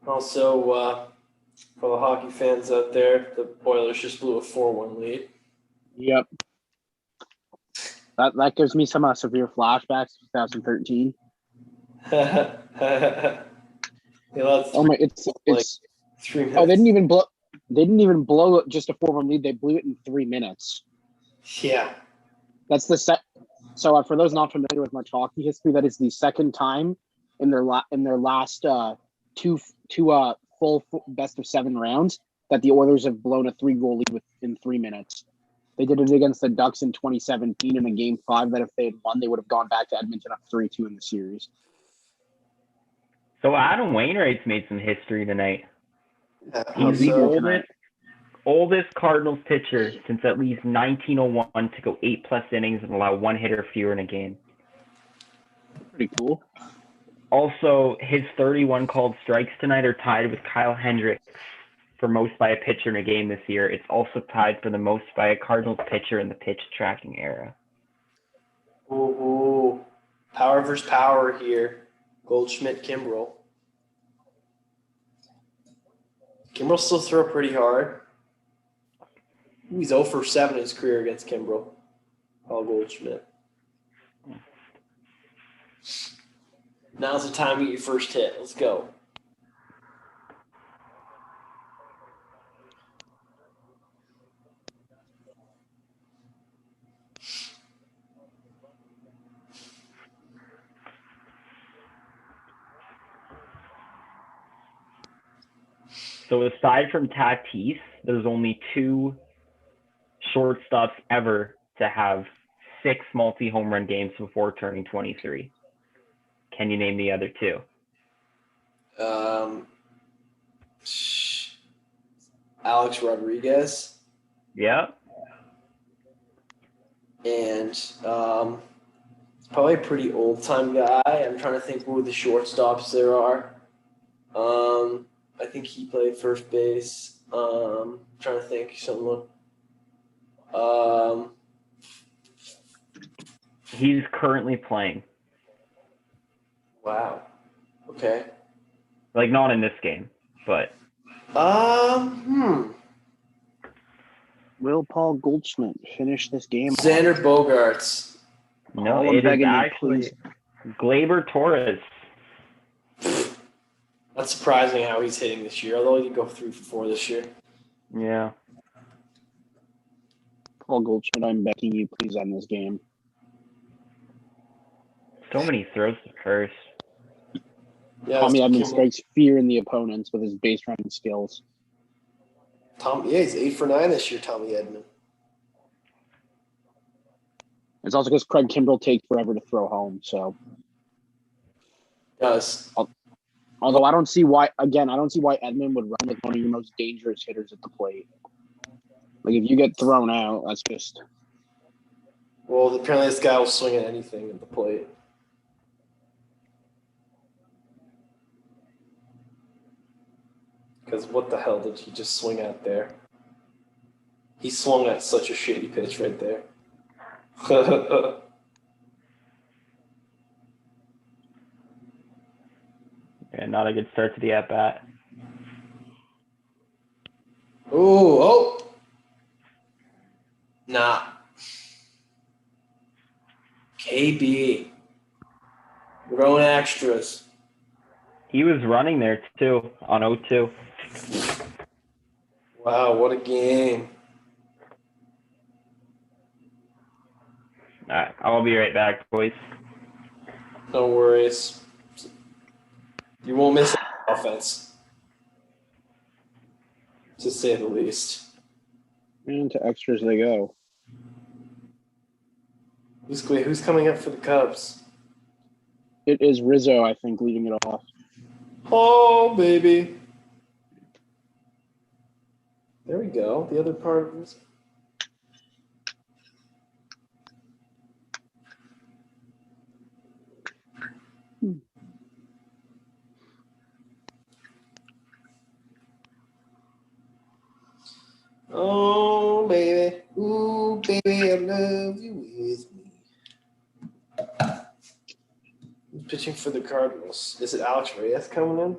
Also, for the hockey fans out there, the Oilers just blew a 4-1 lead. Yep. That gives me some severe flashbacks to 2013. Oh my! It's 3 minutes. oh, they didn't even blow. They didn't even blow just a 4-1 lead. They blew it in 3 minutes. Yeah. That's the set. So for those not familiar with much hockey history, that is the second time in their last two full best of 7 rounds that the Oilers have blown a 3-goal lead within 3 minutes. They did it against the Ducks in 2017 in a Game 5 that if they had won, they would have gone back to Edmonton up 3-2 in the series. So Adam Wainwright's made some history tonight. How He's the so? oldest Cardinals pitcher since at least 1901 to go 8+ innings and allow 1 hitter fewer in a game. Pretty cool. Also, his 31 called strikes tonight are tied with Kyle Hendricks for most by a pitcher in a game this year. It's also tied for the most by a Cardinals pitcher in the pitch tracking era. Ooh. Power versus power here. Goldschmidt, Kimbrel. Kimbrel still throw pretty hard. Ooh, he's 0 for 7 in his career against Kimbrel. Paul Goldschmidt. Now's the time to get your first hit. Let's go. So aside from Tatis, there's only 2 shortstops ever to have 6 multi-home run games before turning 23. Can you name the other 2? Alex Rodriguez. Yeah. And probably a pretty old-time guy. I'm trying to think who the shortstops there are. I think he played first base. Trying to think someone. He's currently playing. Wow. Okay. Like, not in this game, but Will Paul Goldschmidt finish this game? Xander Bogaerts. no, All I'm it is begging you, actually please. Gleyber Torres. That's surprising how he's hitting this year, although he did go 3 for 4 this year. Yeah. Paul Goldschmidt, I'm begging you, please end this game. So many throws to first. Yeah, Tommy Edman Kimbrel. strikes fear in the opponents with his base running skills. He's 8 for 9 this year, Tommy Edman. It's also because Craig Kimbrell takes forever to throw home. So, Does. although I don't see why Edmund would run with one of your most dangerous hitters at the plate. Like if you get thrown out, that's just Well, apparently this guy will swing at anything at the plate. Because what the hell did he just swing at there? He swung at such a shitty pitch right there. Yeah, not a good start to the at bat. Oh. Nah. KB. We're going extras. He was running there too on 0-2. Wow, what a game. All right, I'll be right back, boys. No worries. You won't miss offense, to say the least. into extras they go. Who's coming up for the Cubs? It is Rizzo, I think, leading it off. Oh, baby. There we go. The other part of this. Oh, baby. Ooh, baby, I love you with me. Who's pitching for the Cardinals? Is it Alex Reyes coming in?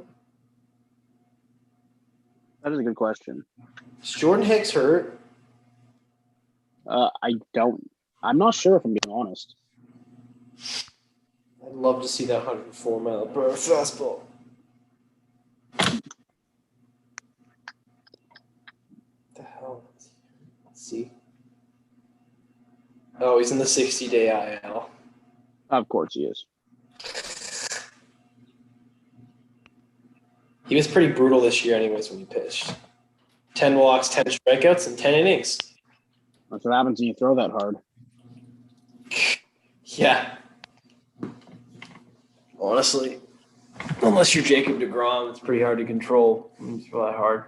That is a good question. Is Jordan Hicks hurt? I'm not sure if I'm being honest. I'd love to see that 104-mile-per-hour fastball. What the hell? Let's see. Oh, he's in the 60-day IL. Of course he is. He was pretty brutal this year anyways when he pitched. 10 walks, 10 strikeouts, and 10 innings. That's what happens when you throw that hard. Yeah. Honestly, unless you're Jacob deGrom, it's pretty hard to control. It's really hard.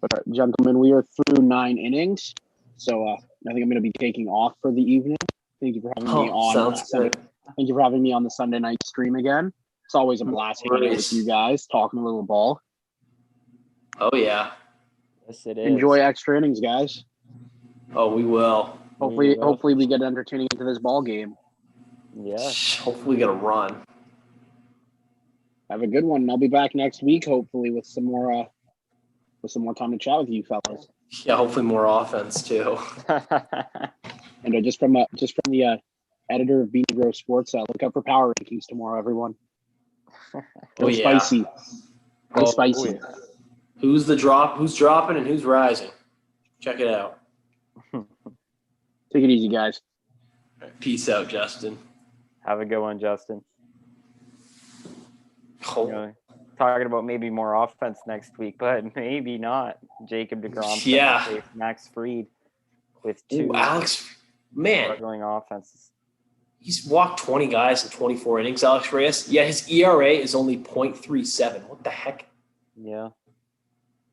But gentlemen, we are through 9 innings, so I think I'm going to be taking off for the evening. Thank you for having me on. Sounds good. Thank you for having me on the Sunday night stream again. It's always a blast hanging out with you guys, talking a little ball. Oh, yeah. Yes, it is. Enjoy extra innings, guys. Oh, we will. Hopefully we get entertaining into this ball game. Yeah. Hopefully we get a run. Have a good one. And I'll be back next week, hopefully with some more time to chat with you fellas. Yeah, hopefully more offense too. And just from the editor of Beanie Bros Sports, look out for power rankings tomorrow, everyone. Go spicy. Go spicy. Yeah. Who's dropping and who's rising? Check it out. Take it easy, guys. All right, peace out, Justin. Have a good one, Justin. Oh, You know, talking about maybe more offense next week, but maybe not. Jacob deGrom, Yeah. Max Fried with 2 Alex, man, struggling offenses. he's walked 20 guys in 24 innings, Alex Reyes. Yeah, his ERA is only .37. What the heck? Yeah.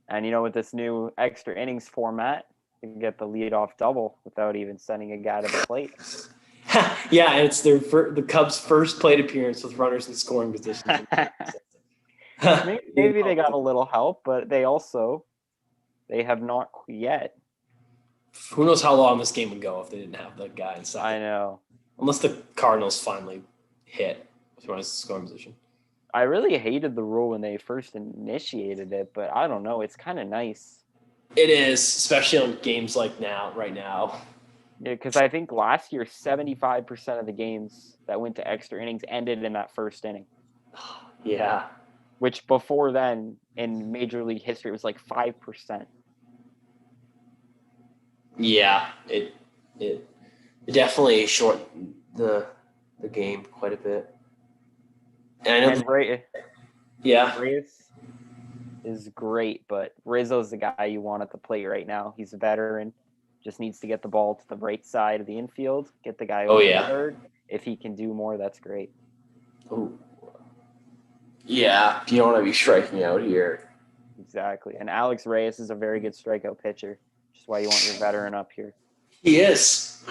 And with this new extra innings format, you can get the leadoff double without even sending a guy to the plate. Yeah, and it's the Cubs' first plate appearance with runners in scoring positions. Maybe they got a little help, but they have not yet. Who knows how long this game would go if they didn't have the guy inside. I know. Unless the Cardinals finally hit with runners in scoring position. I really hated the rule when they first initiated it, but I don't know. It's kind of nice. It is, especially on games like right now. Yeah, because I think last year 75% of the games that went to extra innings ended in that first inning. Yeah. Which before then in Major League history was like 5%. Yeah, it definitely shortened the game quite a bit. And I know Reyes is great, but Rizzo's the guy you want at the plate right now. He's a veteran. Just needs to get the ball to the right side of the infield, get the guy Oh, over yeah. third. If he can do more, that's great. Ooh. Yeah, you don't want to be striking out here. Exactly. And Alex Reyes is a very good strikeout pitcher, which is why you want your veteran up here. He is.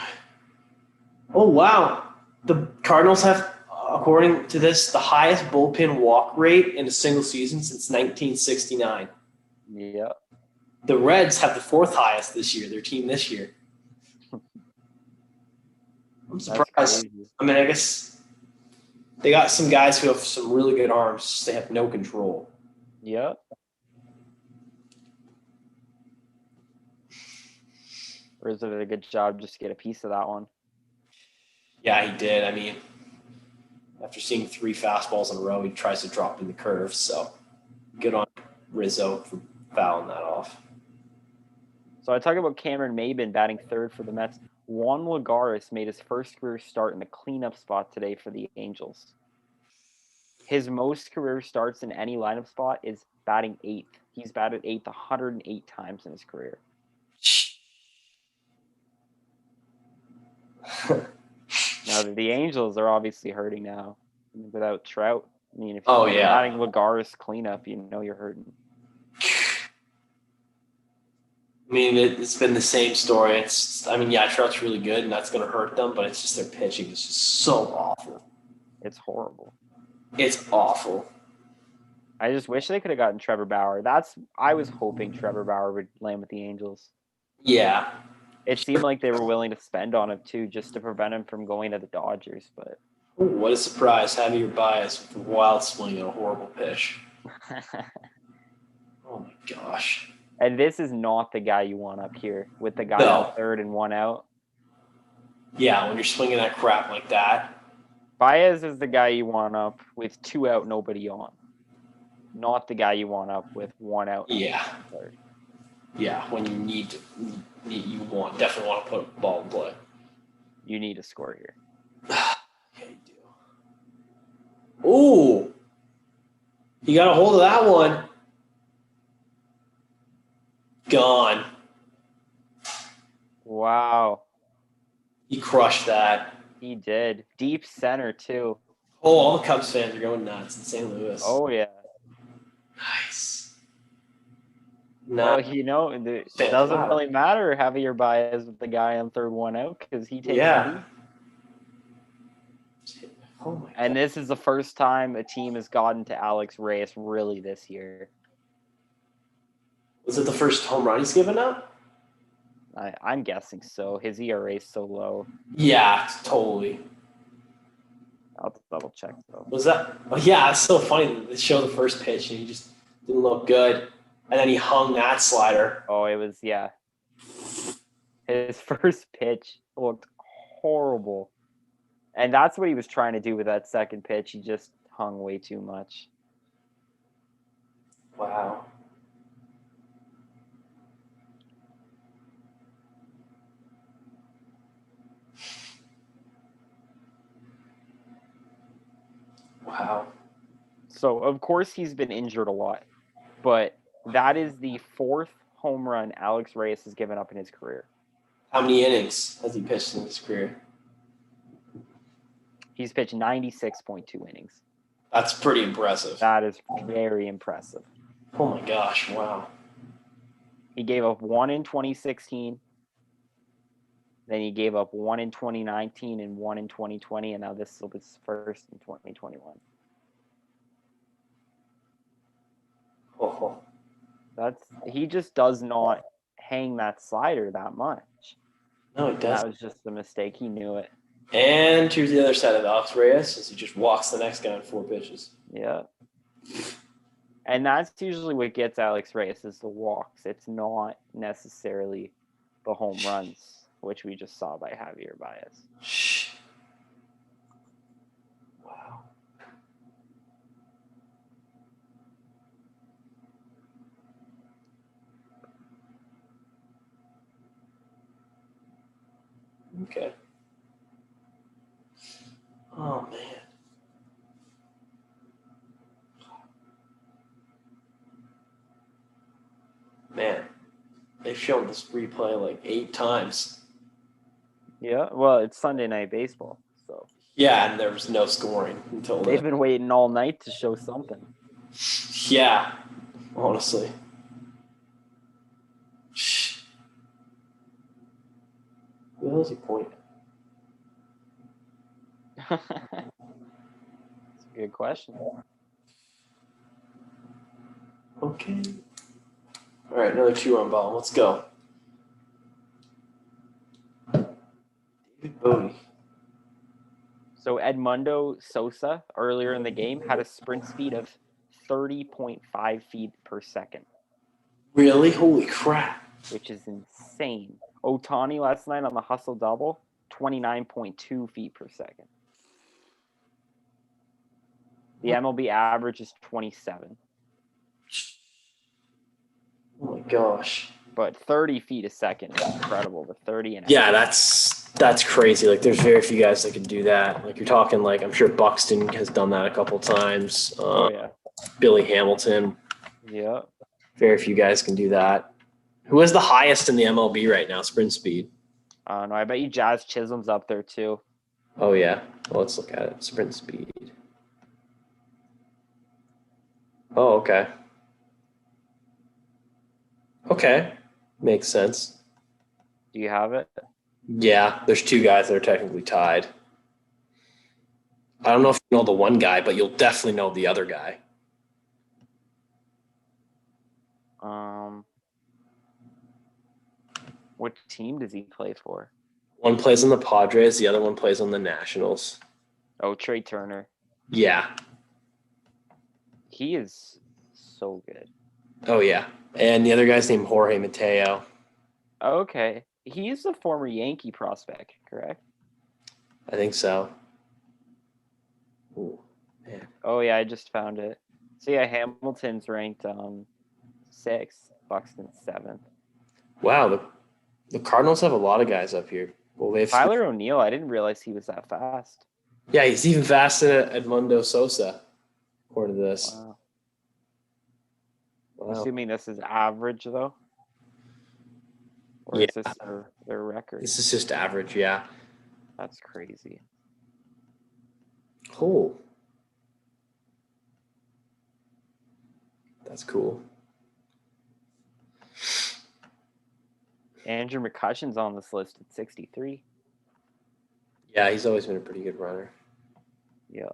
Oh, wow. The Cardinals have, according to this, the highest bullpen walk rate in a single season since 1969. Yeah. The Reds have the 4th highest this year, their team this year. I'm That's surprised. crazy. I mean, I guess they got some guys who have some really good arms. They have no control. Yeah. Rizzo did a good job just to get a piece of that one. Yeah, he did. I mean, after seeing 3 fastballs in a row, he tries to drop in the curve. So good on Rizzo for fouling that off. So I talk about Cameron Maybin batting third for the Mets. Juan Lagares made his first career start in the cleanup spot today for the Angels. His most career starts in any lineup spot is batting 8th. He's batted 8th 108 times in his career. Now the Angels are obviously hurting now without Trout. I mean, if Oh, you're yeah. batting Lagares cleanup, you know you're hurting. I mean, it's been the same story. Trout's really good, and that's going to hurt them, but it's just their pitching is just so awful. It's horrible. It's awful. I just wish they could have gotten Trevor Bauer. I was hoping Trevor Bauer would land with the Angels. Yeah. It seemed like they were willing to spend on him too, just to prevent him from going to the Dodgers. But Ooh, what a surprise. Javier Baez with a wild swing and a horrible pitch. Oh, my gosh. and this is not the guy you want up here with the guy No. on third and 1 out. Yeah, when you're swinging that crap like that. Baez is the guy you want up with 2 out, nobody on. Not the guy you want up with 1 out. Yeah. Third. Yeah, when you definitely want to put the ball in play. You need to score here. Yeah, you do. Ooh. He got a hold of that one. Gone. Wow, He crushed that. he did. Deep center too. Oh, all the Cubs fans are going nuts in St. Louis. Oh yeah. Nice. Well, Nice. it Fans doesn't matter. really matter Javier Baez with the guy on third 1 out because he takes the Yeah. lead. Oh my And God. this is the first time a team has gotten to Alex Reyes really this year. Was it the first home run he's given up? I'm guessing so. His ERA is so low. Yeah, totally. I'll double check though. Was that? Oh, yeah, it's so funny. They show the first pitch and he just didn't look good, and then he hung that slider. Oh, it was His first pitch looked horrible, and that's what he was trying to do with that second pitch. He just hung way too much. Wow. Wow. So of course he's been injured a lot, but that is the 4th home run Alex Reyes has given up in his career. How many innings has he pitched in his career? He's pitched 96.2 innings. That's pretty impressive. That is very impressive. Oh my gosh! Wow. He gave up 1 in 2016. Then he gave up 1 in 2019 and 1 in 2020, and now this will be his first in 2021. Oh. He just does not hang that slider that much. No, it That doesn't. was just a mistake. He knew it. And here's the other side of Alex Reyes, as he just walks the next guy in 4 pitches. Yeah. And that's usually what gets Alex Reyes is the walks. It's not necessarily the home runs, which we just saw by Javier Baez. Shh. Wow. Okay. Oh, man. Man. they've shown this replay like 8 times. Yeah, well, it's Sunday Night Baseball, so Yeah, and there was no scoring until they've then. been waiting all night to show something. Yeah, honestly. Shh. Who the hell is he pointing at? That's a good question. Okay. All right, another 2-run ball. Let's go. David Bodie. So Edmundo Sosa earlier in the game had a sprint speed of 30.5 feet per second, Really? Holy crap. which is insane. Otani last night on the hustle double, 29.2 feet per second. The MLB average is 27, Oh my gosh. but 30 feet a second is incredible. The 30 and a Yeah, half. that's crazy. Like, there's very few guys that can do that. Like, you're talking, like, I'm sure Buxton has done that a couple times. Oh yeah, Billy Hamilton. yeah. Very few guys can do that. Who is the highest in the MLB right now, sprint speed? No, I bet you Jazz Chisholm's up there too. Oh, yeah. Well, let's look at it. Sprint speed. Oh, okay. Okay. Makes sense. Do you have it? Yeah, there's 2 guys that are technically tied. I don't know if you know the one guy, but you'll definitely know the other guy. What team does he play for? One plays on the Padres, the other one plays on the Nationals. Oh, Trey Turner. Yeah. He is so good. Oh, yeah. And the other guy's named Jorge Mateo. Okay. He's a former Yankee prospect, correct? I think so. Ooh, man. Oh, yeah, I just found it. So, yeah, Hamilton's ranked 6th, Buxton's 7th. Wow, the Cardinals have a lot of guys up here. Well, they have Tyler O'Neill, I didn't realize he was that fast. Yeah, he's even faster than Edmundo Sosa, according to this. Wow. Wow. Assuming this is average, though? Or Yeah. is this their record? This is just average, yeah. That's crazy. Cool. That's cool. Andrew McCutcheon's on this list at 63. Yeah, he's always been a pretty good runner. Yeah.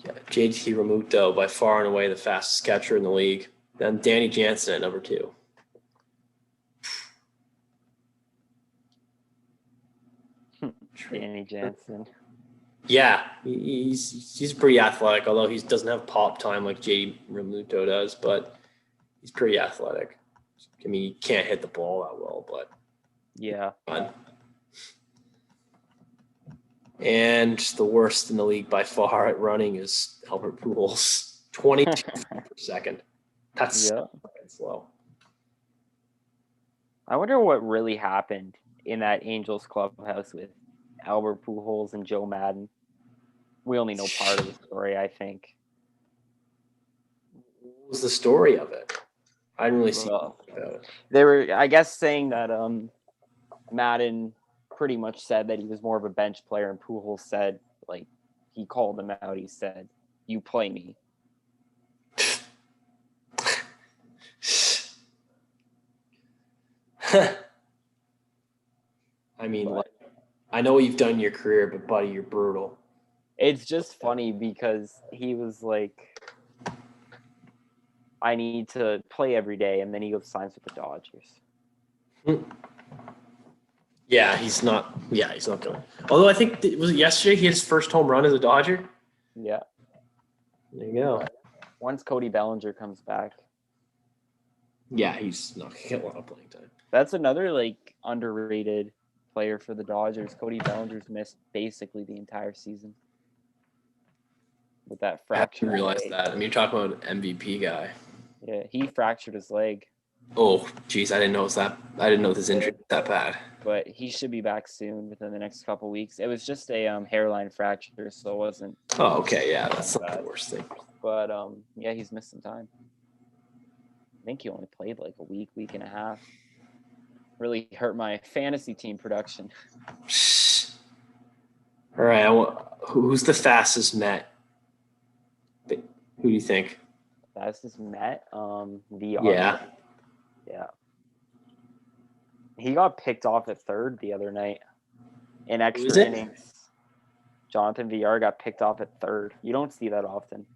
Yeah, JT Realmuto, by far and away the fastest catcher in the league. Then Danny Jansen at number 2. Danny Jansen. Yeah, he's pretty athletic, although he doesn't have pop time like JT Realmuto does, but he's pretty athletic. I mean, he can't hit the ball that well, but Yeah. fun. And the worst in the league by far at running is Albert Pujols, 22 feet per second. That's Yeah. so fucking slow. I wonder what really happened in that Angels clubhouse with Albert Pujols and Joe Madden. We only know part of the story, I think. What was the story of it? I didn't really see Well, anything about it. they were, I guess, saying that Madden pretty much said that he was more of a bench player, and Pujols said, like, he called him out. He said, "You play me." I mean, But- like, I know what you've done in your career, but buddy, you're brutal. It's just funny because he was like, I need to play every day, and then he goes signs with the Dodgers. Yeah, he's not. Yeah, he's not going. Although I think was it yesterday he hit his first home run as a Dodger. Yeah. There you go. Once Cody Bellinger comes back, Yeah, he's not gonna get a lot of playing time. that's another like underrated player for the Dodgers. Cody Bellinger's missed basically the entire season with that I fracture. didn't realize that. I mean, you're talking about an MVP guy. Yeah, he fractured his leg. Oh, geez, I didn't know it was that. I didn't know his injury was that bad. but he should be back soon within the next couple weeks. It was just a hairline fracture, so it wasn't. Oh, okay, yeah, that's not the worst thing. But yeah, he's missed some time. I think he only played like a week and a half. Really hurt my fantasy team production. All right, who's the fastest Met? Who do you think? Fastest Met, VR. Yeah. Yeah. He got picked off at third the other night in is extra it? innings. Jonathan VR got picked off at third. You don't see that often.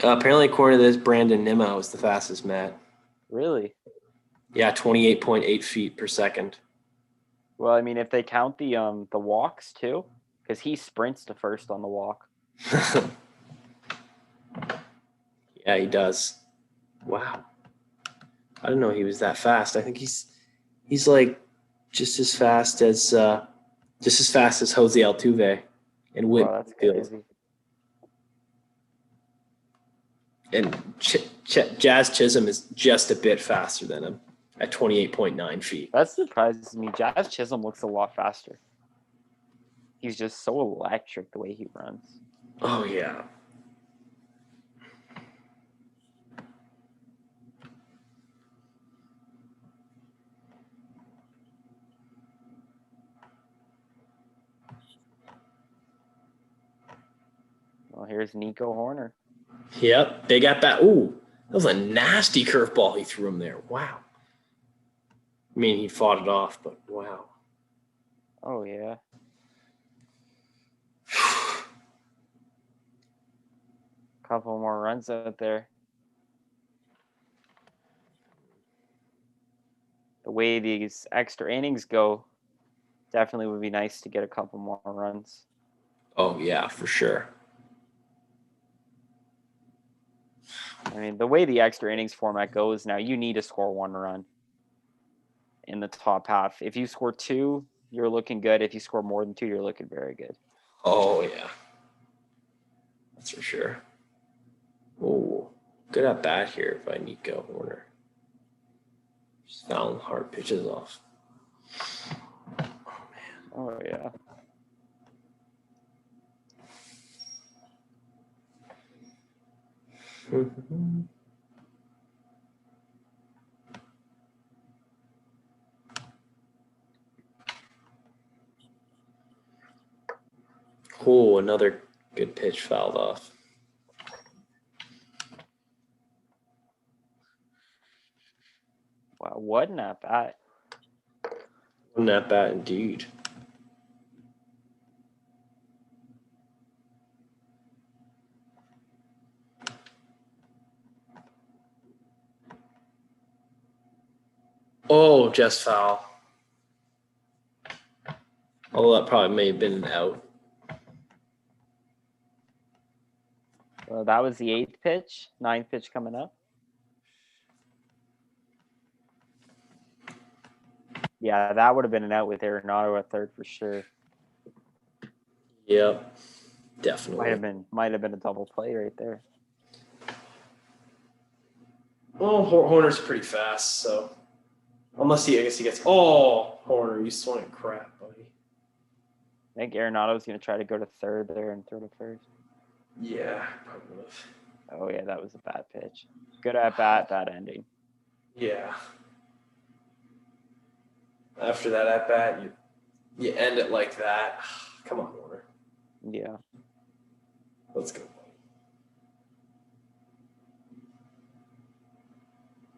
Apparently, according to this, Brandon Nimmo is the fastest Met. Really? Yeah, 28.8 feet per second. Well, I mean, if they count the walks too, because he sprints to first on the walk. Yeah, he does. Wow. I didn't know he was that fast. I think he's like just as fast as Jose Altuve and Wow, that's Whitfield. crazy. And Jazz Chisholm is just a bit faster than him at 28.9 feet. That surprises me. Jazz Chisholm looks a lot faster. He's just so electric the way he runs. Oh, yeah. Well, here's Nico Horner. Yep, big at bat. Ooh, that was a nasty curveball he threw him there. Wow. I mean, he fought it off, but wow. Oh, yeah. Couple more runs out there. The way these extra innings go, definitely would be nice to get a couple more runs. Oh, yeah, for sure. I mean, the way the extra innings format goes now, you need to score one run in the top half. If you score two, you're looking good. If you score more than two, you're looking very good. Oh, yeah. That's for sure. Oh, good at bat here by Nico Horner. Just fouling hard pitches off. Oh, yeah. Oh, another good pitch fouled off. Wow, what an at bat. Wasn't that bad indeed. Oh, just foul. Although that probably may have been an out. Well, that was the 8th pitch. 9th pitch coming up. Yeah, that would have been an out with Arenado at third for sure. Yep, definitely. Might have been a double play right there. Well, Horner's pretty fast, so I guess he gets. Oh, Horner, you swung crap, buddy. I think Arenado's going to try to go to third there and throw to first. Yeah, probably would have. Oh, yeah, that was a bad pitch. Good at bat, bad ending. Yeah. After that at bat, you end it like that. Come on, Horner. Yeah. Let's go.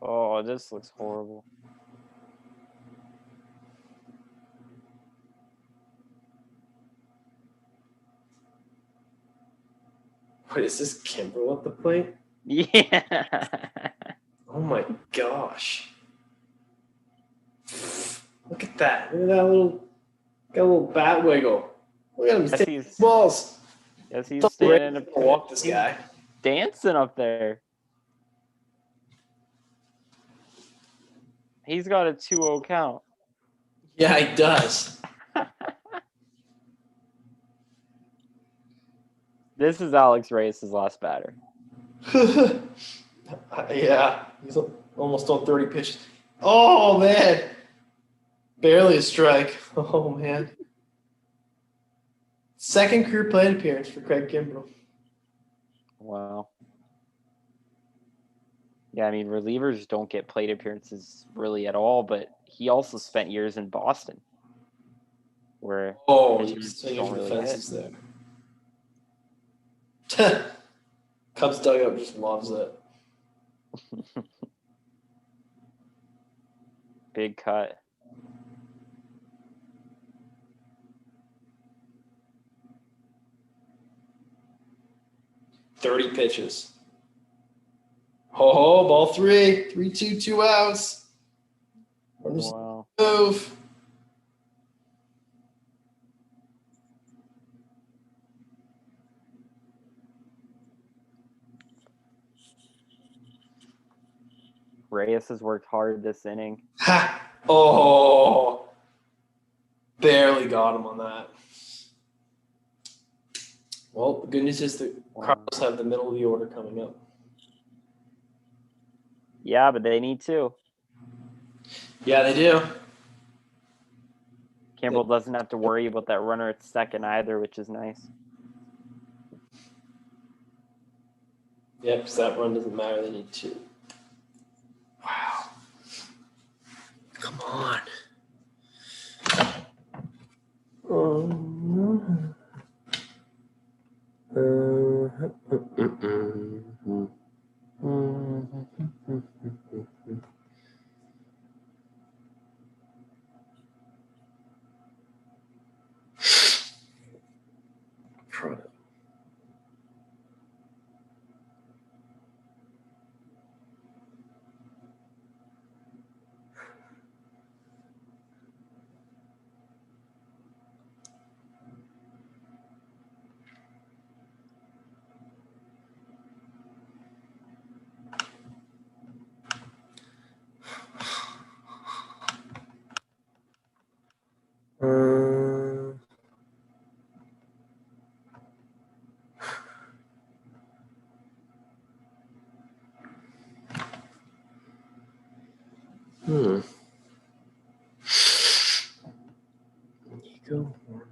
Oh, this looks horrible. What is this, Kimbrel at the plate? Yeah. Oh my gosh. Look at that. Look at that got a little bat wiggle. Look at him. He's Yes, taking he's- balls. Yes, he's standing to walk this guy. dancing up there. He's got a 2-0 count. Yeah, he does. This is Alex Reyes' last batter. Yeah. Almost on 30 pitches. Oh, man. Barely a strike. Oh, man. Second career plate appearance for Craig Kimbrell. Wow. Yeah, I mean, relievers don't get plate appearances really at all, but he also spent years in Boston where Oh, he's pitchers swinging don't for the really hit. fences there. Cubs dugout just loves it. Big cut. $30 pitches. Oh, ball 3. 3-2, 2 outs. Wow. Move. Reyes has worked hard this inning. Ha! Oh, barely got him on that. Well, the good news is the Cardinals have the middle of the order coming up. Yeah, but they need to. Yeah, they do. Campbell doesn't have to worry about that runner at second either, which is nice. Yep, because that run doesn't matter. They need 2. Wow. Come on. Nico Warner.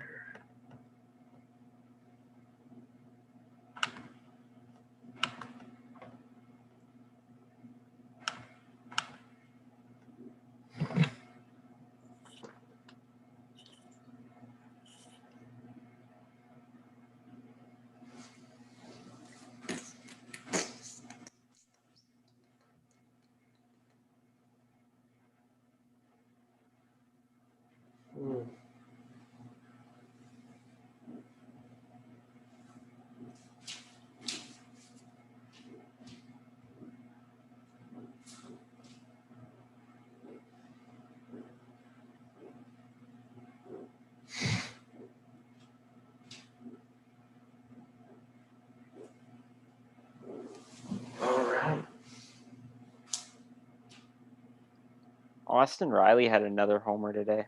All right. Austin Riley had another homer today.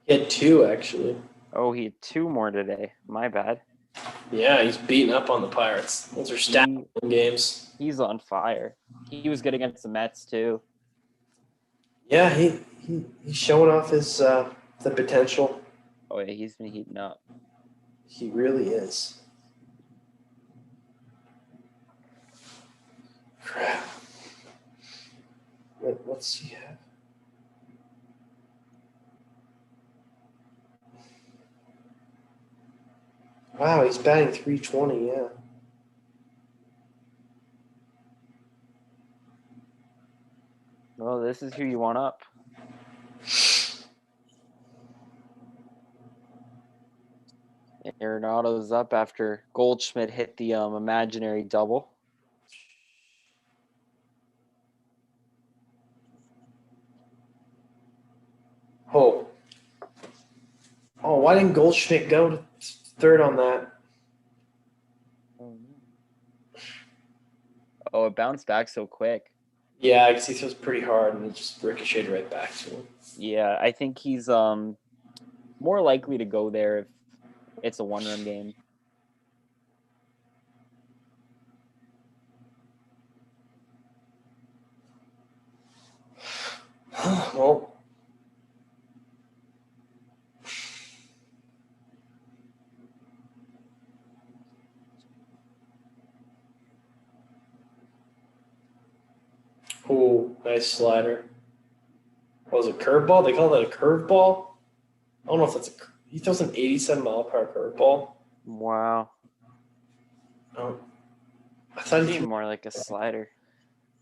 He had 2, actually. Oh, he had 2 more today. My bad. Yeah, he's beating up on the Pirates. Those are stat games. He's on fire. He was good against the Mets too. Yeah, he's showing off his the potential. Oh yeah, he's been heating up. He really is. Crap. What's he have? Wow, he's batting 320, yeah. Well, this is who you want up. Arenado's up after Goldschmidt hit the imaginary double. Oh, why didn't Goldschmidt go to third on that? Oh, it bounced back so quick. Yeah, I guess he throws pretty hard and it just ricocheted right back to him. Yeah, I think he's more likely to go there if it's a 1-run game. Well, ooh, nice slider. What was it, curveball? They call that a curveball? I don't know if that's he throws an 87 mile per hour curveball. Wow. Oh, I thought he Seemed more like a slider.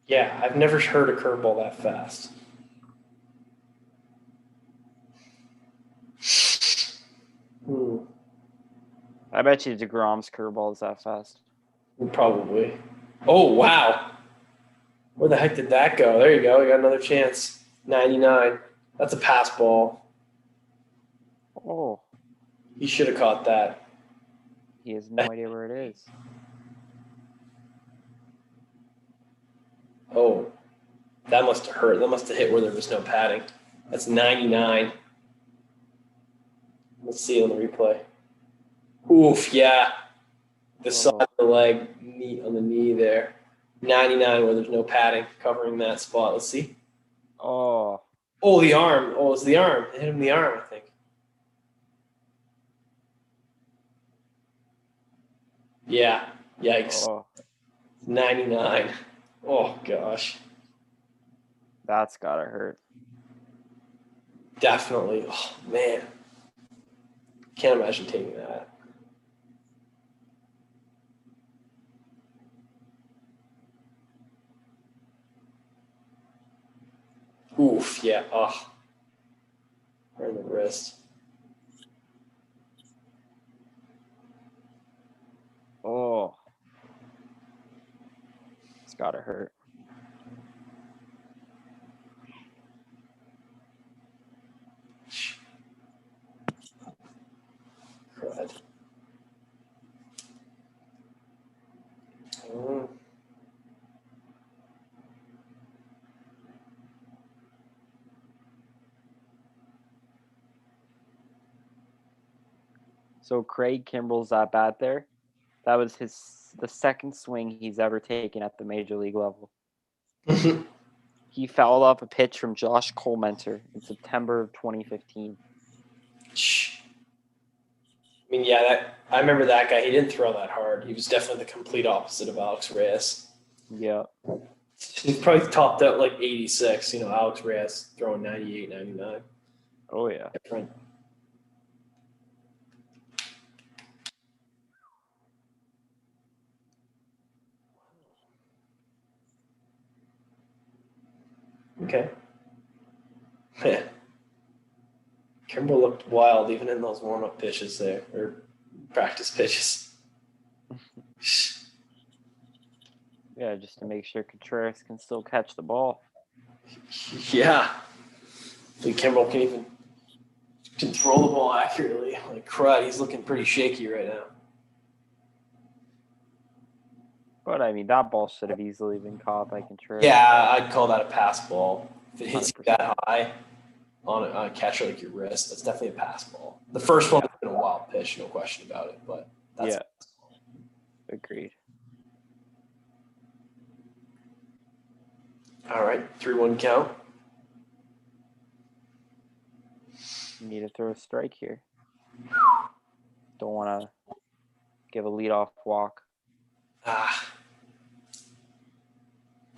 Yeah, I've never heard a curveball that fast. I bet you DeGrom's curveball is that fast. Probably. Oh, wow. Where the heck did that go? There you go. We got another chance. 99. That's a pass ball. Oh, He should have caught that. he has no idea where it is. Oh, that must have hurt. That must have hit where there was no padding. That's 99. Let's see it on the replay. Oof, yeah. The side of the leg, knee on the knee there. 99 where there's no padding covering that spot. Let's see. Oh, Oh, the arm. Oh, it's the arm. It hit him in the arm, I think. Yeah. Yikes. oh, 99. Oh, gosh. that's gotta hurt. Definitely. Oh, man. Can't imagine taking that. Oof, yeah. Oh. Right in the wrist. Oh, it's gotta hurt. Crud. Mm. So Craig Kimbrell's at bat there. That was the second swing he's ever taken at the major league level. He fouled off a pitch from Josh Colmenter in September of 2015. I mean, yeah, I remember that guy. He didn't throw that hard. He was definitely the complete opposite of Alex Reyes. Yeah. He's probably topped out like 86. You know, Alex Reyes throwing 98, 99. Oh, yeah. Different. Okay. Yeah. Kimbrel looked wild even in those warm-up pitches there, or practice pitches. Yeah, just to make sure Contreras can still catch the ball. Yeah. I think Kimbrel can throw the ball accurately. Like crud, he's looking pretty shaky right now. But, I mean, that ball should have easily been caught by Contreras. Yeah, I'd call that a pass ball. If it hits you 100%. that high on a catcher like your wrist, that's definitely a pass ball. The first one would have been a wild pitch, no question about it. But that's Yeah. Agreed. all right. 3-1 count. You need to throw a strike here. Don't want to give a leadoff walk.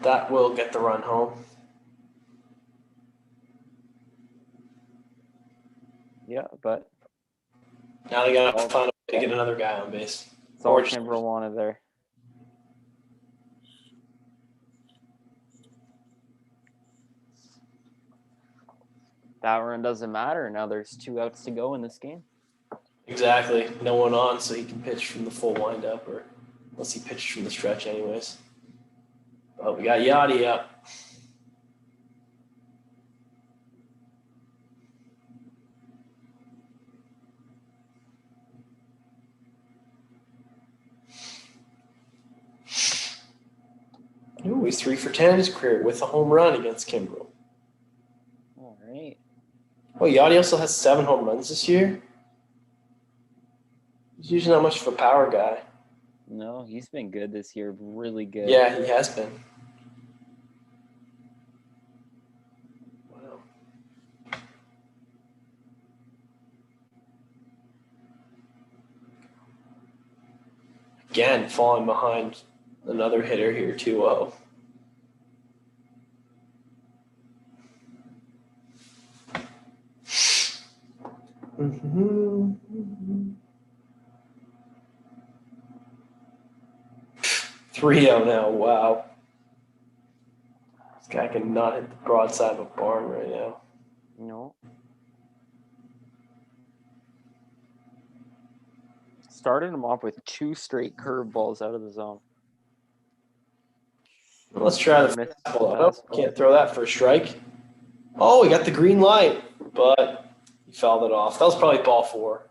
That will get the run home. Yeah, but Now they got to find a way to get another guy on base. it's all Or just- Kimbrel wanted there. That run doesn't matter. Now there's 2 outs to go in this game. Exactly. No one on, so he can pitch from the full windup, or unless he pitches from the stretch anyways. But we got Yachty up. Ooh, he's 3 for 10 in his career with a home run against Kimbrel. All right. Oh, Yachty also has 7 home runs this year. He's usually not much of a power guy. No, he's been good this year. Really good. Yeah, he has been. Wow. Again, falling behind another hitter here, 2-0. Mm-hmm. 3-0 now. Wow. This guy cannot hit the broadside of a barn right now. No. Started him off with 2 straight curveballs out of the zone. Let's try the Missed fastball. the Oh, fastball. can't throw that for a strike. Oh, he got the green light, but he fouled it off. That was probably ball 4.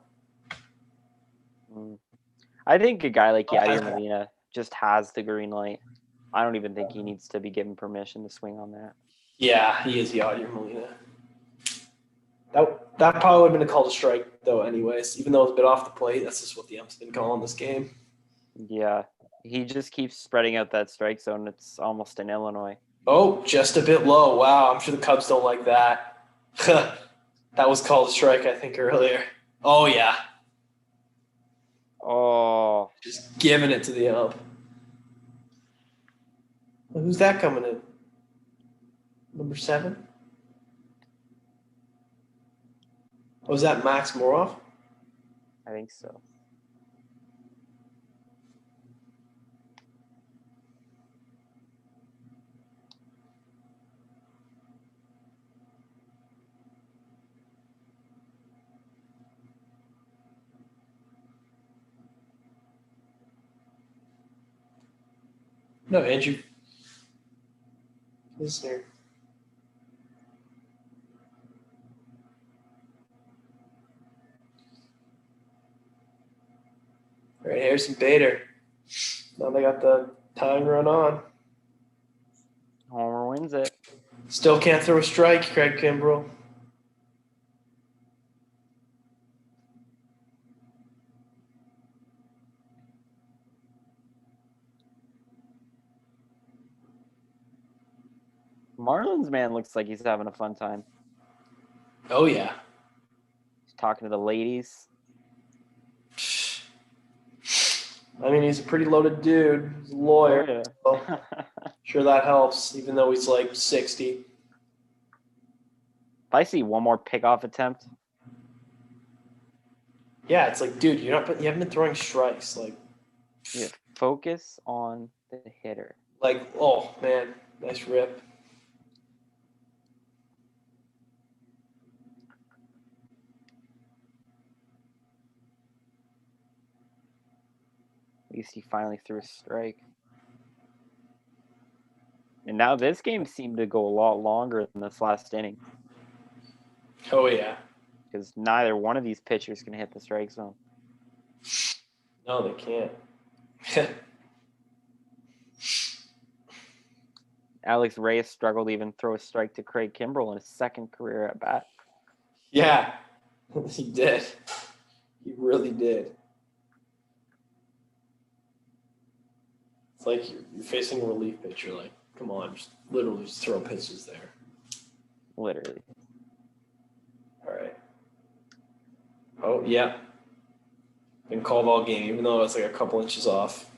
I think a guy like Oh, Yadier Molina just has the green light. I don't even think he needs to be given permission to swing on that. Yeah, he is Yadier Molina. That probably would have been a call to strike, though, anyways. Even though it's a bit off the plate, that's just what the ump's been calling this game. Yeah, he just keeps spreading out that strike zone. It's almost in Illinois. Oh, just a bit low. Wow, I'm sure the Cubs don't like that. That was called a strike, I think, earlier. Oh, yeah. Oh, Just giving it to the ump. Well, who's that coming in? Number 7? Was that Max Moroff? I think so. No, Andrew. Listener. All right, Harrison Bader. Now they got the tying run on. Homer wins it. Still can't throw a strike, Craig Kimbrell. Marlins man looks like he's having a fun time. Oh, yeah. He's talking to the ladies. I mean, he's a pretty loaded dude. He's a lawyer. Oh, So sure that helps, even though he's like 60. If I see one more pickoff attempt, Yeah, it's like, dude, you haven't been throwing strikes. yeah, focus on the hitter. Oh, man, nice rip. At least he finally threw a strike. And now this game seemed to go a lot longer than this last inning Oh, yeah. because neither one of these pitchers can hit the strike zone. No, they can't. Alex Reyes struggled to even throw a strike to Craig Kimbrell in his second career at bat. Yeah, he did. He really did. It's like you're facing a relief pitcher. Like, come on, just literally just throw pitches there. Literally. All right. Oh, yeah. Been called all game, even though it's like a couple inches off.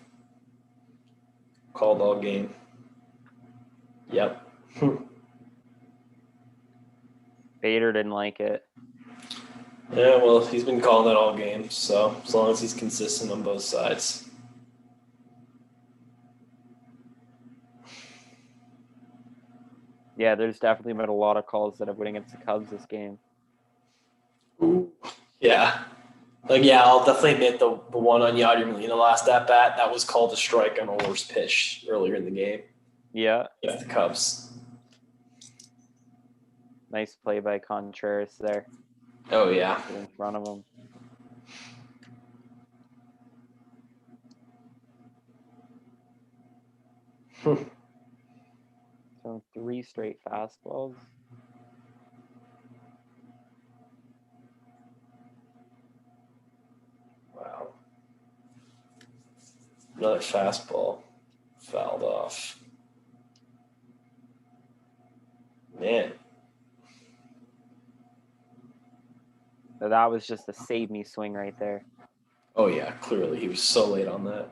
Called all game. Yep. Bader didn't like it. Yeah, well, he's been calling it all game, so as long as he's consistent on both sides. Yeah, there's definitely been a lot of calls that have went against the Cubs this game. Yeah. I'll definitely admit the one on Yadier Molina last at bat, that was called a strike on a worse pitch earlier in the game. Yeah, Yeah, the Cubs. nice play by Contreras there Oh, yeah. in front of him. So 3 straight fastballs. Wow. Another fastball. Fouled off. Man. So that was just a save me swing right there. Oh, yeah, clearly. He was so late on that.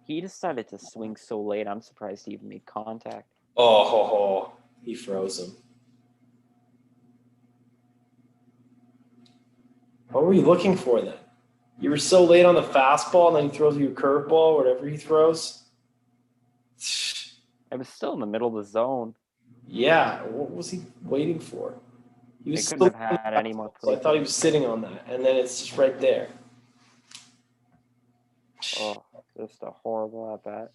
He decided to swing so late. I'm surprised he even made contact. Oh, he froze him. What were you looking for then? You were so late on the fastball, and then he throws you a curveball, whatever he throws. I was still in the middle of the zone. Yeah, what was he waiting for? He They was couldn't still have had any more so I plays. thought he was sitting on that, and then it's just right there. Oh, just a horrible at bat.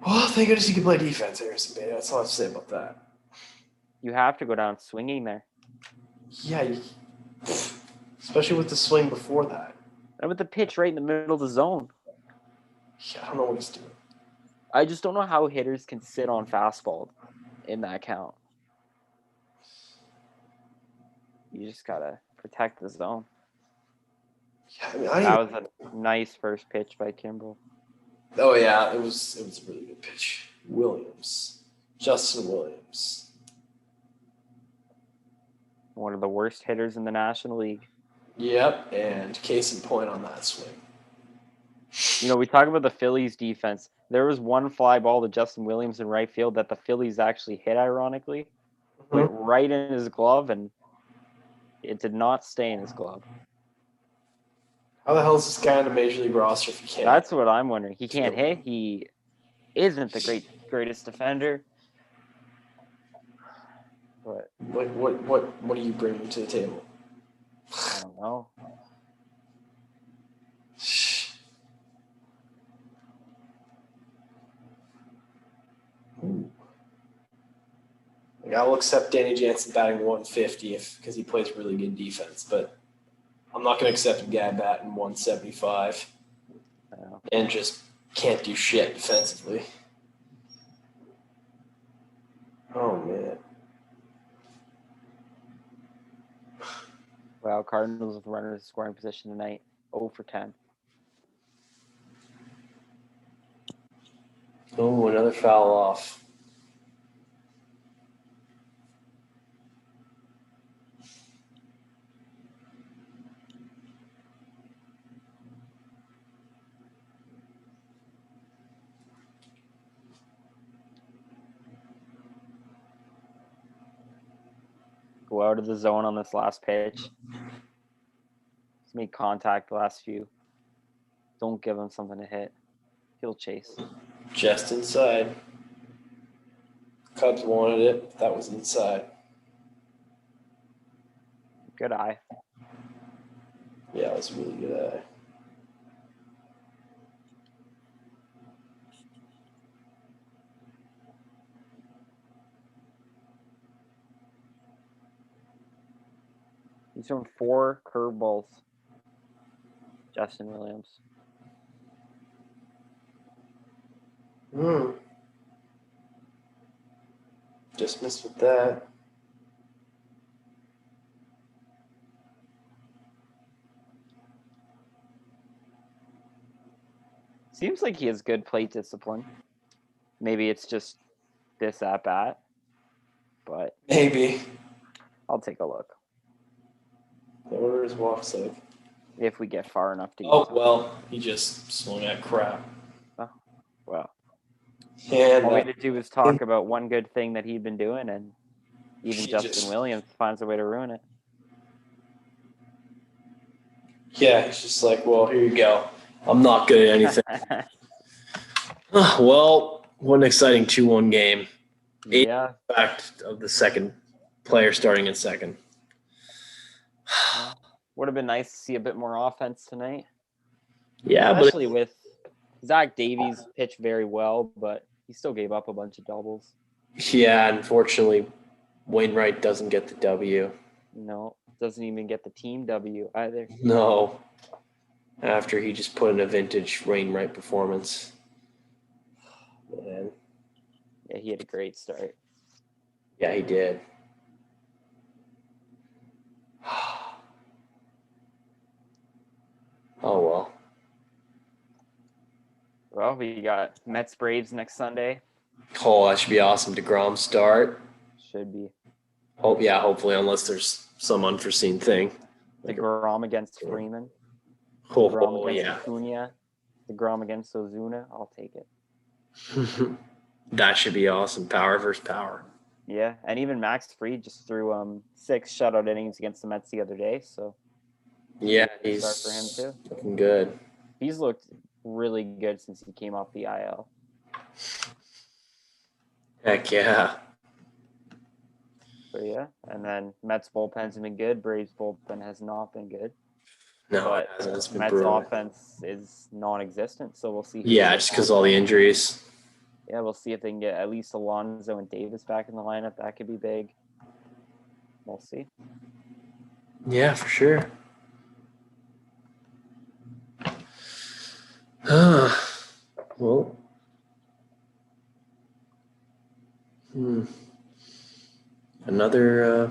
Well, thank goodness you can play defense, Harrison Bader. That's all I have to say about that. You have to go down swinging there. Yeah, especially with the swing before that. And with the pitch right in the middle of the zone. Yeah, I don't know what he's doing. I just don't know how hitters can sit on fastball in that count. You just gotta protect the zone. Yeah, I mean, That was a nice first pitch by Kimbrel. Oh yeah, it was a really good pitch. Justin Williams. One of the worst hitters in the National League. Yep, and case in point on that swing. You know, we talk about the Phillies defense. There was one fly ball to Justin Williams in right field that the Phillies actually hit, ironically. Went right in his glove, and it did not stay in his glove. How the hell is this guy on a major league roster if he can't? That's what I'm wondering. He can't hit. He isn't the greatest defender. But What are you bringing to the table? I don't know. Like, I'll accept Danny Jansen batting 150 because he plays really good defense, but I'm not going to accept a guy batting 175 and just can't do shit defensively. Oh, man. Well, Cardinals with runners in scoring position tonight, 0 for 10. Oh, another foul off. Go out of the zone on this last pitch. Just make contact the last few. Don't give him something to hit. He'll chase. Just inside. Cubs wanted it. That was inside. Good eye. Yeah, it was a really good eye. He's thrown 4 curveballs. Justin Williams. Just missed with that. Seems like he has good plate discipline. Maybe it's just this at bat, but Maybe. I'll take a look What are his walks like? if we get far enough to get Oh, to well, he just swung at crap. well. And All we had to do was talk about one good thing that he'd been doing, and even He Justin just- Williams finds a way to ruin it. yeah, he's just like, well, here you go. I'm not good at anything. Well, what an exciting 2-1 game. Yeah, Fact of the second player starting in second. would have been nice to see a bit more offense tonight, Yeah, especially with Zach Davies pitched very well, but he still gave up a bunch of doubles. yeah, unfortunately, Wainwright doesn't get the W. No, doesn't even get the team W either. No. After he just put in a vintage Wainwright performance. Man. Yeah, he had a great start. Yeah, he did. Oh, well. Well, we got Mets Braves next Sunday. Oh, that should be awesome. DeGrom start. Should be. Yeah, hopefully, unless there's some unforeseen thing. DeGrom against Freeman. Oh, DeGrom against yeah. Acuna. DeGrom against Ozuna. I'll take it. That should be awesome. Power versus power. Yeah, and even Max Fried just threw 6 shutout innings against the Mets the other day, so Yeah, good he's start for him too. looking good. He's looked really good since he came off the IL. Heck yeah. So yeah, and then Mets bullpen's been good. Braves bullpen has not been good. No, But it hasn't. It's been Mets brutal. offense is non-existent, so we'll see. Yeah, just because all the injuries. Yeah, we'll see if they can get at least Alonso and Davis back in the lineup. That could be big. We'll see. Yeah, for sure. Well. Another